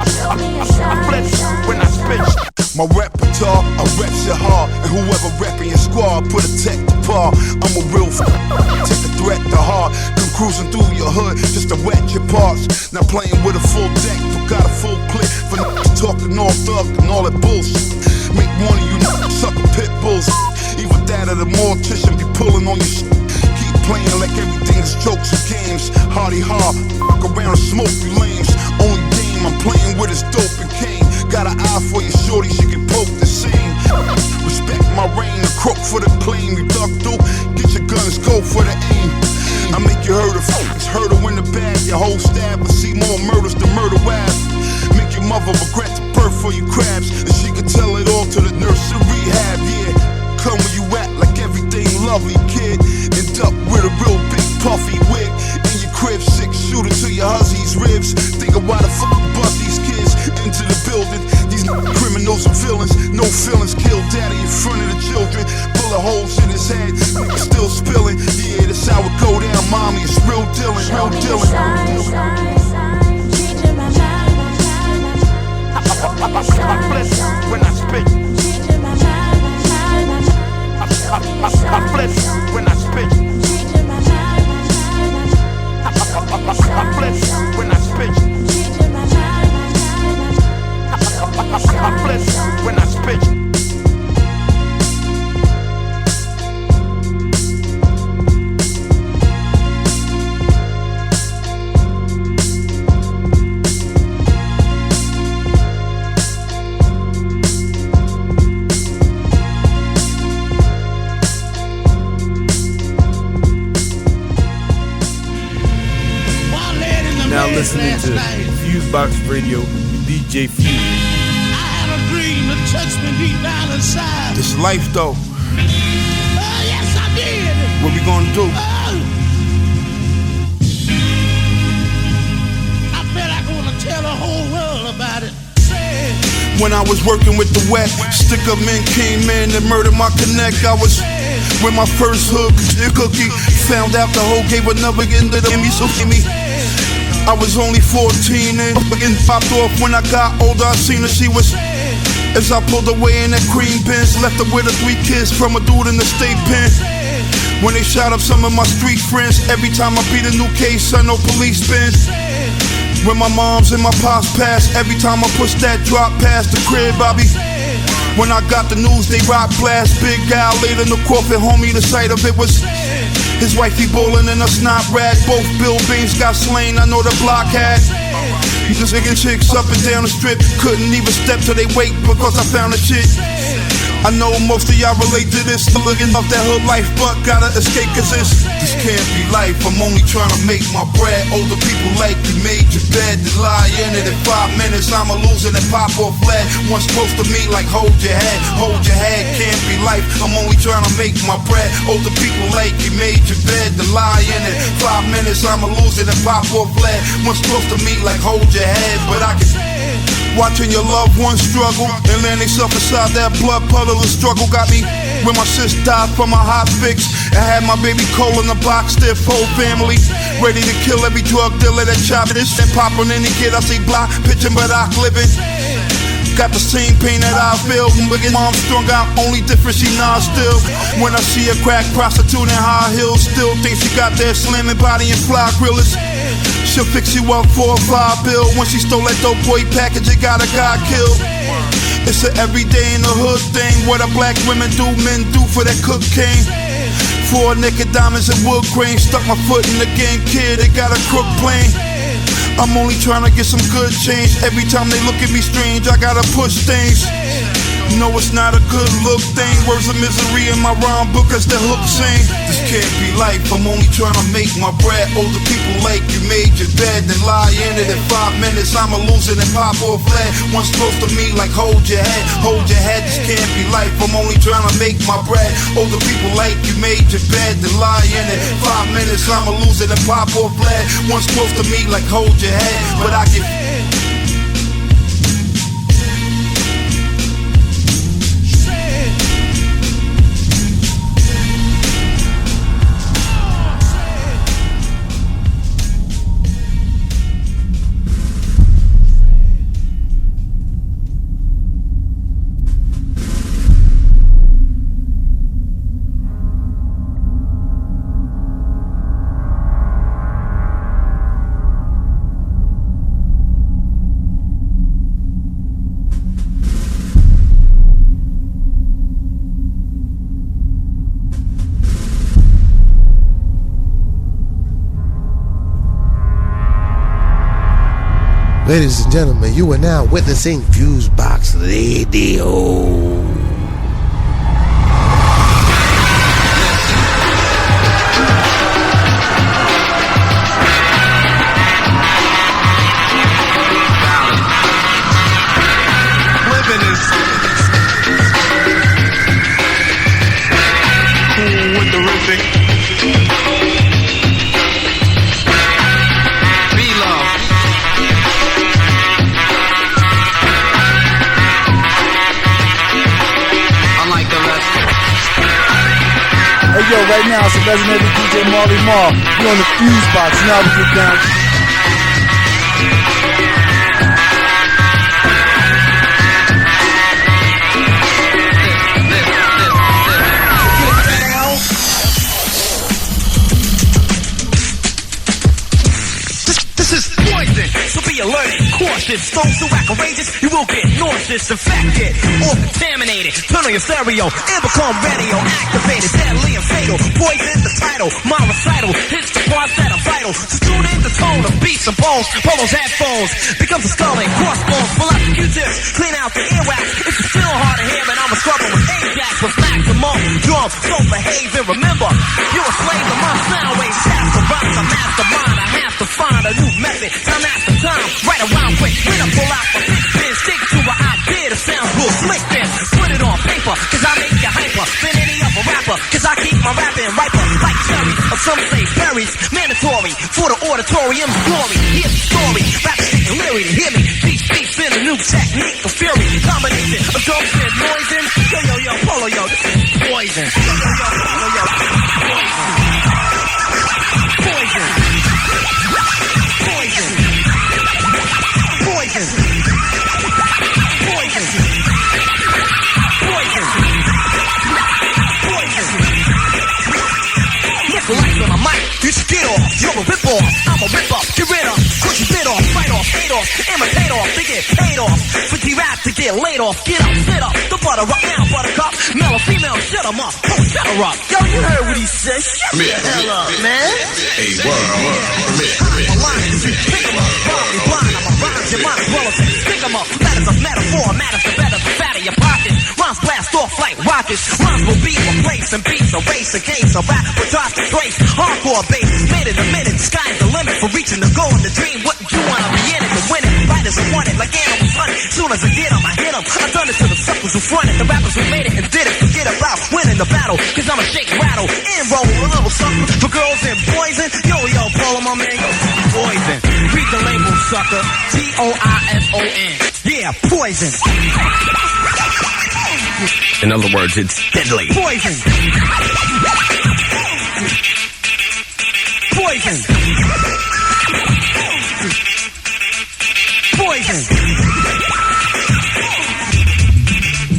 show me a sign. I flex when I spit. My repertoire, I reps your heart. And whoever reppin' your squad, put a tech to par. I'm a real take the threat to heart. Come cruising through your hood just to wet your parts. Now playing with a full deck, forgot a full clip. For niggas talking all thug and all that bullshit. Make one of you sucker pit bulls. Either that or the mortician be pulling on your shit. Keep playing like everything's jokes and games. Hardy hard, fuck around and smoke you lames. Only game I'm playing with is dope and cane. Got an eye for your shorty, she can poke the scene. Respect my reign, the croak for the claim. You duck through, get your guns, go for the aim. I make you hurt her, hurt her in the bag. Your whole stab, but see more murders than murder wab. Make your mother regret the birth for you crabs. And she could tell it all to the nurse in rehab, yeah. Come where you at like everything lovely, kid. End up with a real big puffy wig. In your crib, 6-shooter to your hussy's ribs. Think of why the fuck bust these kids into the building. These criminals and villains, no feelings. Kill daddy in front of the children. Bullet holes in his head, nigga still FuseBox Radio, DJ Fusion. I had a dream that touched me deep down inside. This life though. Yes, I did. What we gonna do? I feel like I wanna tell the whole world about it. When I was working with the wet, sticker men came in and murdered my connect. I was with my first hook, cookie. Found out the hoe gave another end of the me, so give me. I was only 14 and getting popped off. When I got older, I seen her, she was. As I pulled away in that cream Benz, left her with her 3 kids from a dude in the state pen. When they shot up some of my street friends, every time I beat a new case, I know police been. When my moms and my pops passed, every time I push that drop past the crib, I be. When I got the news, they rock blast. Big guy laid in the coffin, homie, the sight of it was. His wifey bowling in a snot rag. Both Bill Beans got slain, I know the block had. He's just taking chicks up and down the strip. Couldn't even step till they wait because I found the shit. I know most of y'all relate to this. Looking up that hood life, but gotta escape cause this can't be life. I'm only trying to make my bread. Older people like you made your bed to lie in it. In 5 minutes I'ma lose it and pop off lead. Once close to me like hold your head, can't be life. I'm only trying to make my bread. Older people like you made your bed to lie in it. 5 minutes I'ma lose it and pop off lead. Once close to me like hold your head, but I can. Watching your loved ones struggle and land themselves inside that blood puddle of struggle got me. When my sis died from a hot fix, I had my baby Cole in the box, stiff whole family, ready to kill every drug dealer that chop this and pop on any kid I see block, pitching but I living. Got the same pain that I feel. Look at mom strung out, only difference she not still. When I see a crack prostitute in high heels, still think she got that slamming body and fly grillers. She'll fix you up for a $5 bill. When she stole that dope boy package, it got a guy killed. It's an everyday in the hood thing. What a black women do, men do for that cocaine. 4 naked diamonds and wood grain. Stuck my foot in the game, kid, it got a crook plane. I'm only trying to get some good change. Every time they look at me strange, I gotta push things. No, it's not a good look thing. Words of misery in my rhyme book as the hook sing. This can't be life, I'm only trying to make my bread. Older people like you made your bed, then lie in it. In 5 minutes I'ma lose it and pop off lead. Once close to me like hold your head, this can't be life, I'm only trying to make my bread. Older people like you made your bed, then lie in it. 5 minutes I'ma lose it and pop off lead. Once close to me like hold your head, but I can. Ladies and gentlemen, you are now witnessing FuseBox Radio. Yo, right now it's a legendary DJ Marley Marl. You're on the FuseBox. Now we get down. This is poison, so be alert and cautious. Those who act courageous, you will get nauseous, infected, or contaminated. Turn on your stereo and become radio activated, deadly and fatal. Poison the title, my recital hits the parts that are vital. So tune in the tone of beats and bones. Polos, headphones, becomes a skull and crossbones. Pull out the Q-tips, clean out the earwax. If you're still hard to hear, and I'm a scrubber with Ajax with maximum drum. So behave and remember, you're a slave to my sound waves. Cast the rhymes, I'm mastermind. I have to find a new method, time after time, right around quick. When I pull out my big pen, stick to an idea that sounds real slick then. Put it on paper, cause I make you hyper than any other rapper, cause I keep my rapping riper like cherries, or some say berries. Mandatory for the auditorium's glory. Hear the story, rappers getting leery to hear me. Beats in a new technique of fury. Combination of drums and noise and yo, polo, yo, this is poison. Yo, polo, yo, poison. Poison. Poison. Poison. Poison. Poison. Poison. Look like on a mic, you should get off. You're a rip-off, I'm a rip-off. Get rid of, push your bit off, fight off, hate off, imitate off, they get paid off. For G-Rap to get laid off, get up, sit up. The butter up now, buttercup. Male or female, shut 'em up. Oh, shut her up. Yo, you heard what he said. Shut the hell up, man. Hey, word. I'm a line, pick 'em up. Bomb, blind, I'm a rhyme, your mind as well as stick 'em up. Matters of metaphor, matters the better, the fatter your pockets. Rhymes blast off like rockets. Rhymes will be replaced and beats a race against a rap with drives to trace. Hardcore bass, made in a minute. Sky's the limit for reaching the goal and the dream. Wouldn't you wanna be in it to win it? Writers who want it like animals hunting. Soon as I get 'em, I hit 'em. I done it to the suckers who fronted. The rappers who made it and did it. Forget about winning the battle, cause I'ma shake, rattle, and roll a little something for girls and boys. And yo, Paul, my man, yo, poison. Read the label, sucker. Poison. Yeah, poison. In other words, it's deadly. Poison. Poison. Poison.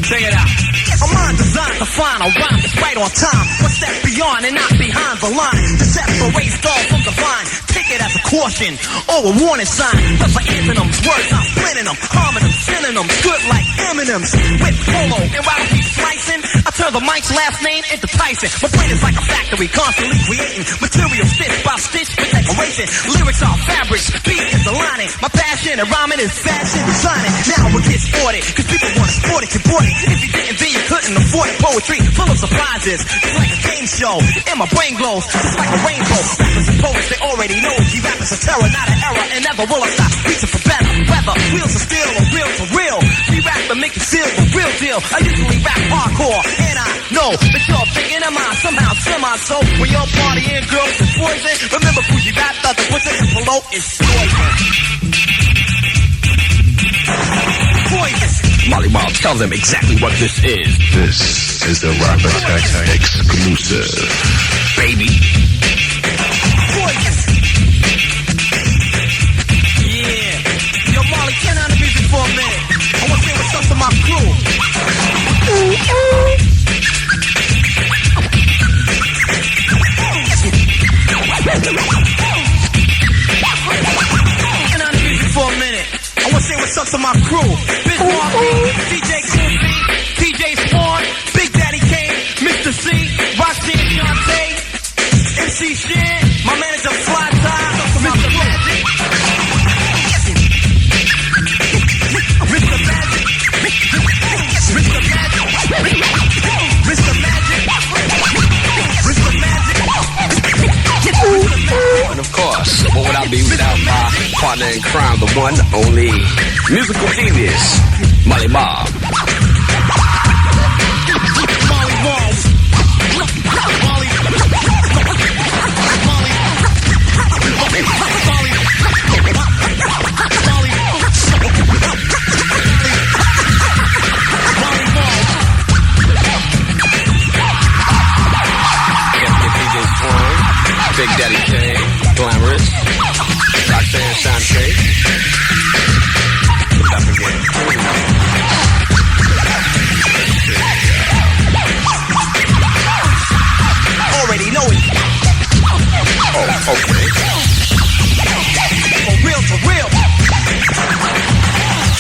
Check it out. A mind designed to find a rhyme that's right on time. One step beyond and not behind the line. To separate stall from the vine. Take it as a caution or a warning sign. Plus my anthems, words I'm blending them, harming them, sending them, good like M&M's. With polo and rattle keep slicing. I turn the mic's last name into Tyson. My brain is like a factory, constantly creating material stitch by stitch with decoration. Lyrics are fabrics, beat is the lining. My passion and rhyming is fashion designing. Now it gets sported, cause people want to sport it, you bought it. If you didn't, then you couldn't afford it. Poetry full of surprises, it's like a game show. And my brain glows, just like a rainbow. Rappers and poets, they already know. G-rap is a terror, not an error. And never will I stop reaching for better. Whether wheels are steel or real for real. G-rap to make you feel the real deal. I usually rap hardcore, and I know that you're thinking of mine somehow semi-so. When you're partying, girls and poison. Remember Fuji rap, thought the butcher and below is poison. Poison. Molly Mob, tell them exactly what this is. This is the Rap Attack exclusive. Baby. Poison. Yeah. Yo, Molly, turn on the music for a minute. I want to say what's up to my crew. Turn on the music for a minute. I want to say what's up to my crew. Biz Markie, DJ Kool Herc, DJ Spawn, Big Daddy Kane, Mr. C, Roxanne Shante, MC Shan, my manager Fly Tie, Mr. Magic, Mr. Magic, Mr. Magic, Mr. Magic, Mr. Magic. And of course, what would I be without my partner in crime, the one, only musical genius, Molly Mob. Molly Mob. Molly. Big Daddy Kane, Glamorous, Roxanne Shante. Stop again. Already know it. Oh, okay. For real.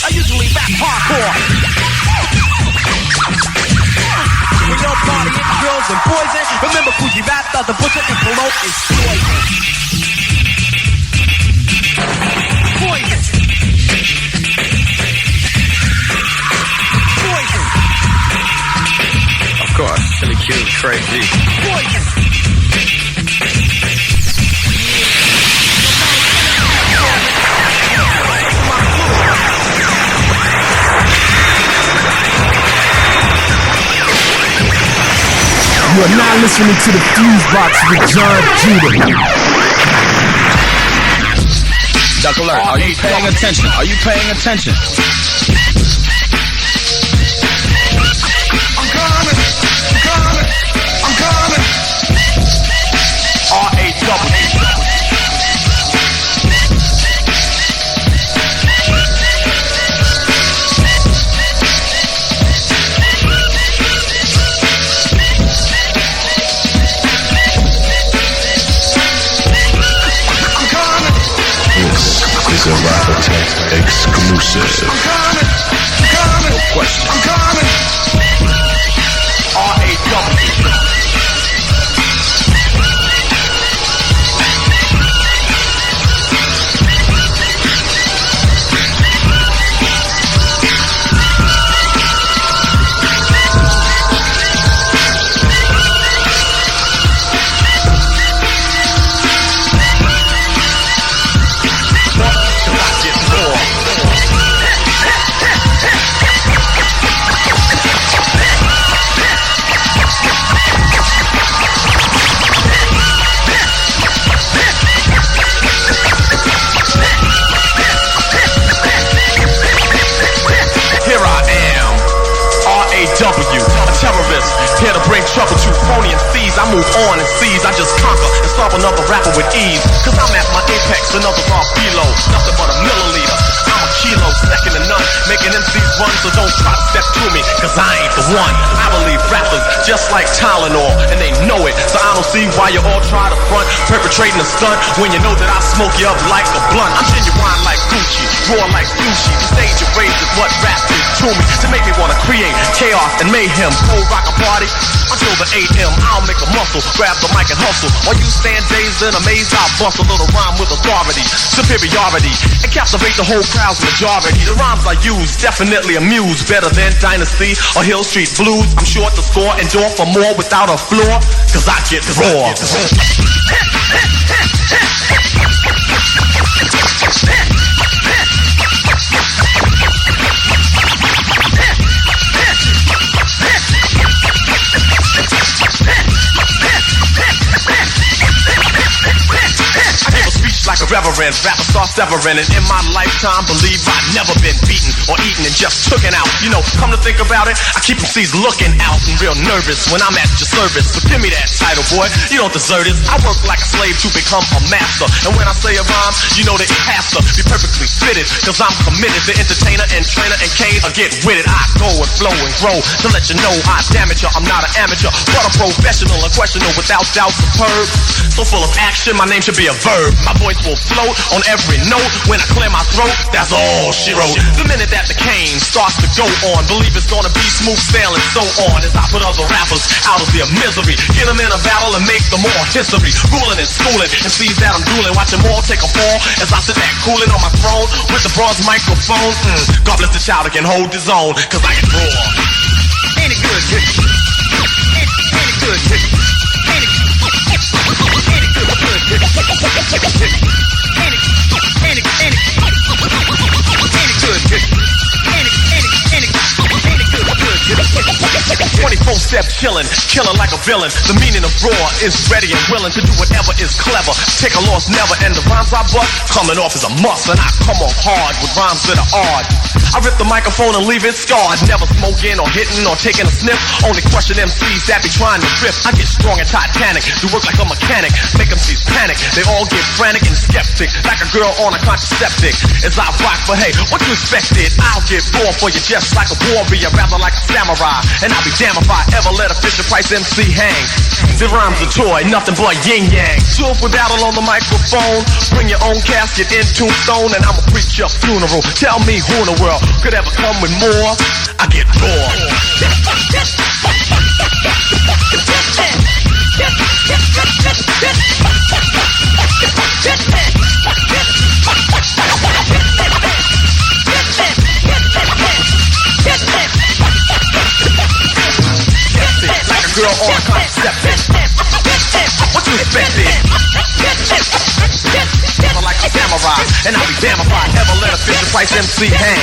I usually rap hardcore. When you're partying, girls and poison. Remember Fuji rap, thought the butcher and below is poison. Poison. Poison. Of course, Silly Q, Trey G. Poison. You are now listening to the FuseBox with Jon Judah. Duck alert, are you paying attention? Are you paying attention? I'm coming. R-A-W. This is a Rapper Tech exclusive. No question. I'm coming. R-A-W. Here to bring trouble to phony and thieves. I move on and seize. I just conquer and stop another rapper with ease. Cause I'm at my apex, another raw below. Nothing but a milliliter. I'm a kilo, second to none. Making MCs run, so don't try to step to me. Cause I ain't the one. I believe rappers just like Tylenol, and they know it. So I don't see why you all try to front, perpetrating a stunt when you know that I smoke you up like a blunt. I'm genuine like Gucci, raw like sushi. The stage of rage is what rap is to me. To make me wanna create chaos and mayhem. Cold rock a party until the 8 a.m. I'll make a muscle, grab the mic and hustle. While you stand dazed and amazed, I'll bust a little rhyme with authority, superiority, and captivate the whole crowd's majority. The rhymes I use definitely amuse, better than Dynasty or Hill Street Blues. I'm sure to score, endure for more without a floor, cause I get raw. Like a reverend, rapper start severing. And in my lifetime, believe I've never been beaten or eaten and just taken out. You know, come to think about it, I keep MCs looking out and real nervous when I'm at your service. But give me that title, boy, you don't deserve it. I work like a slave to become a master. And when I say a rhyme, you know that it has to be perfectly fitted. Cause I'm committed, the entertainer and trainer and Kane will get with it. I go and flow and grow to let you know I damage you. I'm not an amateur, but a professional, unquestionable, without doubt, superb. So full of action, my name should be a verb. My voice will float on every note when I clear my throat. That's all she wrote. The minute that the cane starts to go on, believe it's gonna be smooth sailing, so on. As I put other rappers out of their misery, get them in a battle and make them more history. Ruling and schooling and sees that I'm drooling, watch them all take a fall as I sit back cooling on my throne with the bronze microphone. God bless the child that can hold his own, cause I can roar. Ain't it good, kid? Ain't it good, kid? Ain't it good, 24/7 chillin', killing like a villain. The meaning of raw is ready and willing to do whatever is clever. Take a loss never, and the rhymes I bust coming off is a must. And I come on hard with rhymes that are odd. I rip the microphone and leave it scarred. Never smoking or hitting or taking a sniff. Only question MCs that be trying to rip. I get strong and titanic, do work like a mechanic. Make MCs panic, they all get frantic and skeptic. Like a girl on a contraceptic. As I rock, but hey, what you expected? I'll get raw for you just like a warrior, rather like a samurai. And I'll be damned if I ever let a Fisher Price MC hang. The rhyme's a toy, nothing but yin yang. So if we battle on the microphone, bring your own casket in tombstone, and I'ma preach your funeral. Tell me who in the world could ever come with more? I get raw. 'Cause What you expected? Like a samurai, and I'll be damn if I ever let a Fisher Price MC hang.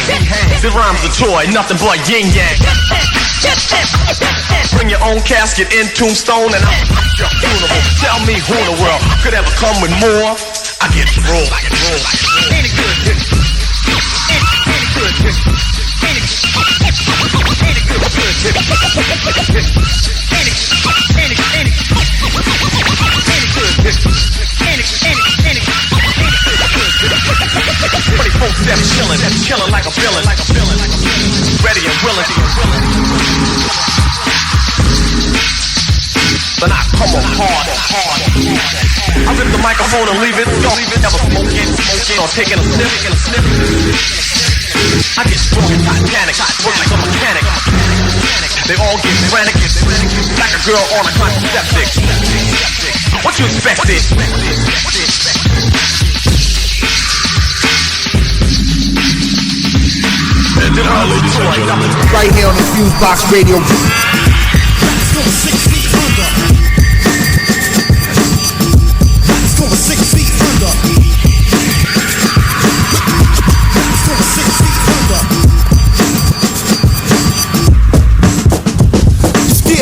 The rhymes are joy, nothing but yin yang. Bring your own casket in Tombstone, and I'll your funeral. Tell me who in the world could ever come with more. I get rolled. Ain't it good? Ain't it good? Ain't it good? Pretty folks that's chillin' like a villain, ready and willing. Then I come on hard. I rip the microphone and leave it. Never smoking or taking a sniff. I get strong and titanic, work like a mechanic. They all get frantic, like a girl on a contraceptic. What you expected? Right here on the FuseBox Radio.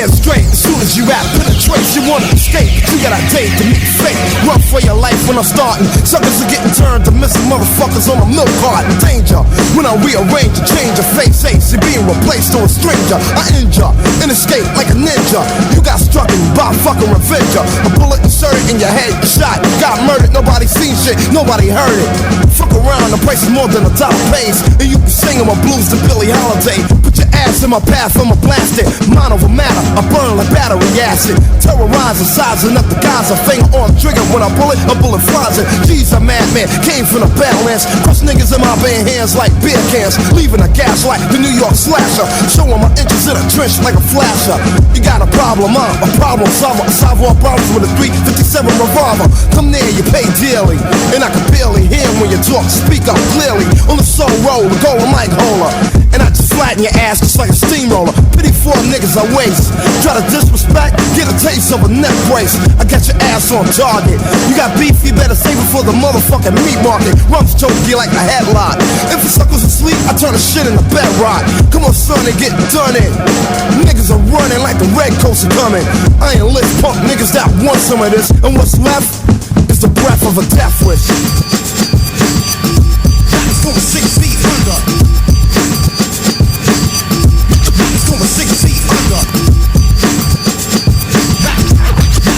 Straight, as soon as you rap, penetrate, you wanna escape. You got a date to meet fate. Run for your life when I'm starting. Suckers are getting turned to missing motherfuckers on a milk carton. Danger, when I rearrange to change your face, ace, you're being replaced to a stranger. I injure and escape like a ninja. You got struck and by fucking revenger. A bullet inserted in your head, shot, got murdered. Nobody seen shit, nobody heard it. Fuck around, the price is more than $1 pays. And you can sing my blues to Billie Holiday. Put your ass in my path, I'ma blast it. Mind over matter, I burn like battery acid. Terrorizing, sizing up the guys. A finger on trigger when I pull it, a bullet flies it. G's a madman, came from the Badlands. Crush niggas in my bare hands like beer cans. Leaving a gas like the New York slasher. Showing my inches in a trench like a flasher. You got a problem, a problem solver. I solve all problems with a 357 revolver. Come near, you pay dearly. And I can barely hear when you talk, speak up clearly. On the soul roll, the golden mic holder. And I just flatten your ass just like a steamroller. Pity for niggas I waste. Try to disrespect, get a taste of a neck brace. I got your ass on target. You got beef, you better save it for the motherfucking meat market. Rumps choke you like a headlock. If the suckers asleep, I turn the shit into bedrock. Come on, son, and get done in. Niggas are running like the red coats are coming. I ain't lit punk niggas that want some of this. And what's left is the breath of a death wish. It's going 6 feet under. It's going 6 feet under.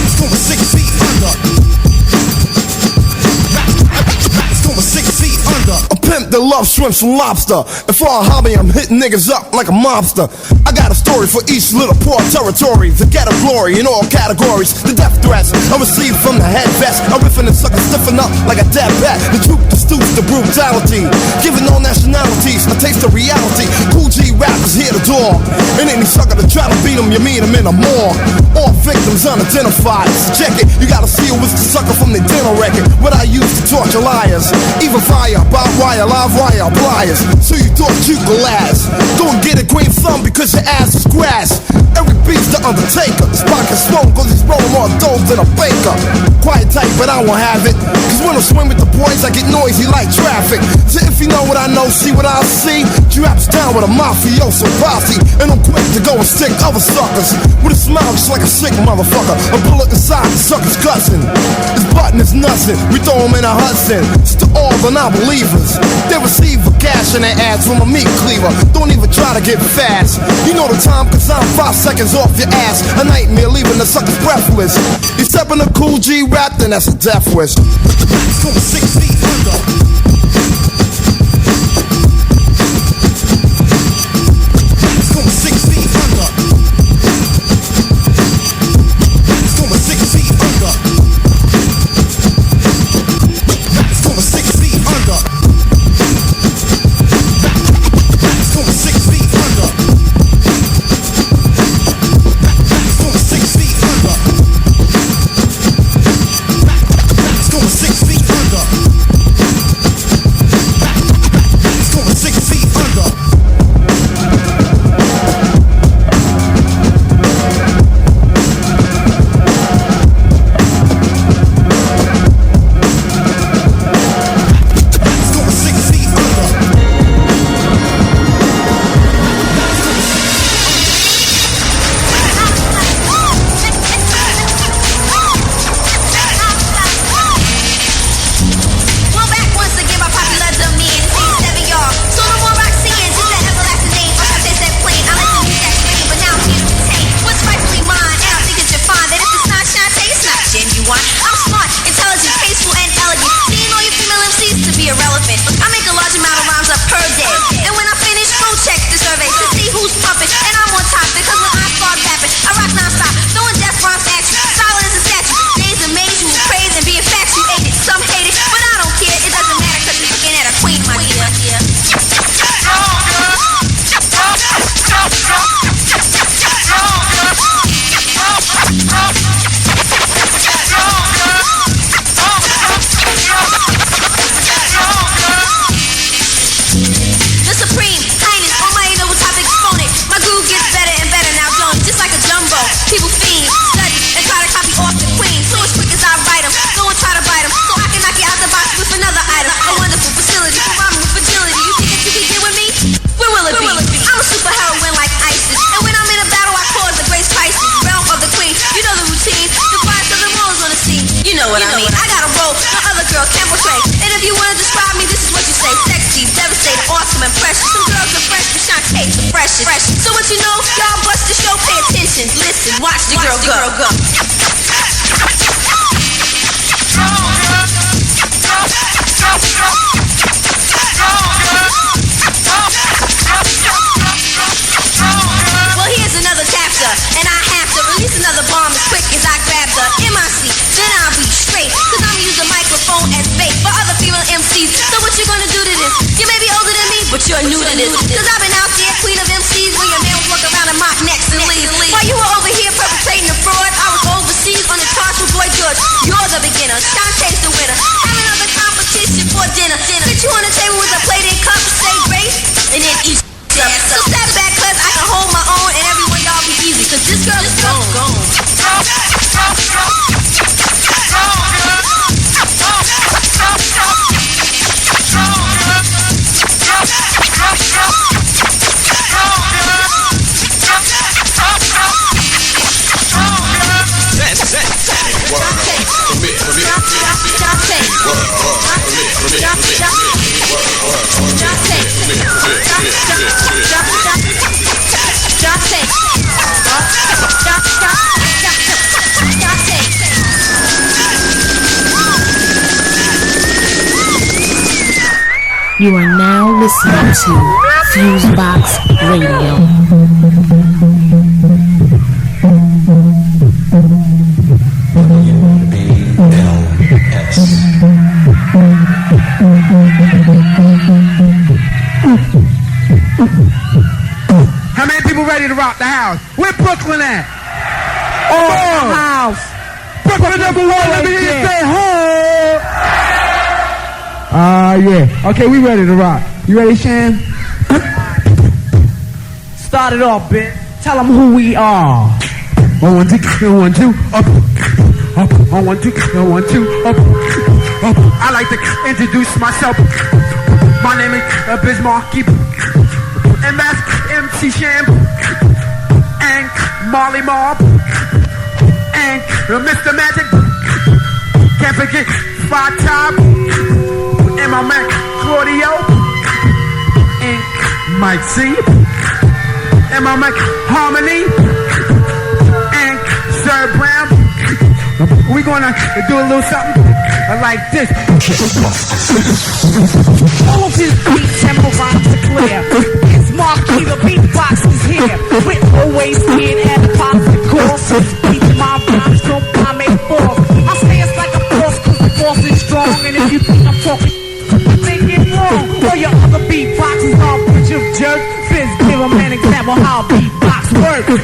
It's going 6 feet under. It's going 6 feet under. A pimp that loves shrimp and lobster. And for a hobby, I'm hitting niggas up like a mobster. I got a story for each little poor territory. The ghetto glory in all categories. The death threats I received from the head vest. I'm riffing and sucker stiffen up like a dead bat. The truth, the stoops, the brutality. Giving all nationalities a taste of reality. Kool G rappers here the door. And any sucker to try to beat them, you meet them in a morgue. All victims unidentified. So check it, you gotta see who was the sucker from the dinner record. What I used to torture liars. Even fire, barbed wire, live wire, pliers. So you thought you could last. Don't get a green thumb because your ass is grass. Every beat's the Undertaker. This pocket smoke cause he's rolling more dope than a baker. Quiet tight, but I won't have it. Cause when I swim with the boys, I get noisy like traffic. So if you know what I know, see what I see. Drops down with a mafioso posse. And I'm quick to go and stick other suckers. With a smile just like a sick motherfucker. A bullet inside the sucker's gussing. This button is nothing. We throw him in a Hudson. It's to all the non-believers. They receive a cash in their ads from a meat cleaver. Don't even try to get fast. You know the time cause I'm 5 seconds off your ass. A nightmare leaving the suckers breathless. You step in a Kool G rap, then that's a death wish. It's going 6 feet under. It's going 6 feet under. girls can portray. And if you wanna describe me, this is what you say: sexy, devastating, awesome, and precious. Some girls are fresh, but Shantae's the freshest. So what you know? Y'all bust the show, pay attention, listen, watch the girl go. Well, here's another chapter, and I have to release another bomb as quick as I grab the MIC. Then I'll be straight, cause I'm using microphone as bait for other female MCs. So what you gonna do to this? You may be older than me, but you're new to this. Cause I've been out there, queen of MCs, where your man was walk around and mock next and leave. While you were over here perpetrating the fraud, I was overseas on the charts with Boy George. You're the beginner, Shantae's the winner. Have another competition for dinner. Sit you on the table with a plate and cup, say grace, and then eat. So step back, cause I can hold my own, and everyone y'all be easy, cause this girl is gone. You are now listening to FuseBox Radio. How many people ready to rock the house? Where Brooklyn at? Oh, house. Brooklyn number one. Let me hear you say ho. Yeah. Okay, we ready to rock. You ready, Shan? Start it off, bitch. Tell them who we are. 1, 1, 2, 1, 2, up, up. 1, 1, 2, 1, 2, up, up. I like to introduce myself. My name is Bismarck, and that's MC Sham, and Marley Marb, and Mr. Magic. Can't forget Five Top, and my man Claudio, and Mike C, and my man Harmony, and Sir Brown. We gonna do a little something like this. All of his beat tempo rhymes are clear. It's Marquis, the beatbox is here. With always being at the pop the course. Beat my rhymes, don't I make force. I say it's like a force, cause the force is strong. And if you think I'm talking, think it wrong. Or your other beatboxes are a bunch of jerk. Fizz, give them an example how a beatbox works.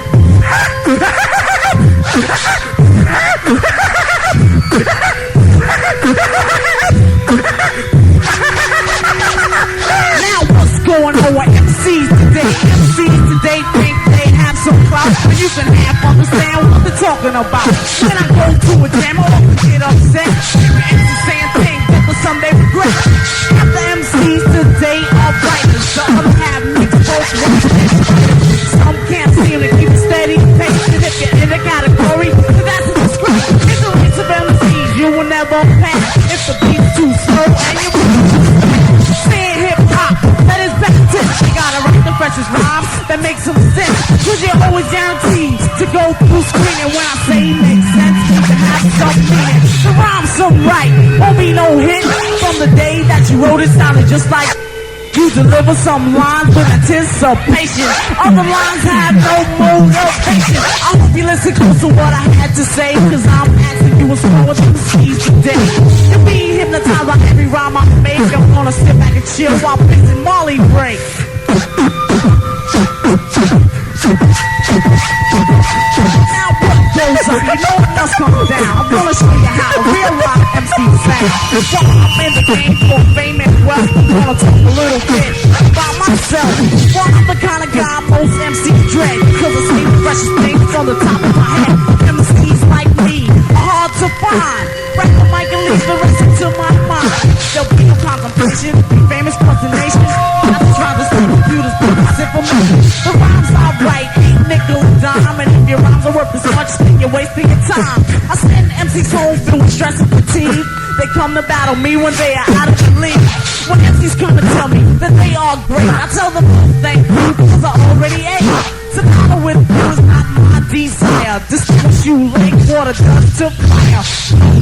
Now what's going on with MCs today? MCs today think they have some clout, but you can half understand what they're talking about. When I go to a jam, I often get upset. It's the same thing that for some they regret. Half the MCs today are writers, the other half mixed both ways. Some can't seem to keep a steady pace, and if you're in a category, then that's a disgrace. It's a list of MCs you will never pass. If the beat's too slow and you saying hip-hop, that is better tips. You gotta write the freshest rhymes that make some sense, cause you're always guaranteed to go through screening. When I say make sense, you can have some meaning. The rhymes some right, won't be no hit. From the day that you wrote it, sounded just like you deliver some lines with anticipation. Other lines have no motivation. I hope you listen close to what I had to say, cause I'm asking you what's wrong with the MCs today. You're being hypnotized by every rhyme I make. I'm gonna sit back and chill while Prince and Marley break. Now what goes up? You know what else comes down? I'm gonna show you how a real rock MC sound. So I'm in the game for fame and wealth. I'm gonna talk a little bit about myself. Well, I'm the kind of guy most MCs dread, cause I say the freshest things from the top of my head. MCs like me are hard to find. Break the mic and leave the rest into my mind. There'll be no contemplation, famous presentation. Not to try to steal computers, but it's information. The rhymes I write ain't nickel and dime, and if your rhymes are worth as much, then you're wasting your time. I send MCs home filled with stress and fatigue. They come to battle me when they are out of the league. When MCs come to tell me that they are great, I tell them no thank you because I already ate. To battle with you is not my desire. Distinguish you like water does to fire.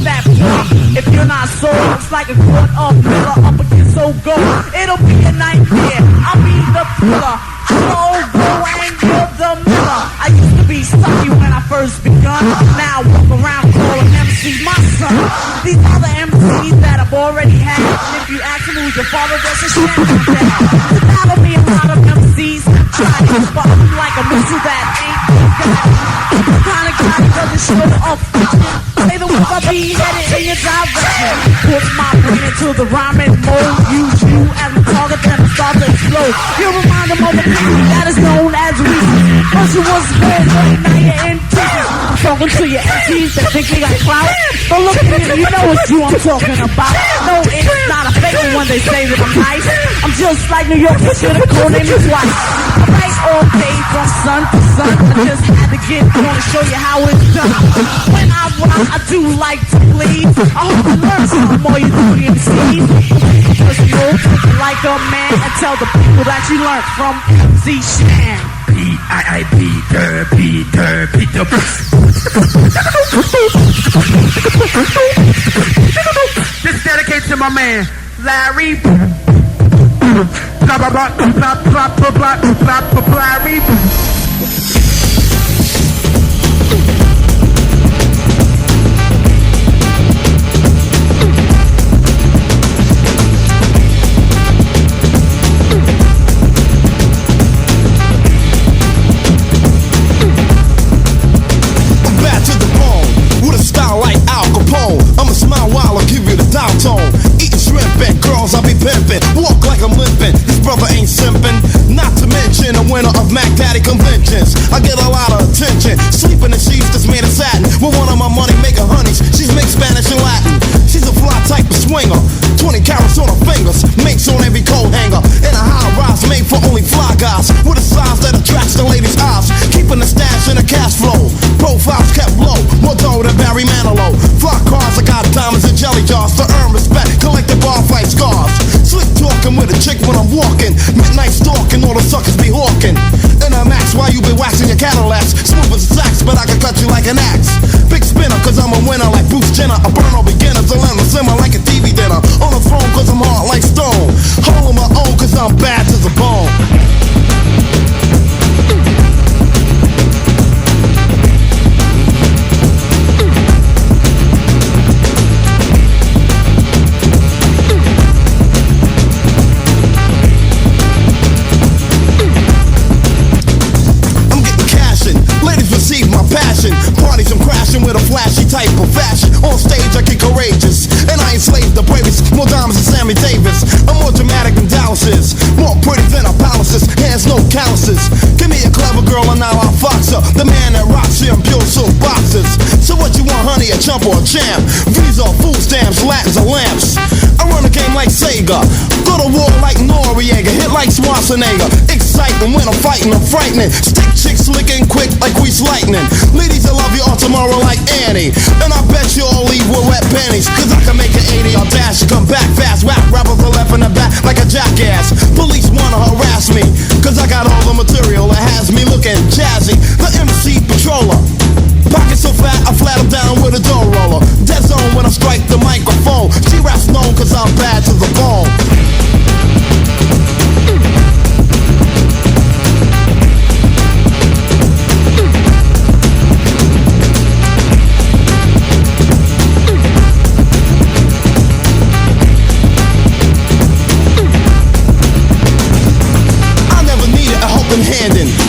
That point, if you're not sold, it's like a quart of Miller up against old gold. It'll be a nightmare. I'll be the pillar. I'm the old gold and you're the miller. I used to be sucky when I first begun. Now I walk around calling MC my son. These are the MCs that I've already had. And if you ask me who's your father, there's a shit on that. To battle me, a lot of MCs try to spot me like a missile that ain't got. The kind of guy that doesn't show up. Say the words, I'll be headed in your direction. Put my brain into the rhyming mode. Use you as a target, then I start to explode. You remind them of the people that is known as reason. First you was born, now you're in prison. I'm talking to your MCs that think they got clout. Don't look at me, you know it's you I'm talking about. No, it's not a fake when they say that I'm nice. I'm just like New York, you should have called me twice. I write all day from sun to sun. I just had to get on to show you how it's done. When I rock, I do like to please. I hope you learn something more, you do the MCs. Just know, like a man, and tell the people that you learned from MC Shan. Peter, Peter. This dedicated to my man, Larry. Blah, blah, blah, blah, blah, blah, blah, blah, blah, Larry. I'ma smile while I give you the dial tone. Eating shrimp and girls, I'll be pimping. Walk like I'm limping. This brother ain't simping. Not to mention a winner of Mac Daddy conventions. I get a lot of attention. Sleeping in sheets that's made of satin. With one of my money making honeys. She's mixed Spanish and Latin. She's a fly type of swinger. 20 carats on her fingers. Makes on every coat hanger. In a high rise made for only fly guys. With a size that attracts the ladies' eyes. Keeping the stash in the cash flow. Profiles kept low. More dough than Barry Manilow. Fly cars, I got diamonds and jelly jars to earn respect. Collecting bar fight scars. Slick talking with a chick when I'm walking. Midnight stalking, all the suckers be hawking. In a max while you be waxing your Cadillacs. Smooth as sax, but I can cut you like an axe. Big spinner, cause I'm a winner like Bruce Jenner. I burn all beginners, I learn to simmer like a TV dinner. On the phone cause I'm hard like stone. Holding my own cause I'm bad to the bone. Parties I'm crashing with a flashy type of fashion. On stage I get courageous, and I enslaved the bravest. More diamonds than Sammy Davis. I'm more dramatic than Dallas is. More pretty than our palaces. Hands no calluses. Give me a clever girl and now I'll fox her. The man that rocks you and pure silk boxes. So what you want, honey, a chump or a champ? Visa, food stamps, Latins or lamps. I run a game like Sega. Go to war like Noriega. Hit like Schwarzenegger. Exciting when I'm fighting, I'm frightening. Stick chicks licking quick like grease lightning. Ladies that love you all tomorrow like Annie. And I bet you all leave with wet panties. Cause I can make an 80 or dash. Come back fast. Rap rappers are left in the back like a jackass. Police wanna harass me. Cause I got all the material that has me looking jazzy. The MC patroller. Pocket so fat, I flat him down with a door roller. Dead zone when I strike the microphone. She raps known cause I'm bad to the bone.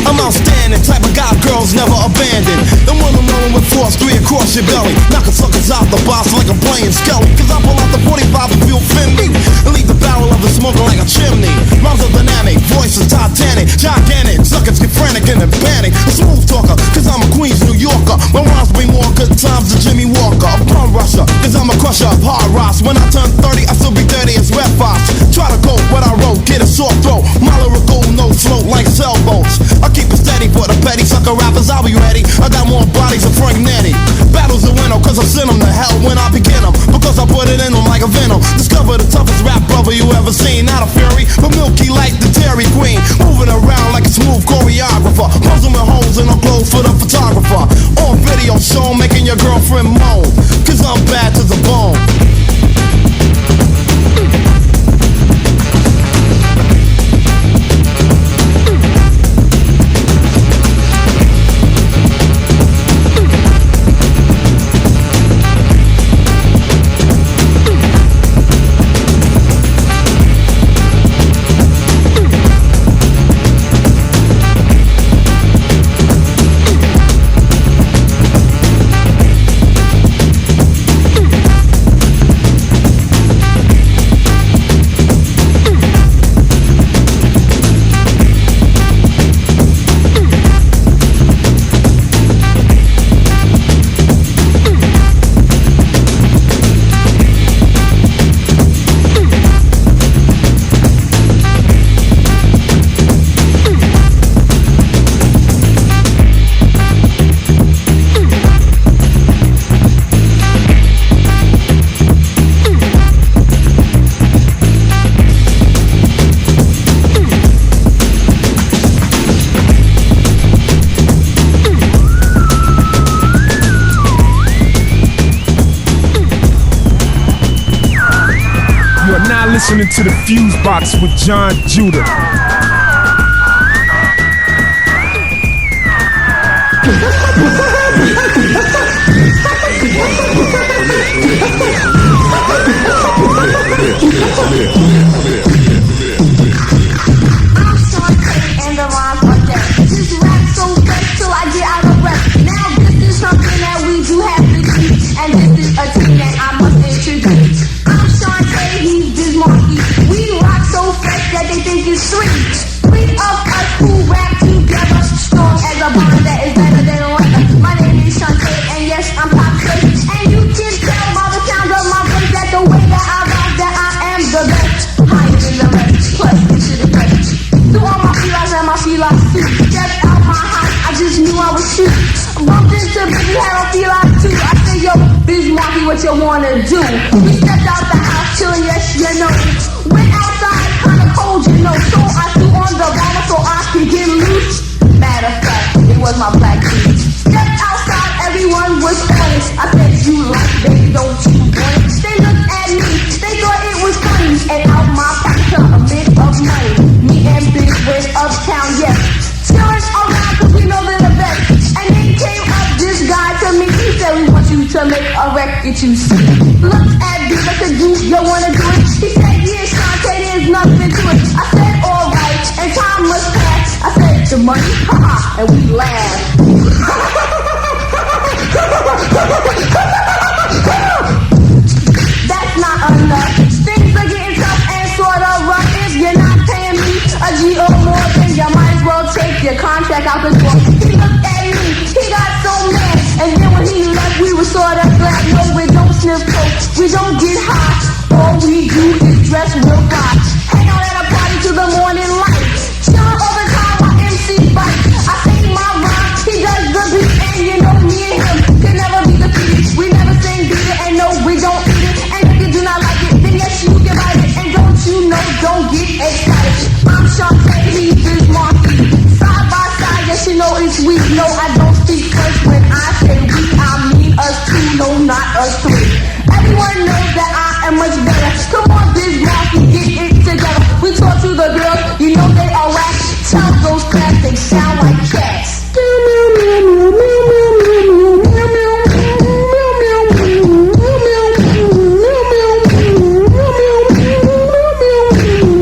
I'm outstanding, type of guy girls never abandon. And when I'm rolling with force 3 across your belly, knocking suckers out the box like I'm playing Skelly. Cause I pull out the 45 if you offend me, and leave the barrel of the smoker like a chimney. Rhymes are dynamic, voice is titanic, gigantic, suckers get frantic and panic. A smooth talker, cause I'm a Queens, New Yorker. My rhymes bring more good times than Jimmy Walker. A bum rusher, cause I'm a crusher of hard rocks. When I turn 30, I still be dirty as Red Fox. Try to go what I wrote, get a sore throat. Molly gold, no float like sailboats. I keep it steady for the petty sucker rappers, I'll be ready. I got more bodies than Frank Nettie. Battles a winner, cause I send them to hell when I begin them. Because I put it in on like a venom. Discover the toughest rap brother you ever seen. Not a fury, but milky like the Dairy Queen. Moving around like a smooth choreographer. Posing with holes in her clothes for the photographer. On video show, making your girlfriend moan. Cause I'm bad to the bone. Listening to the FuseBox with Jon Judah. And the rhymes are dead. This rap so fresh till I get out of breath. Now this is something that we do have to teach, and this is a team that I must introduce. We rock so fresh that they think it's sweet. Three of us who rap together, strong as a bond that is better than leather. My name is Shantae, and yes, I'm pop straight. And you can tell by the sound of my voice that the way that I rock, that I am the best. Higher than the rest, plus into the best. To all my felines and my felines too. Stepped out my house, I just knew I was shoot. Bumped into Biggie, had on felines too. I said, yo, Biz Markie, what you wanna do? We stepped out the house, chillin', yes, you know. Went outside, kinda cold, you know. So I threw on the bomber so I could get loose. Matter of fact, it was my black jeans. Stepped outside, everyone was honest. I said, you like, baby, don't you want it? They looked at me, they thought it was funny. And out my pocket, a bit of money. Me and Big went uptown, yes. Chillin' around cause we know they're the best. And then came up this guy to me. He said, we want you to make a record, you see. Looked at me, I said, you wanna do it? He said, yeah, Shantae, there's nothing to it. I said, alright, and time must pass. I said, the money, haha, and we laughed. That's not enough. Things are getting tough and sorta rough. If you're not paying me a G or more, then you might as well take your contract out the door. He looked at me, he got so mad. And then when he left, we were sorta glad. No, we don't sniff coke, we don't get high. All we do is dress real fly. Hang out at a party till the morning light. Chillin' all the time while MC bite. I say my rhyme, he does the beat. And you know me and him can never be defeated. We never sing beat it, and no, we don't eat it. And if you do not like it, then yes, you can bite it. And don't you know, don't get excited. I'm Shantae, he's Biz Markie. Side by side, yes, you know it's we. No, I don't speak first when I say we. I mean us two, no, not us three. Everyone knows that I am much better. Come on, Biz Markie, get it together. We talk to the girls, you know they are whack. Tell those crabs they sound like cats.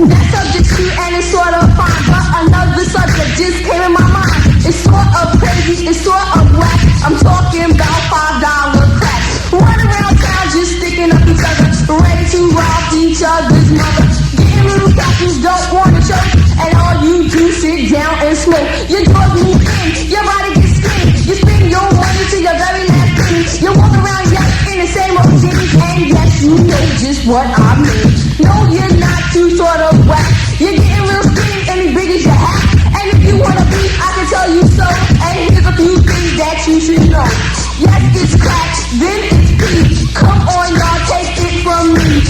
That subject too, and it's sort of fine, but another subject just came in my mind. It's sort of crazy, it's sort of whack. I'm talking about $5 cracks. Run around town just sticking up each other, ready to rob each other's mother. Getting little captains don't wanna choke, and all you do sit down and smoke. Your doors move in, your body gets skinny. You spend your money to your very last penny. You walk around yes in the same old jeans, and yes you know just what I mean. No, you're not too sort of whack. You're getting real skinny and as big as your hat. And if you wanna be, I can tell you so. And here's a few things that you should know. Yes, it's crack, then it's pee. Come on, y'all, take it from me.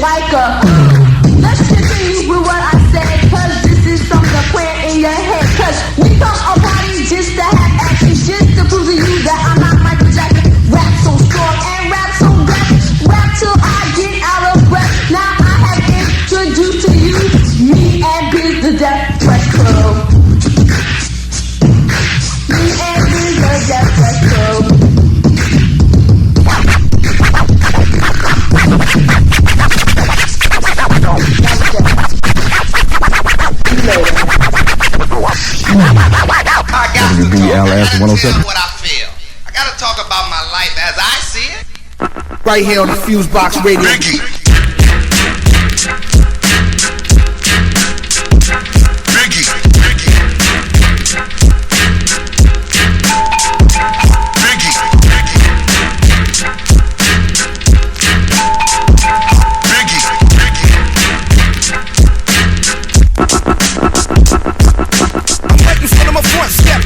like a. Let's continue with what I said, cause this is something to plant in your head. Cause we come a party just to have action, just to prove to you that I'm not Michael Jackson. Rap so strong and rap so rapid, rap till I get out of breath. Now I have introduced to you me and Biz the Death Press Club. Me and Biz the Death Press Club. WBLS 107. What I feel. I gotta talk about my life as I see it. Right here on the FuseBox Radio. Ricky.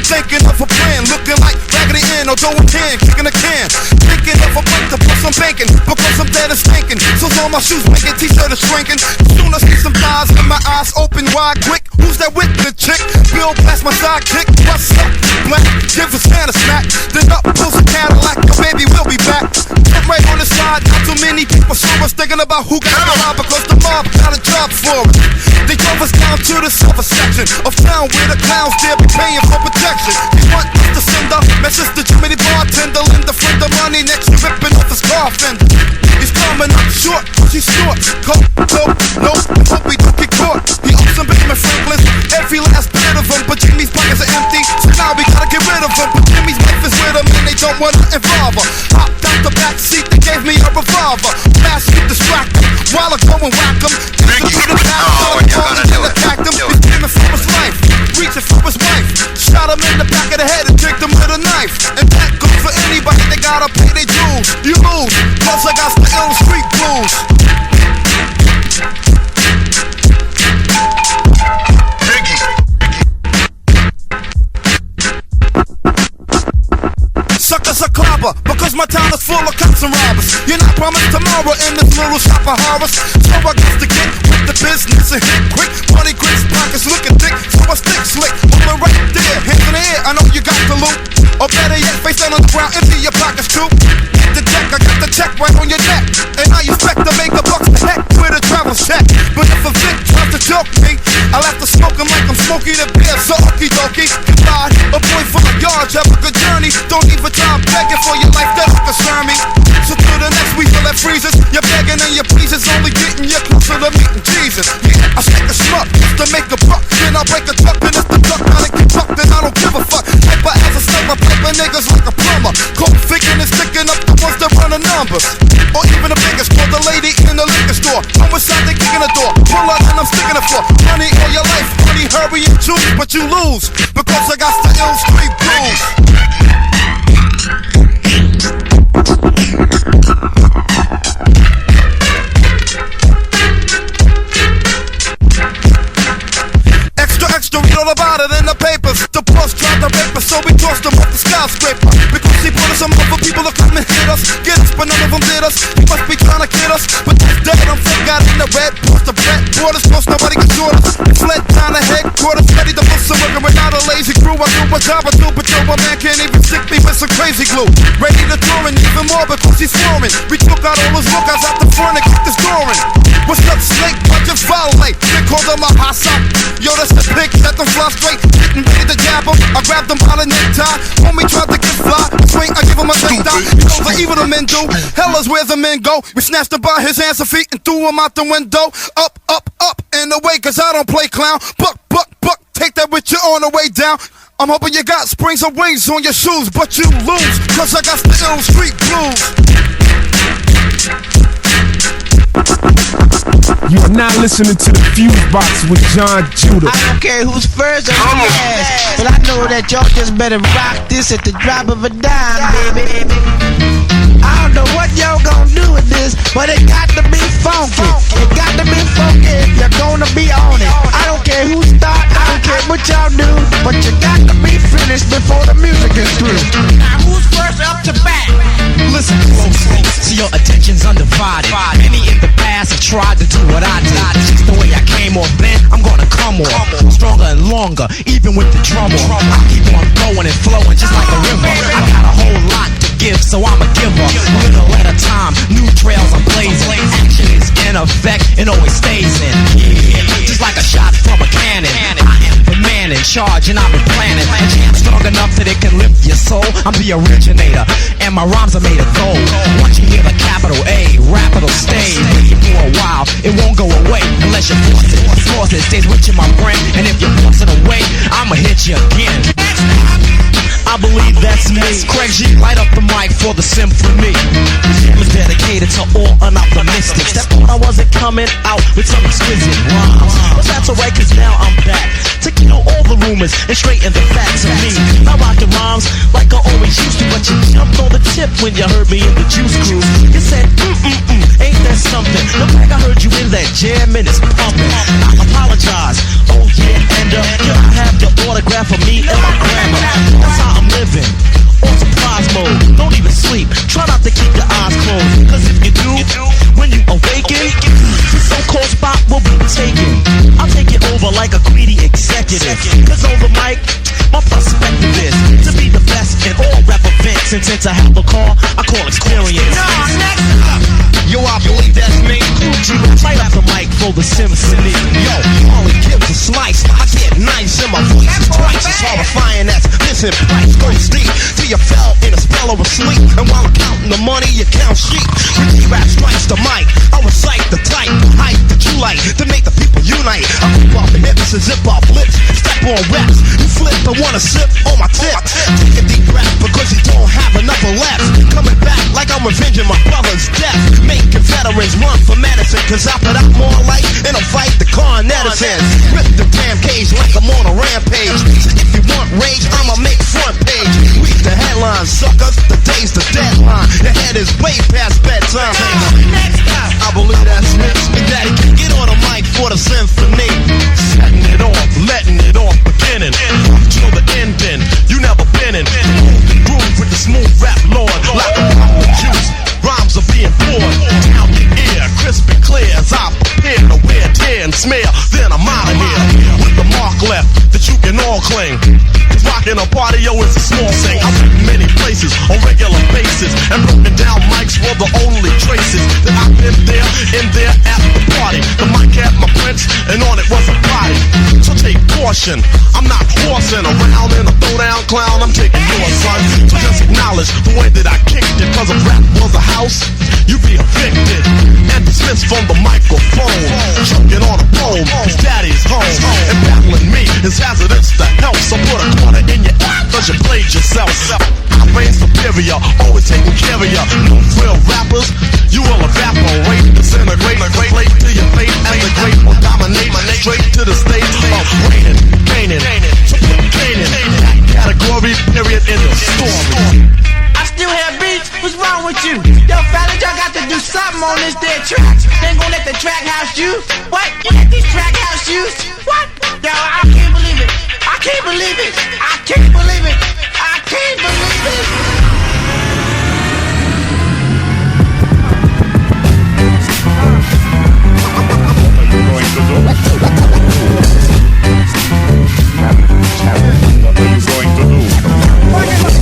Thinking of a plan, looking like Raggedy Ann or doing can, kicking a can. Thinking of a break to put some banking, because I'm dead and stinking. So all my shoes making, t-shirt is shrinking. Soon I see some thighs and my eyes open wide quick. Who's that with the chick? Bill blast my sidekick. What's up, black? Give a Santa snack. Then up pulls a Cadillac, your baby will be back. Jump right on the side, not too many people saw us thinking about who got the rob, because the mob got a job for us. They drove us down to the silver section of town where the clowns there be paying for protection. They want us to send a message to Jimmy the bartender, lend a friend of money next to ripping off his car fender. He's coming up short, she's short. Coke, no, hope we don't get caught. He owns some Benjamin Franklin's, every last bit of them, but Jimmy's pockets are empty, so now we gotta get rid of him. But Jimmy's wife is with him and they don't want to involve her. Hopped out the back seat, they gave me a revolver. Fast to distract him, while I go and whack him. Into the back, and attacked him. He's screaming for his life, reaching for his wife. Shot him in the back of the head and tricked him with a knife. And that goes for anybody that gotta pay their dues. You lose, cause I got the ill street blues. Suckers are clobber, because my town is full of cops and robbers. You're not promised tomorrow in this little shop of horrors. So I got to get with the business and hit quick. Money grits, pockets looking thick, so I stick slick. Over right there, hands in the air, I know you got the loot. Or better yet, face down on the ground, empty your pockets too. Get the check, I got the check right on your neck. And I expect to make a buck the heck with a travel's check. But if a Vic tries to joke me, I'll have to smoke him like I'm Smokey the Bear. So okie dokie, goodbye, a boy for a yard, have a good journey. Don't even try begging for your life, that don't concern me. So to the next weasel that freezes, you're begging and your pleases, only getting you closer to meeting Jesus. Yeah, I stick a schmuck just to make a buck, then I'll break a truck, and if the duck gotta get fucked, then I don't give a fuck. Hyper as a sniper, piper niggas like a plumber. Cold thinking and sticking up the ones that run the numbers. Or even the biggest, call the lady in the liquor store. I'm inside, they kicking the door. Pull up and I'm sticking the floor. Money all your life, honey, hurry and choose, but you lose, because I got the ill street blues. Extra, read all about it in the papers. The boss tried to rape us, so we tossed him off the skyscraper. Because he put us some other people to come and hit us, get us, but none of them did us. He must be trying to get us, but that's dead. I'm fake, got in the red, forced the bread, borders close, nobody can short us. Fled down the headquarters, ready to put some work, and we're not a lazy crew. I do what job I do, but yo, my man can't even stick me with some crazy glue. Ready to tour and even more because he's foreign. We took out all those lookouts out the front and kicked this door in. What's up, snake? I just violate. They called him a hot sock. Yo, that's the pick, set them fly straight. Getting ready to jab him. I grabbed him by the necktie. Homie tried to get fly. Swing, I give him a takedown. You know the evil the men do. Hell is where the men go. We snatched him by his hands and feet and threw him out the window. Up, and away, cause I don't play clown. Buck, take that with you on the way down. I'm hoping you got springs and wings on your shoes, but you lose, cause I got the ill street blues. You are now listening to the FuseBox with Jon Judah. I don't care who's first or who's last, but I know that y'all just better rock this at the drop of a dime, baby. I don't know what y'all gonna do with this, but it got to be funky. It got to be funky if you're gonna be on it. I don't care who start, I don't care what y'all do, but you got to be finished before the music is through. Now who's first up to bat? Listen closely, see your attention's undivided. Many in the past past have tried to do what I did. Just the way I came off then, I'm gonna come off stronger and longer, even with the drum on. I keep on going and flowing just like a river. I got a whole lot to give, so I'm a giver. Little at a time, new trails I'm blazing. Action is in effect and always stays in. Yeah, just like a shot from a cannon. I am the man in charge and I've been planning. A jam strong enough that it can lift your soul. I'm the originator and my rhymes are made of gold. Once you hear the capital A, rap it'll stay with you for a while. It won't go away unless you force it. Force it stays with you, my friend. And if you force it away, I'ma hit you again. I believe that's me. Craig G, light up the mic for the symphony. It was dedicated to all unoptimistics that thought I wasn't coming out with some exquisite rhymes. But that's alright, cause now I'm back to kill all the rumors and straighten the facts of me. I rockin' rhymes like I always used to, but you jumped on the tip when you heard me in the Juice Crew. You said, ain't that something? The fact I heard you in that jam and it's pumping. I apologize, oh yeah, and can I have your autograph for me and my grammar? That's how I'm living, on surprise mode. Don't even sleep, try not to keep your eyes closed. Cause if you do, when you awaken, the so-called spot will be taken. I'll take it over like a greedy executive. Cause on the mic, my perspective is to be the best in all rap events. And since I have a car, I call experience. Next up, yo, I believe that's me. Right off the mic for the symphony. Yo, only gives a slice. I get nice and my voice is twice as horrifying as Vincent Price goes deep till you fell in a spell of a sleep. And while I'm counting the money, you count sheep. Ricky Rap strikes the mic. I recite the type of hype that you like to make the people unite. I rip off hips and zip off lips. Step on raps. You flip and wanna sip on my tip. Take a deep breath because you don't have enough left. Coming back like I'm revenging my brother's death. Making veterans run for medicine, cause I put out more light in a fight the Con Edison. Rip the damn cage like I'm on a rampage. So if you want rage, I'ma make front page. Read the headlines, suckers, the day's the deadline. Your head is way past bedtime. Next up, I believe that's me. Big Daddy can get on the mic for the symphony. Setting it off, letting it off, beginning till the ending. You never been in the groove with the smooth rap lord. Like a pop of juice, rhymes are being poured down the ear, crisp and clear as I prepare to wear, tear and smear. Then I'm out of here with the mark left that you can all cling. Cause rocking a party, yo, is a small thing. I've been many places on regular basis, and broken down mics were the only traces that I've been there, in there at the party. The mic had my prints, and on it was a body. So take caution, I'm not horsing around in a throwdown clown. I'm taking yours, son. So just acknowledge the way that I kicked it. Cause if rap was a house, you'd be evicted and dismissed from the microphone. Choking on a poem, his daddy's home. And battling me is hazardous to health. So put a quarter in your ass cause you played yourself. I reign superior, always taking care of ya. No real rappers, you will evaporate, disintegrate, plate to your fate. As the great will dominate, straight to the stage of reigning, gaining, gaining. That category, period, in the story. I still have beats, what's wrong with you? Yo, fellas, y'all got to do something on this dead track. They ain't gonna let the track house use. What? You let these track house use? What? Yo, I can't believe it. I can't believe it. I can't believe it. I can't believe it. What are you going to do?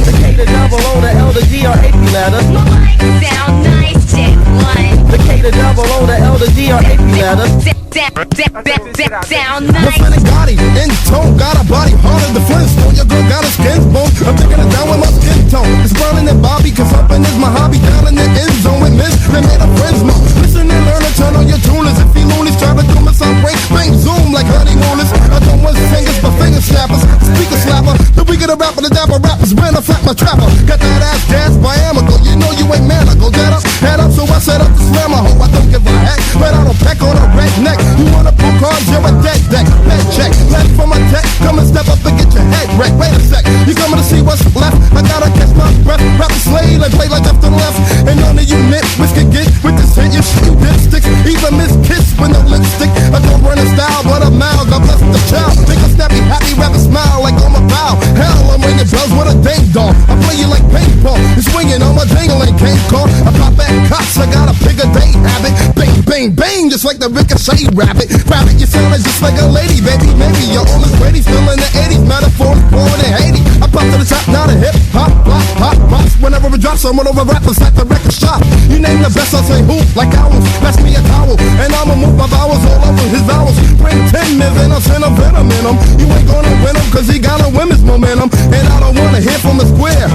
The K, the double O, the L, the D are AP letters. Sound nice, just one. The K, the double O, the L, the D are AP letters. Sound The nice. Fennec Gotti, in tone, got a body harder than Flintstone. Your girl got a skin bone. I'm taking it down with my skin tone. It's Brown and Bobby, cause upping is my hobby. Down in the end zone with Miss, they made a friends know. Listen and learn and turn on your tuners. If you loonies try to do me some break, bang, zoom like honeymooners. I don't want singers, but finger snappers, speaker slapper. The weaker the rapper, the dapper rappers, when I flap my trapper. Got that ass gas by Amigo, you know you ain't man. I go that up, head up, so I set up to slam. I hope I don't give a heck, but I don't peck on a redneck. You wanna pull cards, you're a dead deck. Head check, left for my tech. Come and step up and get your head wrecked. Wait a sec, you coming to see what's left? I gotta catch my breath, rap and slay like play like left and left. And none of you nitwits can get with this hit. You dipsticks, even miss kiss with no lipstick. I don't run a style, but a mouth. God bless the child. Make a snappy, happy, rapper smile like on my bow. Hell, I'm ringing bells with a ding dong. I play you like paintball. It's swinging on my dingling, can't call. I pop back cops, I got a bigger day habit. Bang, bang. bang, bang, just like the ricochet rabbit. Grab it, you sound like just like a lady, baby. Maybe your oldest lady still in the 80s. Metaphors born in Haiti. I pop to the top, not a hip hop, pop, rocks. Whenever it drops, someone over rappers like the record shop. You name the best, I'll say who, like owls. Pass me a towel, and I'ma move my vowels all over his vowels. Bring 10 million, I'll send a venom in him. You ain't gonna win him, cause he got a women's momentum. And I don't wanna hear from the square,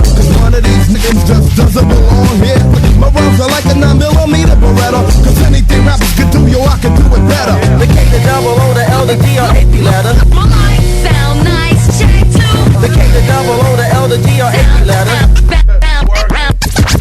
cause one of these niggas just doesn't belong here. My rhymes are like a 9mm Beretta, cause anything rappers can do, yo, I can do it better. The K, the double O, the L, the D, or AP letter. My mic sound nice, check two. The K, the double O, the L, the D, or AP letter.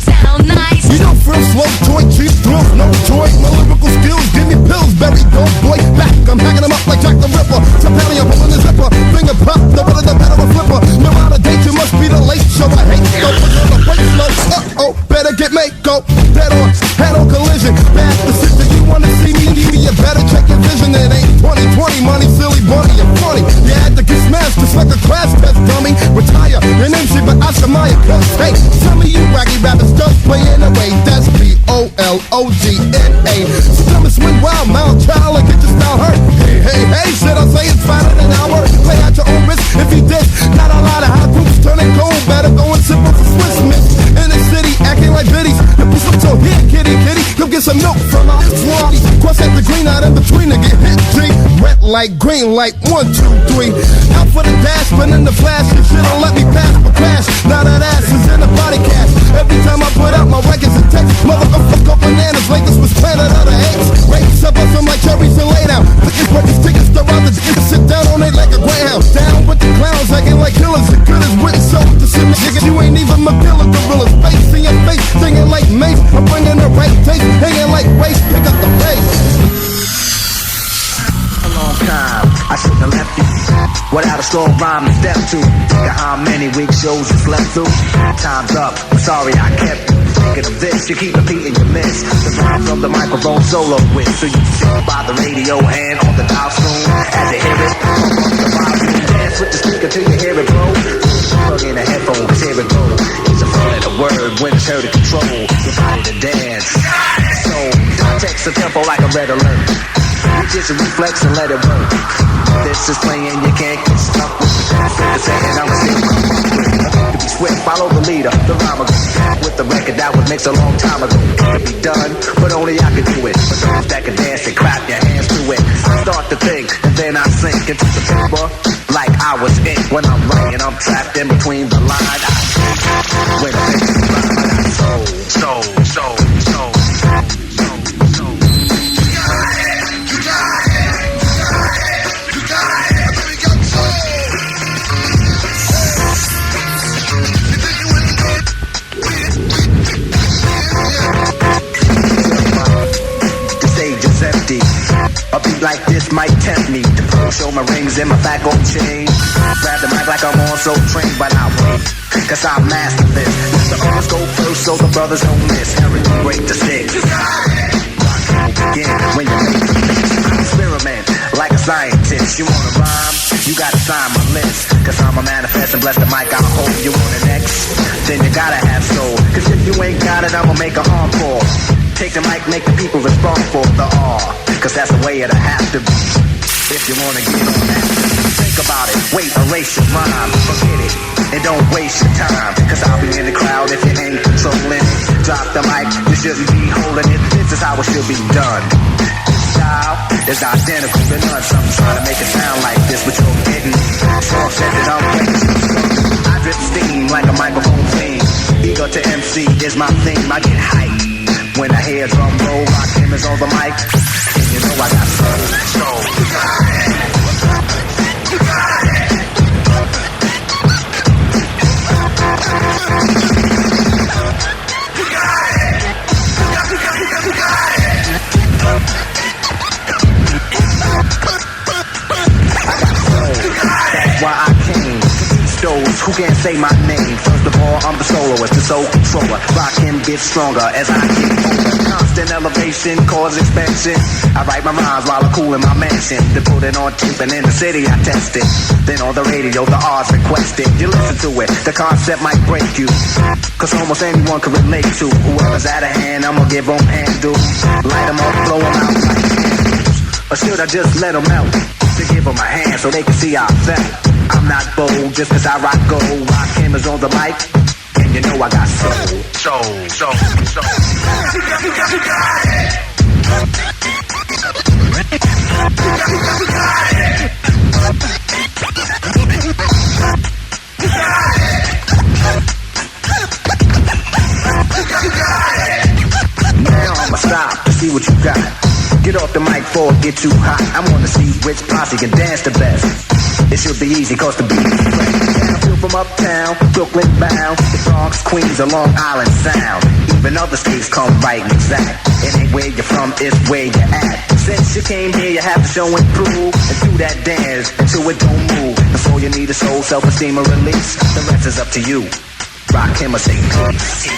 Sound nice. You don't feel slow, toy, cheap thrills, no joy. My lyrical skills give me pills, berry dope boy. Back, I'm hacking them up like Jack the Ripper. Tapelli, I'm pulling the zipper. Finger pop, the better the better a flipper. No out of date, you must be the late show. I hate so much on the weight slow. Uh-oh, better get Mako. Dead on, head on collision. Bad decision, you wanna see me, you better check your vision. It ain't 2020 money, silly bunny, you're funny. You had to get smashed just like a crash test dummy. Retire, your name's shit, but I should my cause. Hey, tell me you raggy rappers just playing away. That's B-O-L-O-G-N-A. So come and swing wild, mouth child, and get your style hurt. Hey, hey, hey, shit, I say it's finer than our. Play at your own risk if you did. Got a lot of hot groups turning cold. Better go and sip up a Swiss miss. In the city, acting like biddies. The push up so here, kitty, kitty. Come get some milk from our swarmy. Cross at the green out in between to get hit G. Red light, green light, 1, 2, 3. Out for the dash, but in the flash, you should've let me pass for crash. Now that ass is in the body cast. Every time I put out my records and text, motherfucker bananas like this was Planet of the Apes. Rapes up on some like cherries and lay down. Tickets, breakers, tickets, throw out the tickets, sit down on it like a greyhound. Down with the clowns, acting like killers. The good as written, so with the shit, nigga, you ain't even my killer gorillas. Face in your face, singing like Mace. I'm bringing the right taste, hanging like race. Pick up the pace. A long time, I shouldn't have left you without a strong rhyme to step to. Think of how many weak shows you slept through. Time's up, I'm sorry I kept you. Thinking of this, you keep repeating your miss. The rhyme from the microphone solo with. So you sit by the radio and on the dial soon. As you hear it, pump up the volume. Dance with the speaker till you hear it blow. Plug in a headphone, cause here it goes. It's a four-letter word when it's heard to control your body to dance. So, text the tempo like a red alert. You just reflex and let it work. This is playing, you can't get stuck with the saying I'm still to be swift, follow the leader, the rhymer. With the record that was mixed a long time ago. It could be done, but only I could do it. For those that can dance and clap your hands to it. I start to think, and then I sink into the paper like I was ink. When I'm writing, I'm trapped in between the lines. When I think I got soul. A beat like this might tempt me to show my rings and my fat gold chain. Grab the mic like I'm on so trained, but I wait, cause I master this. Let the arms go first so the brothers don't miss. Harry, break the sticks. Rock will begin when you make the mix. I experiment like a scientist. You wanna rhyme? You gotta sign my list. Cause I'm a manifest and bless the mic, I'll hold you on the next. Then you gotta have soul. Cause if you ain't got it, I'ma make a encore. Take the mic, make the people respond for the R. Cause that's the way it'll have to be. If you wanna get on that, think about it. Wait, erase your rhyme. Forget it, and don't waste your time. Cause I'll be in the crowd if you ain't controlling it. Drop the mic, you shouldn't be holding it. This is how it should be done. This style is identical to none. Some trying to make it sound like this, but you're getting strong said that I'm waiting. I drip steam like a microphone theme. Ego to MC is my theme. I get hype when I hear drum roll, rock hammers on the mic. You know I got soul. You got it. You got it. You got it. You got it. I got soul. That's why I came. Those who can't say my name. First of all, I'm the soloist, the soul controller. Rock him gets stronger as I get older. Constant elevation, cause expansion. I write my rhymes while I'm cool in my mansion. Then put it on tape and in the city I test it. Then on the radio, the R's requested. You listen to it, the concept might break you. Cause almost anyone can relate to. Whoever's out of hand, I'ma give them handles. Light them up, blow them out like candles. Or should I just let them out? To give them a hand so they can see how I felt. I'm not bold just cause I rock gold. Rock cameras on the mic, and you know I got soul. Soul. You got it. Now I'ma stop to see what you got. Get off the mic before it get too hot. I wanna see which posse can dance the best. It should be easy cause the beat is fresh. I feel from uptown, Brooklyn bound, the Bronx, Queens, or Long Island Sound. Even other states come right and exact. It ain't where you're from, it's where you're at. Since you came here, you have to show and prove. And do that dance until it don't move. That's all you need is soul, self-esteem, or release. The rest is up to you. Rock him or say peace.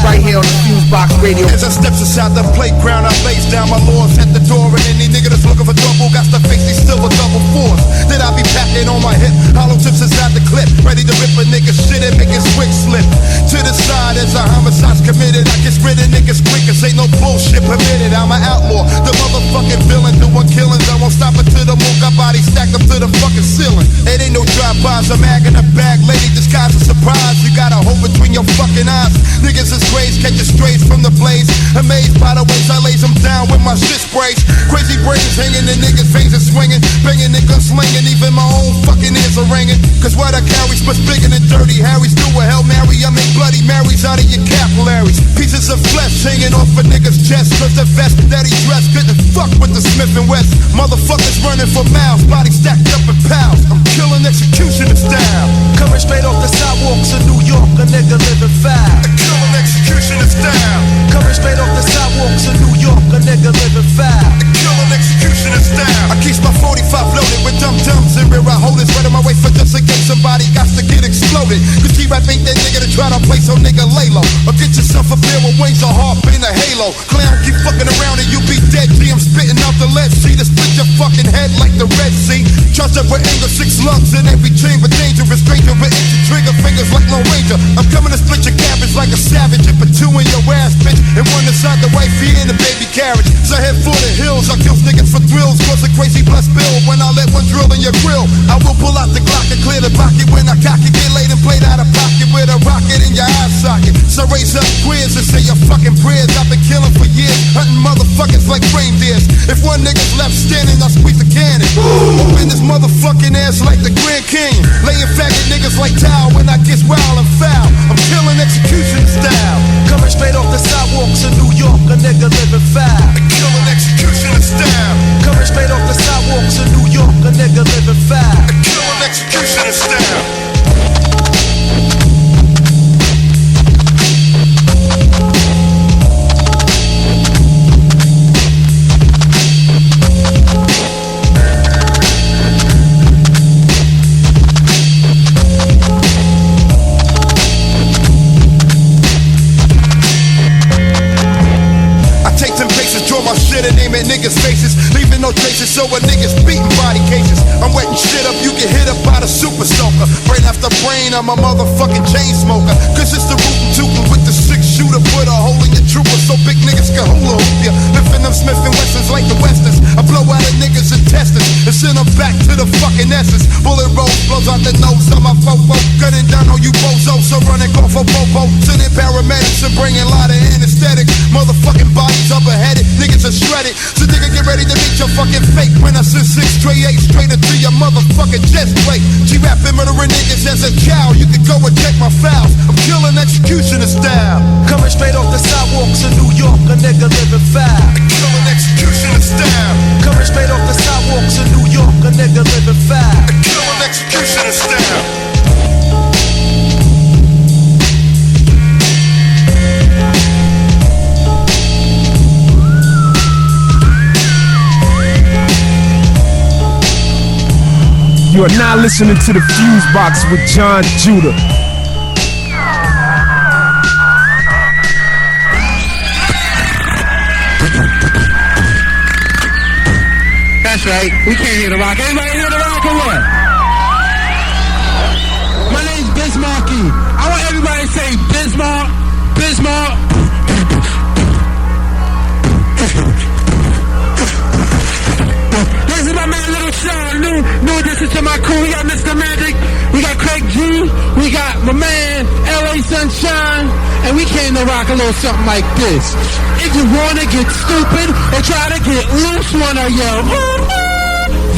Right here on the FuseBox Radio. As I steps inside the playground, I lays down my laws at the door, and any nigga that's looking for trouble got to face these still a double force. Then I be packing on my hip, hollow tips inside the clip, ready to rip a nigga shit and make his quick slip to the side as a homicide's committed. I get rid of niggas quick, cause ain't no bullshit permitted. I'm an outlaw, the motherfucking villain, doing killings. I won't stop until the moon got body stacked up to the fucking ceiling. It ain't no drive-bys, I'm mag in a bag, lady disguise a surprise. You got a hole between your fucking eyes. Niggas is grays, catch your strays from the blaze. Amazed by the ways I lays them down with my shit sprays. Crazy brains hanging, the niggas' veins are swinging, banging and gunslinging, even my own fucking ears are ringing. Cause what I carry's much bigger than Dirty Harry's. Do a Hail Mary, I make Bloody Marys out of your capillaries. Pieces of flesh hanging off a nigga's chest, cause the vest that he dressed couldn't fuck with the Smith & West. Motherfuckers running for miles, body stacked up in piles. I'm killing executioner style. Coming straight off the sidewalks of New York, a nigga living foul. Killing executioner style. Coming straight off the sidewalks of New York, a nigga living foul. Killing executioner style. I keep my 45 loaded with dum-dums and rear I hold it right on my way for just in case somebody got to get exploded. Cause G-Rap ain't that nigga to try to play so nigga lay low. Or get yourself a pair of wings or harp in a halo. Clown keep fucking around and you be dead. G, I'm spitting out the lead sea to split your fucking head like the Red Sea. Trust up with anger, 6 lungs in every chamber. Dangerous stranger with itchy trigger fingers like Lone Ranger. I'm coming to split your cabbage like a savage. And put 2 in your ass, bitch. And 1 inside the wifey in the baby carriage. So I head for the hills. I kill niggas for thrills. Cause a crazy blood spill when I let one drill in your grill. I will pull out the Glock and clear the pocket when I cock it. Get laid and played out of pocket with a rocket in your eye socket. So raise up queers and say your fucking prayers. I've been killing for years, hunting motherfuckers like reindeers. If one nigga's left standing, I'll squeeze the cannon. Open this motherfucking ass like the Grand Canyon. Laying faggot niggas like towel when I get wild and foul. I'm killing execution style. Coming straight off the sidewalks of New York, a nigga living foul. Killing execution style. Coming straight off the sidewalks of New York, a nigga living foul. Killing execution style. And aim at niggas' faces, leaving no traces, so a niggas beating body cases. I'm wetting shit up, you get hit up by the super soaker. Brain after brain, I'm a motherfucking chain smoker. Cause it's the rootin' tootin' with the 6-shooter. Put a hole in your trooper so big niggas can hula hoop ya. Lifting them Smith & Wessons like the Westerns. I blow out of niggas' intestines and Send them back to the fucking essence. Bullet rolls, blows out the nose of my fofo. Cutting down on you bozos, so running off a bobo. Sending paramedics and bringing a lot of anesthetics. Motherfucking bodies up beheaded, niggas are shredded. So nigga get ready to meet your fucking fate. When I send 6 straight 8 straight into your motherfucking chest plate. G-rapping murdering niggas as a child. You can go and check my files. I'm killing executioner style. Coming straight off the sidewalks of New York, a nigga living foul. Killing executioner style. Coming straight off the sidewalks of New York, a nigga living foul. Killing executioner style. You are now listening to the FuseBox with Jon Judah. That's right. We can't hear the rock. Everybody hear the rock or what? My name's Bismarcky. I want everybody to say Bismarck, Bismarck. This is my man Little Sean. New addition to my crew. We got Mr. Magic. We got Craig G. We got my man LA Sunshine. And we came to rock a little something like this. If you wanna get stupid or try to get loose, wanna yell,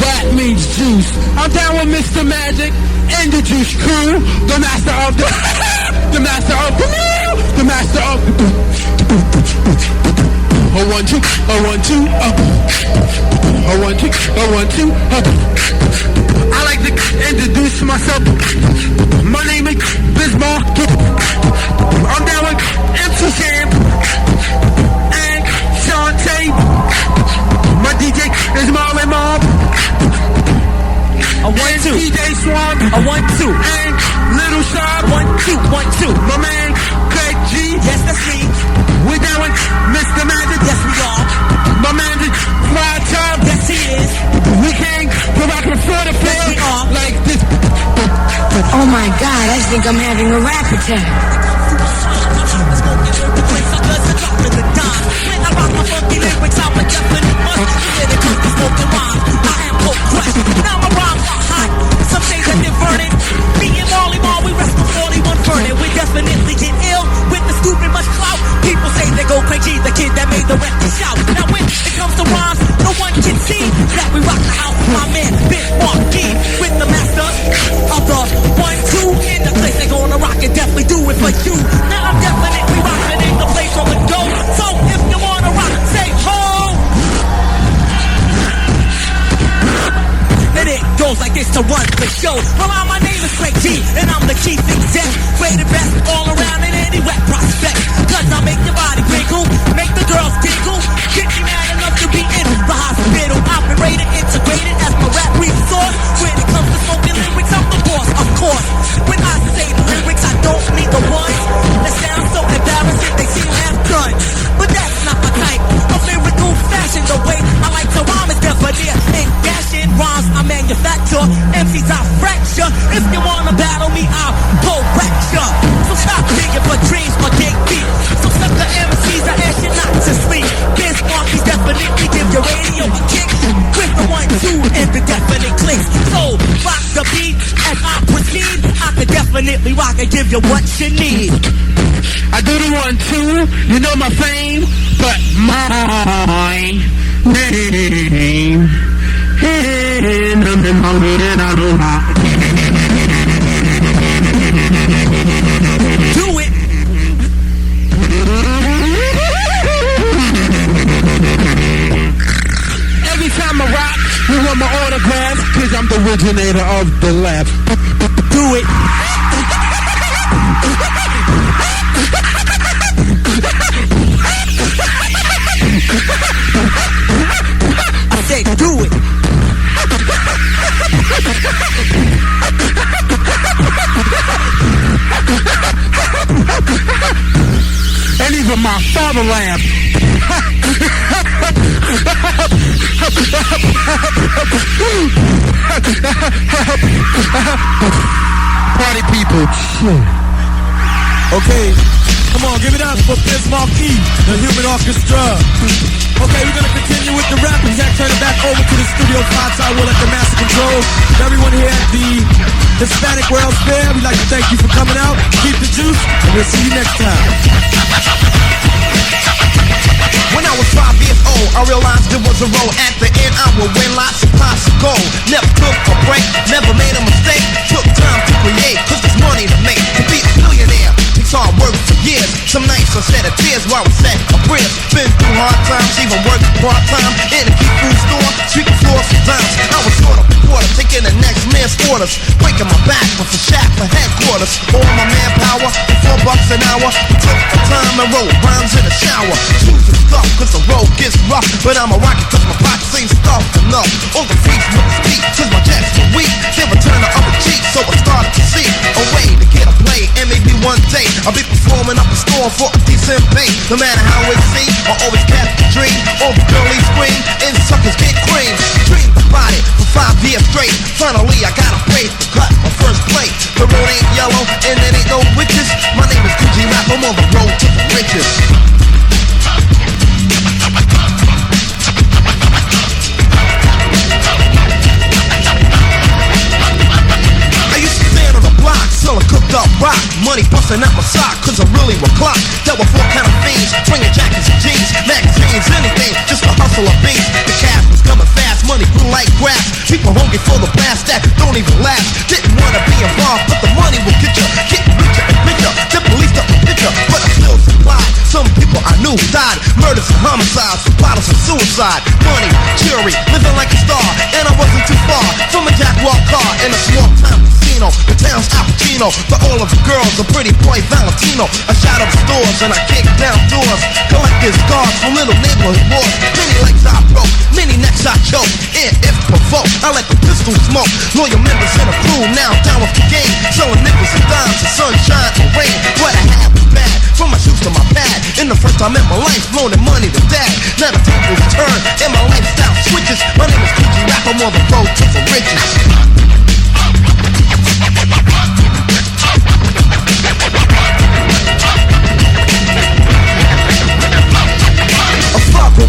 that means juice. I'm down with Mr. Magic and the Juice Crew, the master of the, the master of the, the master of the. 0 1 2, 0 1 2, up. 0 1 2, 0 1 2, up. I like to introduce myself. My name is Bismarck. I'm down with MC Sam and Shantae. My DJ is Marley Mob. A 1 2. DJ Swamp. A 1 2. And Little Sharp. 1 2 1 2. My man Craig G. Yes, that's me. We're down with Mr. Magic. Yes, we are. My man Fly Top. Yes, he is. We came to rock before the floor. Yes, we are. Like this. Oh my God, I think I'm having a rap attack. When I rock my funky lyrics, I'm a definite must. Hear the cookie smoking rhymes. I am Coke Quest. Now my rhymes are hot. Some things that they're burning. Me and Marley Marl, we rest for 41 burning. We definitely get ill with the stupid much clout. People say they go crazy, the kid that made the record shout. Now when it comes to rhymes, no one can see that we rock the house. My man, Bismarcky, with the master of the 1 2 in the place. They gonna rock it, definitely do it for you. Now I'm definitely rocking in the place on the go. So if you wanna rock, say ho. And it goes like this to run the show. Well, my name is Craig G, and I'm the chief exec. Play the best all around in any wet prospect. Cause I make your body wiggle, make the girls giggle. Get you mad enough to be in the hospital. Operated, integrated as my rap resource. When it comes to smoking lyrics, I'm the boss, of course. When I say the lyrics, I don't need the ones that sound so embarrassing they seem half done. But that's not my type of lyrical fashion. The way I like to rhyme is debonair and dashing rhymes I manufacture. MCs I fracture. If you wanna battle me, I'll correct ya. So stop digging for dreams or dig deep. So suck the MCs, I ask you not to sleep. Bismarcky's definitely give your radio a kick. With the 1 2 and the definite clicks. So rock the beat as I proceed. I can definitely rock and give you what you need. I do the 1 2, you know my fame, but my name. Do it. Every time I rock, you want my autograph, cause I'm the originator of the laugh. Do it. I said do it. And even my father laughed. Party people. Okay, come on, give it up for Bismarck E, the Human Orchestra. Okay, we're gonna continue with the rap and turn it back over to the studio 5 side. We'll let the master control. Everyone here at the Hispanic World's Fair, we'd like to thank you for coming out. Keep the juice, and we'll see you next time. When I was 5 years old, I realized there was a road. At the end, I would win lots of pots of gold. Never took a break, never made a mistake. Took time to create, cause there's money to make. To be a millionaire takes hard work for years. Some nights I shed a tears while we sat a prayers. Been through hard times, even worked part-time in a key food store, sweeping floors for times. I was sort of reporter, taking the next man's orders, breaking my back with a shack for headquarters. All my manpower for $4 an hour. Took the time and wrote rhymes in the shower. Shoes and stuff, cause the road gets rough. But I'm a rocket cause my pockets ain't stuffed enough. All the feet wouldn't speak cause my jacks were weak. They would turn the other cheek, so I started to see a way to get a play. And maybe one day I'll be performing up a store for a decent pay. No matter how it seems, I always kept the dream. All the girlies scream and suckers get cream. Dreamed about it for 5 years straight. Finally I got a break to cut my first plate. The road ain't yellow and there ain't no witches. My name is DJ Rap, I'm on the road to the riches. Selling cooked up rock, money busting out my sock, cause I really was clocked. There were 4 kind of fiends, bringing jackets and jeans, magazines, anything, just to hustle a beat. The cash was coming fast, money grew like grass. People hungry for the blast that don't even last. Didn't wanna be involved, but the money will get you, getting richer and richer. The police up the picture, but I still supplied. Some people I knew died, murders and homicides, bottles of suicide. Money, jewelry, living like a star, and I wasn't too far from a jack-walk car in a small town casino. The town's Al Pacino, but all of the girls a pretty boy Valentino. I shot up stores and I kicked down doors, collected scars from little neighborhood wars. Many legs I broke, many necks I choked, and if provoked, I let the pistol smoke. Loyal members in a crew, now down with the game, selling nickels and dimes to sunshine or rain. What I had was bad, from my shoes to my pad. In the first time in my life, loaning money to dad. Now the tables turn and my lifestyle switches. My name is DJ Rap, I'm on the road to the riches.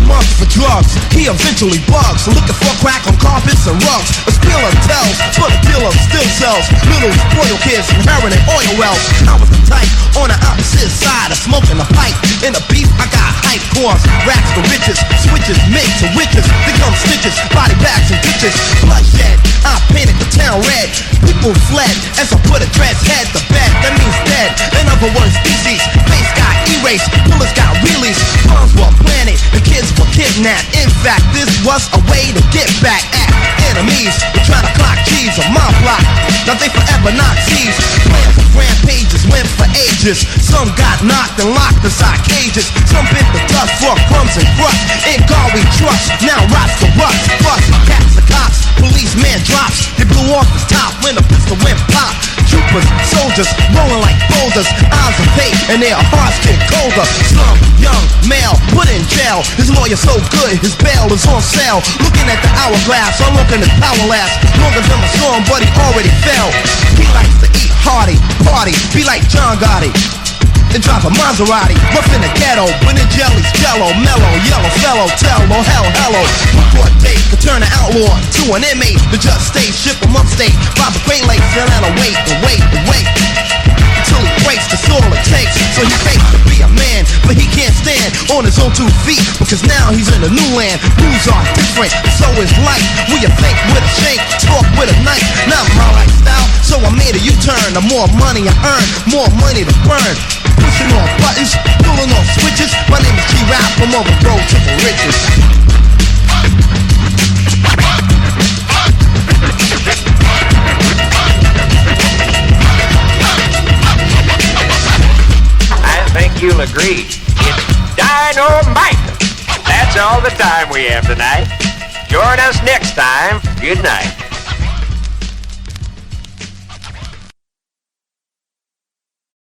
Months for drugs, he eventually bugs. Looking for crack on carpets and rugs. A spiller tells, but a dealer still sells. Little spoiled kids inheriting oil wells. I was the type on the opposite side of smoking a pipe. In the beef, I got hype cores, racks to riches, switches, mix to witches, become stitches, body bags and ditches. Bloodshed, I painted the town red. People fled as I put a dread's head to bed. That means dead. In other words, species. Face got erased, bullets got released, bombs were planted, the kids were kidnapped. In fact, this was a way to get back at enemies who try to clock G's on my block. Now they forever Nazis. Plans of rampages went for ages. Some got knocked and locked inside cages. Some bit the dust for crumbs and crust. In God we trust, now rots the rust. Bust, cats the cops, policeman drops. They blew off the top when the pistol went pop. Troopers, soldiers, rolling like boulders. Eyes of hate and their hearts get colder. Some young male put in jail. His lawyer so good, his bail is on sale. Looking at the hourglass, I'm looking at power last. Longer than my song, but he already fell. He likes to eat hearty, party, be like John Gotti. Then drive a Maserati, rough in the ghetto, winning jellies, jello, mellow, yellow, fellow, tell, oh hell, hello. Before a date could turn an outlaw to an inmate. The judge stays, ship him upstate, rob the Great Lakes, and let him wait, and wait, and wait. Until he breaks, that's all it takes. So he fakes to be a man, but he can't stand on his own 2 feet. Because now he's in a new land, rules are different, so is life. Will you think with a shank, talk with a knife? Not my lifestyle, so I made a U-turn. The more money I earn, more money to burn. Pushing on buttons, pulling on switches. My name is G-Rap, I'm on the road to the riches. I think you'll agree, it's dynamite. That's all the time we have tonight. Join us next time. Good night.